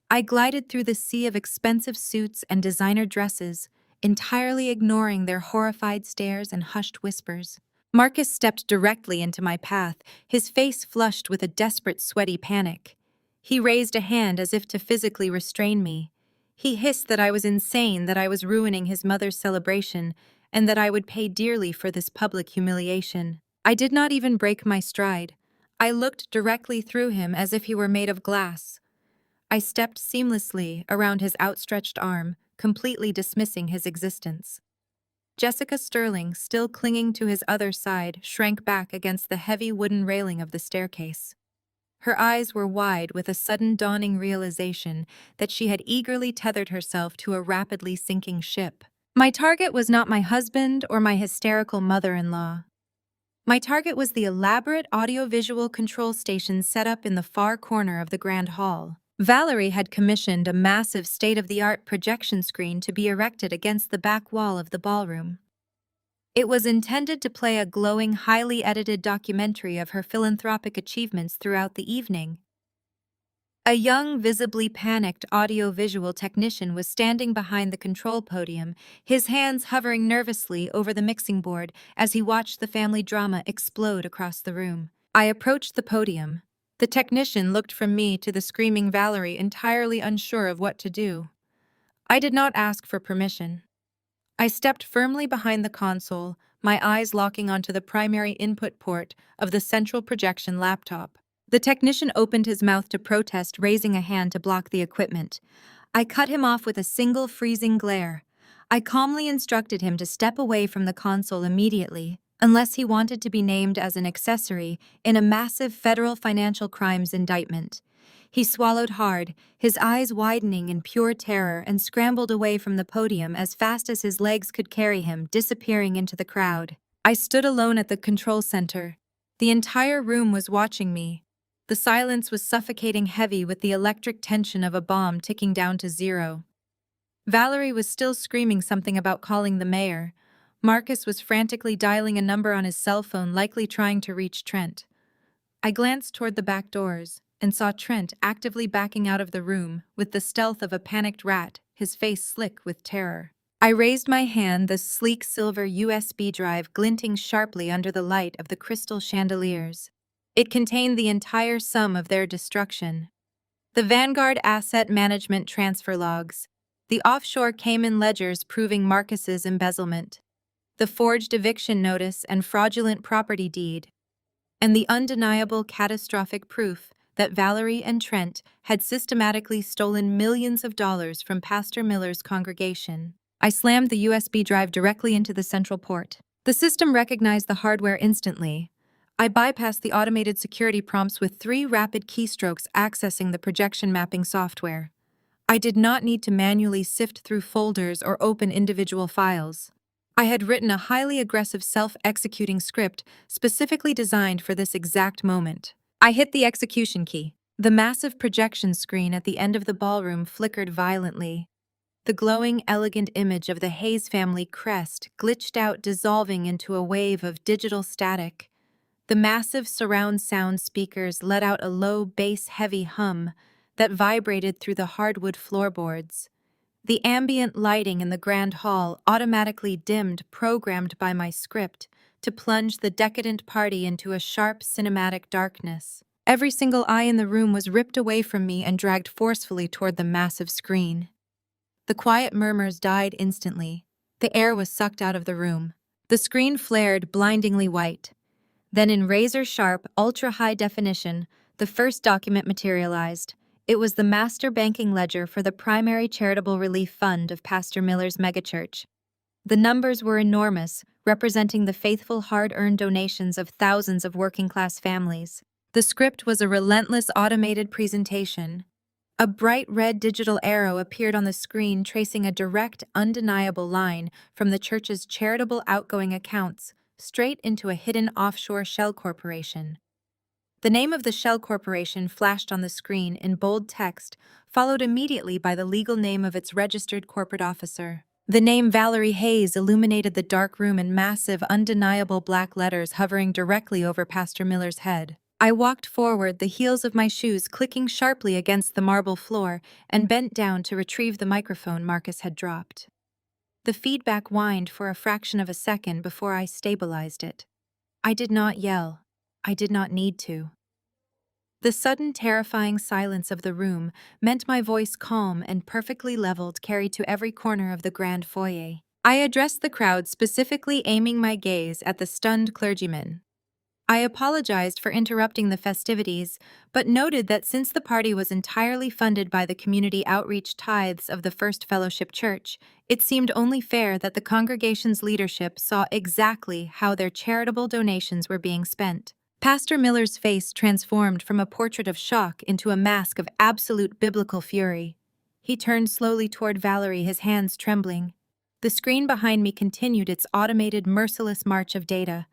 I glided through the sea of expensive suits and designer dresses, entirely ignoring their horrified stares and hushed whispers. Marcus stepped directly into my path, his face flushed with a desperate, sweaty panic. He raised a hand as if to physically restrain me. He hissed that I was insane, that I was ruining his mother's celebration, and that I would pay dearly for this public humiliation. I did not even break my stride. I looked directly through him as if he were made of glass. I stepped seamlessly around his outstretched arm, completely dismissing his existence. Jessica Sterling, still clinging to his other side, shrank back against the heavy wooden railing of the staircase. Her eyes were wide with a sudden dawning realization that she had eagerly tethered herself to a rapidly sinking ship. My target was not my husband or my hysterical mother-in-law. My target was the elaborate audiovisual control station set up in the far corner of the grand hall. Valerie had commissioned a massive state-of-the-art projection screen to be erected against the back wall of the ballroom. It was intended to play a glowing, highly edited documentary of her philanthropic achievements throughout the evening. A young, visibly panicked audiovisual technician was standing behind the control podium, his hands hovering nervously over the mixing board as he watched the family drama explode across the room. I approached the podium. The technician looked from me to the screaming Valerie, entirely unsure of what to do. I did not ask for permission. I stepped firmly behind the console, my eyes locking onto the primary input port of the central projection laptop. The technician opened his mouth to protest, raising a hand to block the equipment. I cut him off with a single freezing glare. I calmly instructed him to step away from the console immediately, unless he wanted to be named as an accessory in a massive federal financial crimes indictment. He swallowed hard, his eyes widening in pure terror, and scrambled away from the podium as fast as his legs could carry him, disappearing into the crowd. I stood alone at the control center. The entire room was watching me. The silence was suffocating, heavy with the electric tension of a bomb ticking down to zero. Valerie was still screaming something about calling the mayor. Marcus was frantically dialing a number on his cell phone, likely trying to reach Trent. I glanced toward the back doors and saw Trent actively backing out of the room with the stealth of a panicked rat, his face slick with terror. I raised my hand, the sleek silver USB drive glinting sharply under the light of the crystal chandeliers. It contained the entire sum of their destruction. The Vanguard Asset Management transfer logs, the offshore Cayman ledgers proving Marcus's embezzlement, the forged eviction notice and fraudulent property deed, and the undeniable catastrophic proof that Valerie and Trent had systematically stolen millions of dollars from Pastor Miller's congregation. I slammed the USB drive directly into the central port. The system recognized the hardware instantly. I bypassed the automated security prompts with 3 rapid keystrokes accessing the projection mapping software. I did not need to manually sift through folders or open individual files. I had written a highly aggressive self-executing script specifically designed for this exact moment. I hit the execution key. The massive projection screen at the end of the ballroom flickered violently. The glowing, elegant image of the Hayes family crest glitched out, dissolving into a wave of digital static. The massive surround sound speakers let out a low, bass-heavy hum that vibrated through the hardwood floorboards. The ambient lighting in the grand hall automatically dimmed, programmed by my script to plunge the decadent party into a sharp cinematic darkness. Every single eye in the room was ripped away from me and dragged forcefully toward the massive screen. The quiet murmurs died instantly. The air was sucked out of the room. The screen flared blindingly white. Then in razor-sharp, ultra-high definition, the first document materialized. It was the master banking ledger for the primary charitable relief fund of Pastor Miller's megachurch. The numbers were enormous, representing the faithful, hard-earned donations of thousands of working-class families. The script was a relentless automated presentation. A bright red digital arrow appeared on the screen, tracing a direct, undeniable line from the church's charitable outgoing accounts straight into a hidden offshore shell corporation. The name of the shell corporation flashed on the screen in bold text, followed immediately by the legal name of its registered corporate officer. The name Valerie Hayes illuminated the dark room in massive, undeniable black letters hovering directly over Pastor Miller's head. I walked forward, the heels of my shoes clicking sharply against the marble floor, and bent down to retrieve the microphone Marcus had dropped. The feedback whined for a fraction of a second before I stabilized it. I did not yell. I did not need to. The sudden, terrifying silence of the room meant my voice, calm and perfectly leveled, carried to every corner of the grand foyer. I addressed the crowd, specifically aiming my gaze at the stunned clergyman. I apologized for interrupting the festivities, but noted that since the party was entirely funded by the community outreach tithes of the First Fellowship Church, it seemed only fair that the congregation's leadership saw exactly how their charitable donations were being spent. Pastor Miller's face transformed from a portrait of shock into a mask of absolute biblical fury. He turned slowly toward Valerie, his hands trembling. The screen behind me continued its automated, merciless march of data.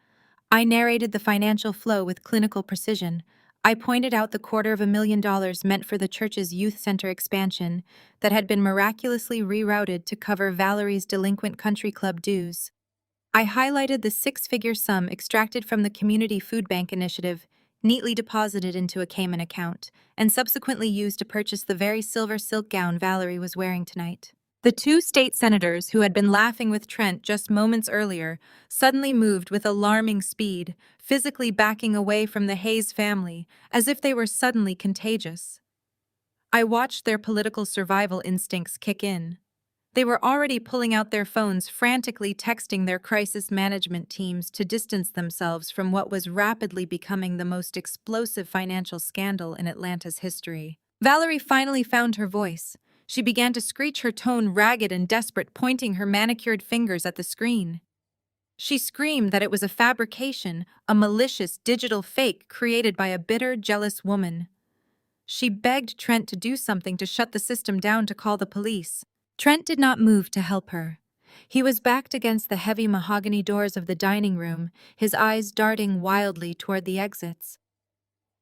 I narrated the financial flow with clinical precision. I pointed out the $250,000 meant for the church's youth center expansion that had been miraculously rerouted to cover Valerie's delinquent country club dues. I highlighted the six-figure sum extracted from the Community Food Bank initiative, neatly deposited into a Cayman account, and subsequently used to purchase the very silver silk gown Valerie was wearing tonight. The two state senators who had been laughing with Trent just moments earlier suddenly moved with alarming speed, physically backing away from the Hayes family, as if they were suddenly contagious. I watched their political survival instincts kick in. They were already pulling out their phones, frantically texting their crisis management teams to distance themselves from what was rapidly becoming the most explosive financial scandal in Atlanta's history. Valerie finally found her voice. She began to screech, her tone ragged and desperate, pointing her manicured fingers at the screen. She screamed that it was a fabrication, a malicious digital fake created by a bitter, jealous woman. She begged Trent to do something, to shut the system down, to call the police. Trent did not move to help her. He was backed against the heavy mahogany doors of the dining room, his eyes darting wildly toward the exits.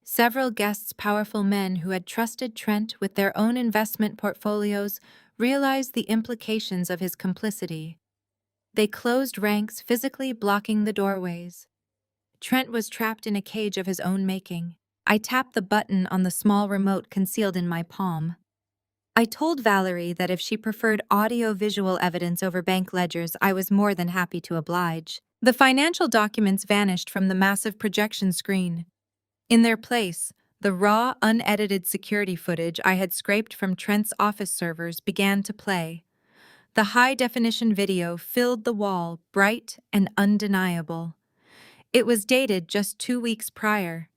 Several guests, powerful men who had trusted Trent with their own investment portfolios, realized the implications of his complicity. They closed ranks, physically blocking the doorways. Trent was trapped in a cage of his own making. I tapped the button on the small remote concealed in my palm. I told Valerie that if she preferred audio-visual evidence over bank ledgers, I was more than happy to oblige. The financial documents vanished from the massive projection screen. In their place, the raw, unedited security footage I had scraped from Trent's office servers began to play. The high-definition video filled the wall, bright and undeniable. It was dated just 2 weeks prior.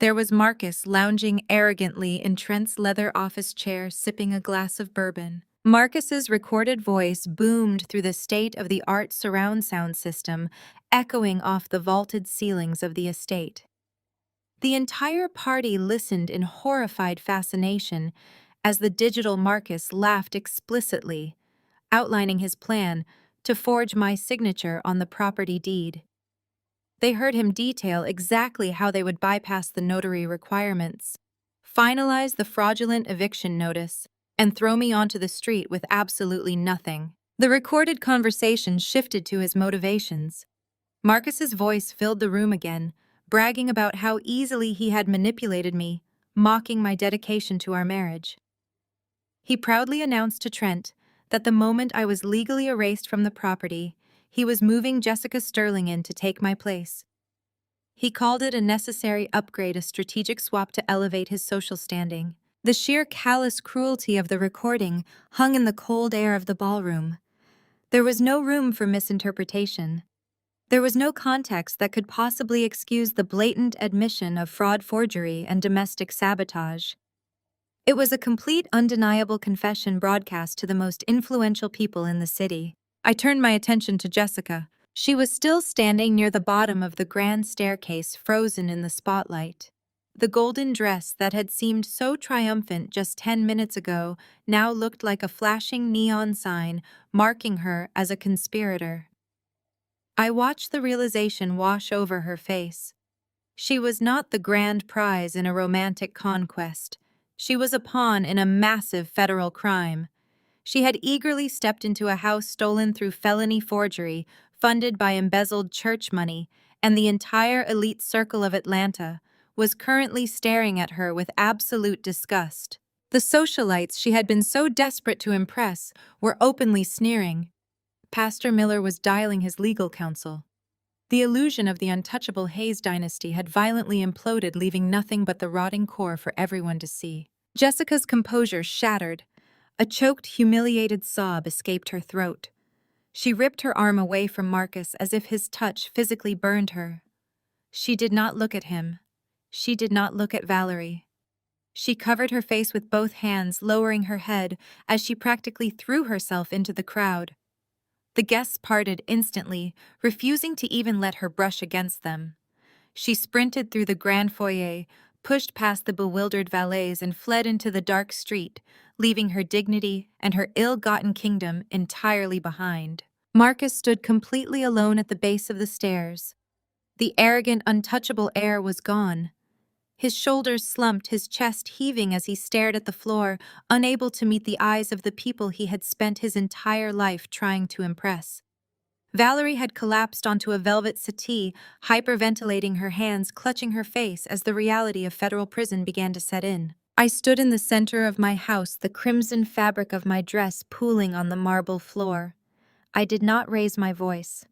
There was Marcus lounging arrogantly in Trent's leather office chair, sipping a glass of bourbon. Marcus's recorded voice boomed through the state-of-the-art surround sound system, echoing off the vaulted ceilings of the estate. The entire party listened in horrified fascination as the digital Marcus laughed explicitly, outlining his plan to forge my signature on the property deed. They heard him detail exactly how they would bypass the notary requirements, finalize the fraudulent eviction notice, and throw me onto the street with absolutely nothing. The recorded conversation shifted to his motivations. Marcus's voice filled the room again, bragging about how easily he had manipulated me, mocking my dedication to our marriage. He proudly announced to Trent that the moment I was legally erased from the property, he was moving Jessica Sterling in to take my place. He called it a necessary upgrade, a strategic swap to elevate his social standing. The sheer callous cruelty of the recording hung in the cold air of the ballroom. There was no room for misinterpretation. There was no context that could possibly excuse the blatant admission of fraud, forgery, and domestic sabotage. It was a complete, undeniable confession broadcast to the most influential people in the city. I turned my attention to Jessica. She was still standing near the bottom of the grand staircase, frozen in the spotlight. The golden dress that had seemed so triumphant just 10 minutes ago now looked like a flashing neon sign marking her as a conspirator. I watched the realization wash over her face. She was not the grand prize in a romantic conquest. She was a pawn in a massive federal crime. She had eagerly stepped into a house stolen through felony forgery, funded by embezzled church money, and the entire elite circle of Atlanta was currently staring at her with absolute disgust. The socialites she had been so desperate to impress were openly sneering. Pastor Miller was dialing his legal counsel. The illusion of the untouchable Hayes dynasty had violently imploded, leaving nothing but the rotting core for everyone to see. Jessica's composure shattered. A choked, humiliated sob escaped her throat. She ripped her arm away from Marcus as if his touch physically burned her. She did not look at him. She did not look at Valerie. She covered her face with both hands, lowering her head as she practically threw herself into the crowd. The guests parted instantly, refusing to even let her brush against them. She sprinted through the grand foyer, pushed past the bewildered valets, and fled into the dark street, leaving her dignity and her ill-gotten kingdom entirely behind. Marcus stood completely alone at the base of the stairs. The arrogant, untouchable air was gone. His shoulders slumped, his chest heaving as he stared at the floor, unable to meet the eyes of the people he had spent his entire life trying to impress. Valerie had collapsed onto a velvet settee, hyperventilating, her hands clutching her face as the reality of federal prison began to set in. I stood in the center of my house, the crimson fabric of my dress pooling on the marble floor. I did not raise my voice.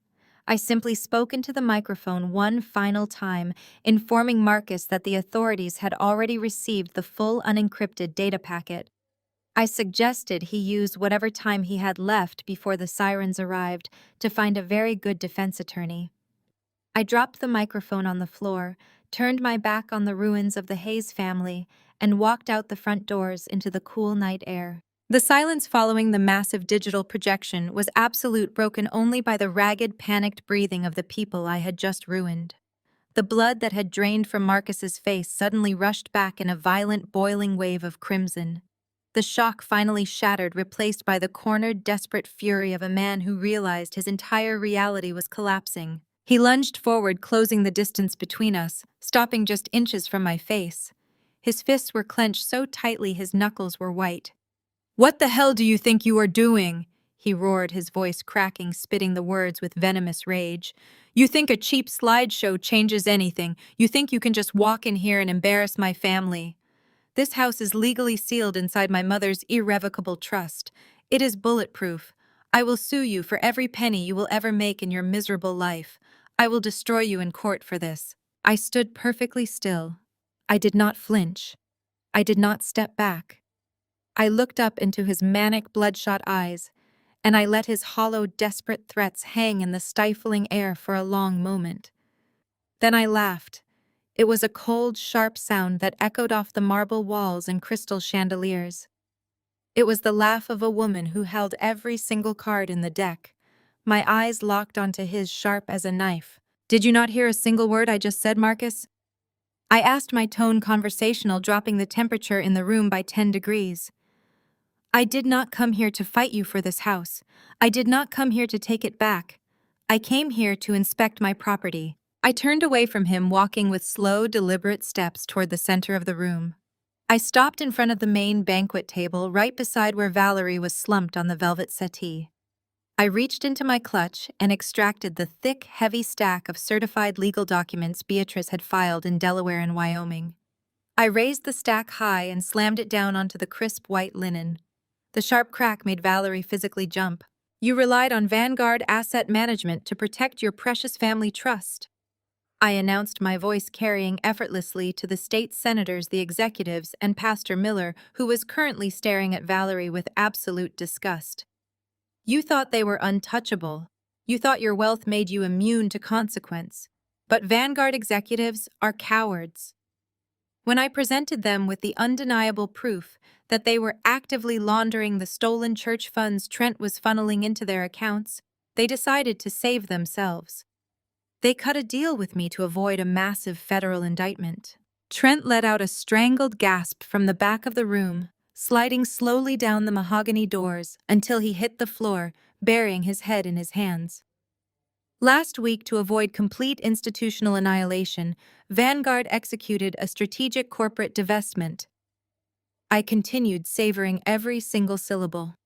I simply spoke into the microphone one final time, informing Marcus that the authorities had already received the full unencrypted data packet. I suggested he use whatever time he had left before the sirens arrived to find a very good defense attorney. I dropped the microphone on the floor, turned my back on the ruins of the Hayes family, and walked out the front doors into the cool night air. The silence following the massive digital projection was absolute, broken only by the ragged, panicked breathing of the people I had just ruined. The blood that had drained from Marcus's face suddenly rushed back in a violent, boiling wave of crimson. The shock finally shattered, replaced by the cornered, desperate fury of a man who realized his entire reality was collapsing. He lunged forward, closing the distance between us, stopping just inches from my face. His fists were clenched so tightly his knuckles were white. "What the hell do you think you are doing?" he roared, his voice cracking, spitting the words with venomous rage. "You think a cheap slideshow changes anything? You think you can just walk in here and embarrass my family? This house is legally sealed inside my mother's irrevocable trust. It is bulletproof. I will sue you for every penny you will ever make in your miserable life. I will destroy you in court for this." I stood perfectly still. I did not flinch. I did not step back. I looked up into his manic, bloodshot eyes, and I let his hollow, desperate threats hang in the stifling air for a long moment. Then I laughed. It was a cold, sharp sound that echoed off the marble walls and crystal chandeliers. It was the laugh of a woman who held every single card in the deck. My eyes locked onto his, sharp as a knife. "Did you not hear a single word I just said, Marcus?" I asked, my tone conversational, dropping the temperature in the room by 10 degrees. "I did not come here to fight you for this house. I did not come here to take it back. I came here to inspect my property." I turned away from him, walking with slow, deliberate steps toward the center of the room. I stopped in front of the main banquet table, right beside where Valerie was slumped on the velvet settee. I reached into my clutch and extracted the thick, heavy stack of certified legal documents Beatrice had filed in Delaware and Wyoming. I raised the stack high and slammed it down onto the crisp white linen. The sharp crack made Valerie physically jump. "You relied on Vanguard Asset Management to protect your precious family trust," I announced, my voice carrying effortlessly to the state senators, the executives, and Pastor Miller, who was currently staring at Valerie with absolute disgust. "You thought they were untouchable. You thought your wealth made you immune to consequence. But Vanguard executives are cowards." When I presented them with the undeniable proof that they were actively laundering the stolen church funds Trent was funneling into their accounts, they decided to save themselves. They cut a deal with me to avoid a massive federal indictment. Trent let out a strangled gasp from the back of the room, sliding slowly down the mahogany doors until he hit the floor, burying his head in his hands. Last week, to avoid complete institutional annihilation, Vanguard executed a strategic corporate divestment. I continued, savoring every single syllable.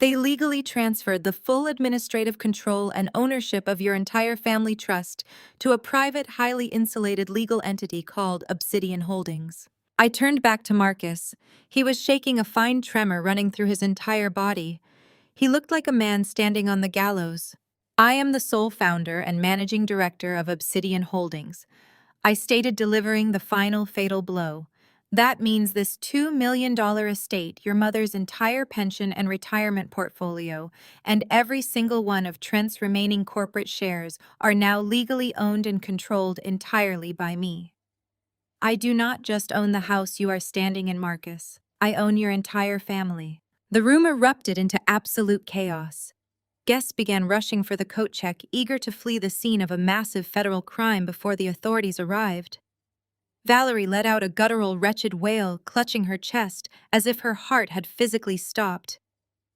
They legally transferred the full administrative control and ownership of your entire family trust to a private, highly insulated legal entity called Obsidian Holdings. I turned back to Marcus. He was shaking, a fine tremor running through his entire body. He looked like a man standing on the gallows. I am the sole founder and managing director of Obsidian Holdings. I stated, delivering the final fatal blow. That means this $2 million estate, your mother's entire pension and retirement portfolio, and every single one of Trent's remaining corporate shares are now legally owned and controlled entirely by me. I do not just own the house you are standing in, Marcus. I own your entire family. The room erupted into absolute chaos. Guests began rushing for the coat check, eager to flee the scene of a massive federal crime before the authorities arrived. Valerie let out a guttural, wretched wail, clutching her chest as if her heart had physically stopped.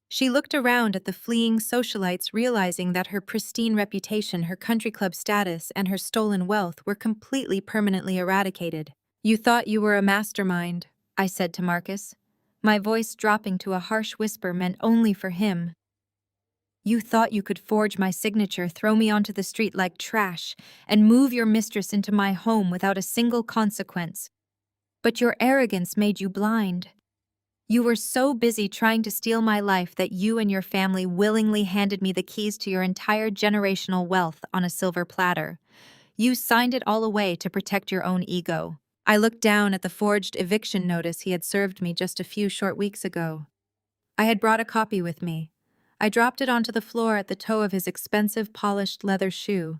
She looked around at the fleeing socialites, realizing that her pristine reputation, her country club status, and her stolen wealth were completely permanently eradicated. "You thought you were a mastermind," I said to Marcus, my voice dropping to a harsh whisper meant only for him. "You thought you could forge my signature, throw me onto the street like trash, and move your mistress into my home without a single consequence. But your arrogance made you blind. You were so busy trying to steal my life that you and your family willingly handed me the keys to your entire generational wealth on a silver platter. You signed it all away to protect your own ego." I looked down at the forged eviction notice he had served me just a few short weeks ago. I had brought a copy with me. I dropped it onto the floor at the toe of his expensive polished leather shoe.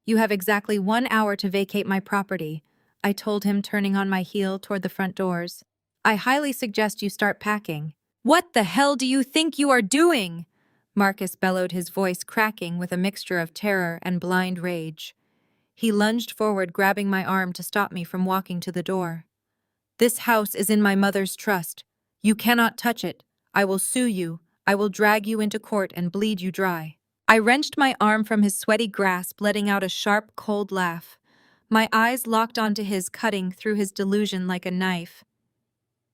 "You have exactly 1 hour to vacate my property," I told him, turning on my heel toward the front doors. "I highly suggest you start packing." "What the hell do you think you are doing?" Marcus bellowed, his voice cracking with a mixture of terror and blind rage. He lunged forward, grabbing my arm to stop me from walking to the door. "This house is in my mother's trust. You cannot touch it. I will sue you. I will drag you into court and bleed you dry." I wrenched my arm from his sweaty grasp, letting out a sharp, cold laugh. My eyes locked onto his, cutting through his delusion like a knife.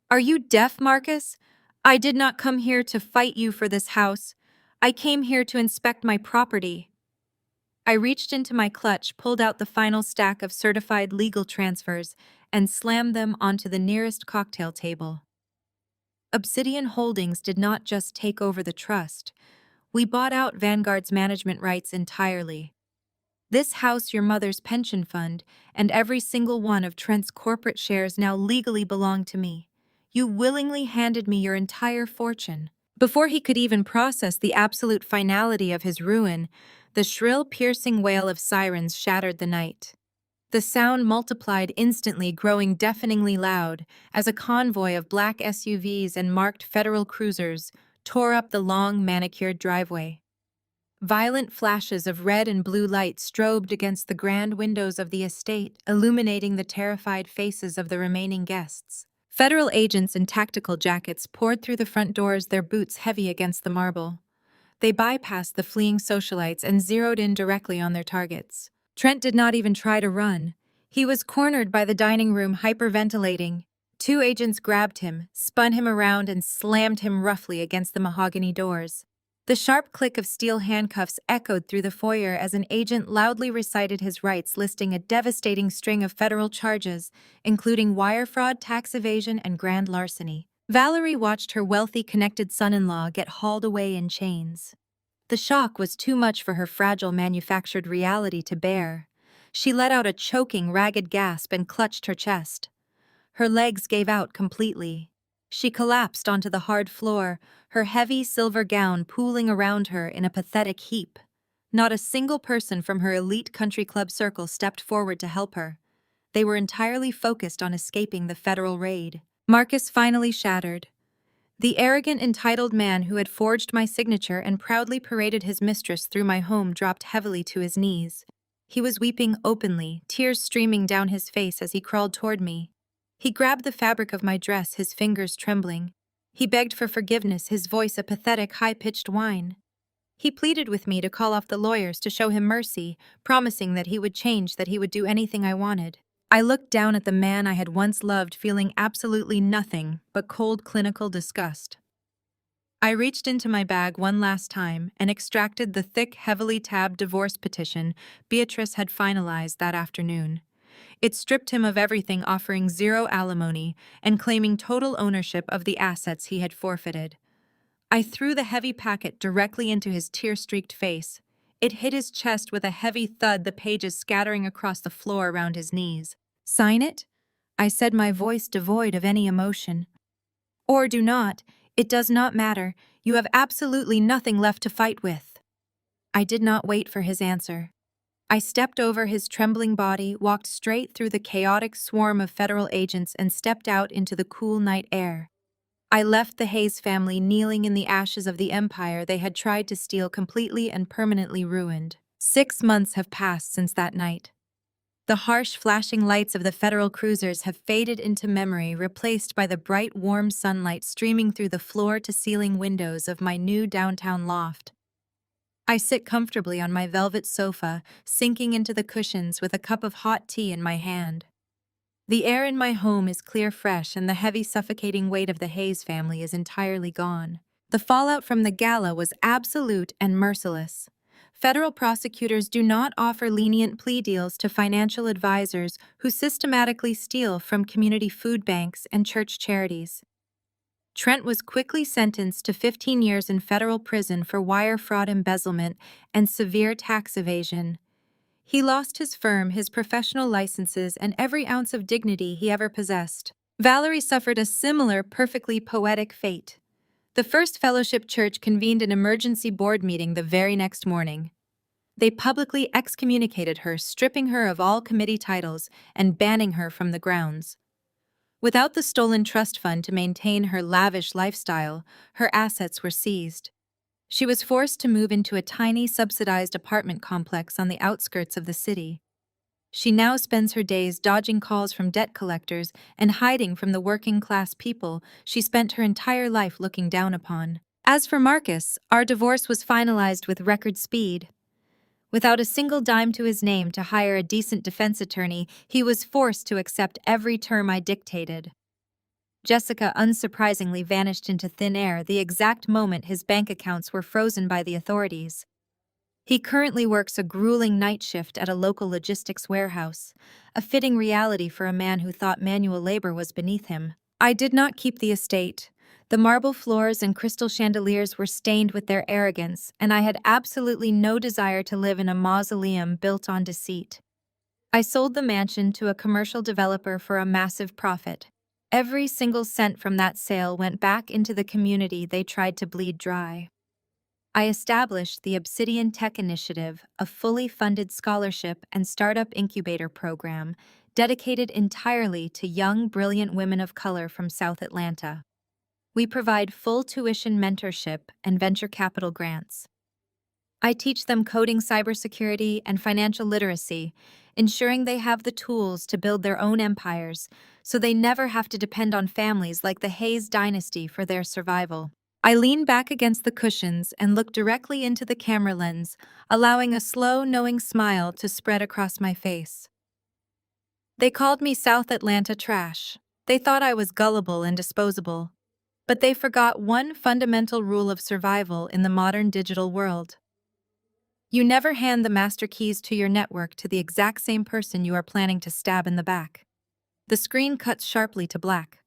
"Are you deaf, Marcus? I did not come here to fight you for this house. I came here to inspect my property." I reached into my clutch, pulled out the final stack of certified legal transfers, and slammed them onto the nearest cocktail table. Obsidian Holdings did not just take over the trust. We bought out Vanguard's management rights entirely. This house, your mother's pension fund, and every single one of Trent's corporate shares now legally belong to me. You willingly handed me your entire fortune. Before he could even process the absolute finality of his ruin, the shrill, piercing wail of sirens shattered the night. The sound multiplied instantly, growing deafeningly loud, as a convoy of black SUVs and marked federal cruisers tore up the long, manicured driveway. Violent flashes of red and blue light strobed against the grand windows of the estate, illuminating the terrified faces of the remaining guests. Federal agents in tactical jackets poured through the front doors, their boots heavy against the marble. They bypassed the fleeing socialites and zeroed in directly on their targets. Trent did not even try to run. He was cornered by the dining room, hyperventilating. 2 agents grabbed him, spun him around, and slammed him roughly against the mahogany doors. The sharp click of steel handcuffs echoed through the foyer as an agent loudly recited his rights, listing a devastating string of federal charges, including wire fraud, tax evasion, and grand larceny. Valerie watched her wealthy, connected son-in-law get hauled away in chains. The shock was too much for her fragile, manufactured reality to bear. She let out a choking, ragged gasp and clutched her chest. Her legs gave out completely. She collapsed onto the hard floor, her heavy silver gown pooling around her in a pathetic heap. Not a single person from her elite country club circle stepped forward to help her. They were entirely focused on escaping the federal raid. Marcus finally shattered. The arrogant, entitled man who had forged my signature and proudly paraded his mistress through my home dropped heavily to his knees. He was weeping openly, tears streaming down his face as he crawled toward me. He grabbed the fabric of my dress, his fingers trembling. He begged for forgiveness, his voice a pathetic, high-pitched whine. He pleaded with me to call off the lawyers to show him mercy, promising that he would change, that he would do anything I wanted. I looked down at the man I had once loved, feeling absolutely nothing but cold, clinical disgust. I reached into my bag one last time and extracted the thick, heavily tabbed divorce petition Beatrice had finalized that afternoon. It stripped him of everything, offering zero alimony and claiming total ownership of the assets he had forfeited. I threw the heavy packet directly into his tear-streaked face. It hit his chest with a heavy thud, the pages scattering across the floor around his knees. "Sign it?" I said, my voice devoid of any emotion. "Or do not. It does not matter. You have absolutely nothing left to fight with." I did not wait for his answer. I stepped over his trembling body, walked straight through the chaotic swarm of federal agents, and stepped out into the cool night air. I left the Hayes family kneeling in the ashes of the empire they had tried to steal, completely and permanently ruined. 6 months have passed since that night. The harsh, flashing lights of the federal cruisers have faded into memory, replaced by the bright, warm sunlight streaming through the floor-to-ceiling windows of my new downtown loft. I sit comfortably on my velvet sofa, sinking into the cushions with a cup of hot tea in my hand. The air in my home is clear, fresh, and the heavy, suffocating weight of the Hayes family is entirely gone. The fallout from the gala was absolute and merciless. Federal prosecutors do not offer lenient plea deals to financial advisors who systematically steal from community food banks and church charities. Trent was quickly sentenced to 15 years in federal prison for wire fraud, embezzlement, and severe tax evasion. He lost his firm, his professional licenses, and every ounce of dignity he ever possessed. Valerie suffered a similar, perfectly poetic fate. The First Fellowship Church convened an emergency board meeting the very next morning. They publicly excommunicated her, stripping her of all committee titles and banning her from the grounds. Without the stolen trust fund to maintain her lavish lifestyle, her assets were seized. She was forced to move into a tiny, subsidized apartment complex on the outskirts of the city. She now spends her days dodging calls from debt collectors and hiding from the working-class people she spent her entire life looking down upon. As for Marcus, our divorce was finalized with record speed. Without a single dime to his name to hire a decent defense attorney, he was forced to accept every term I dictated. Jessica unsurprisingly vanished into thin air the exact moment his bank accounts were frozen by the authorities. He currently works a grueling night shift at a local logistics warehouse, a fitting reality for a man who thought manual labor was beneath him. I did not keep the estate. The marble floors and crystal chandeliers were stained with their arrogance, and I had absolutely no desire to live in a mausoleum built on deceit. I sold the mansion to a commercial developer for a massive profit. Every single cent from that sale went back into the community they tried to bleed dry. I established the Obsidian Tech Initiative, a fully funded scholarship and startup incubator program dedicated entirely to young, brilliant women of color from South Atlanta. We provide full tuition mentorship and venture capital grants. I teach them coding, cybersecurity, and financial literacy, ensuring they have the tools to build their own empires so they never have to depend on families like the Hayes dynasty for their survival. I lean back against the cushions and look directly into the camera lens, allowing a slow, knowing smile to spread across my face. They called me South Atlanta trash. They thought I was gullible and disposable. But they forgot one fundamental rule of survival in the modern digital world. You never hand the master keys to your network to the exact same person you are planning to stab in the back. The screen cuts sharply to black.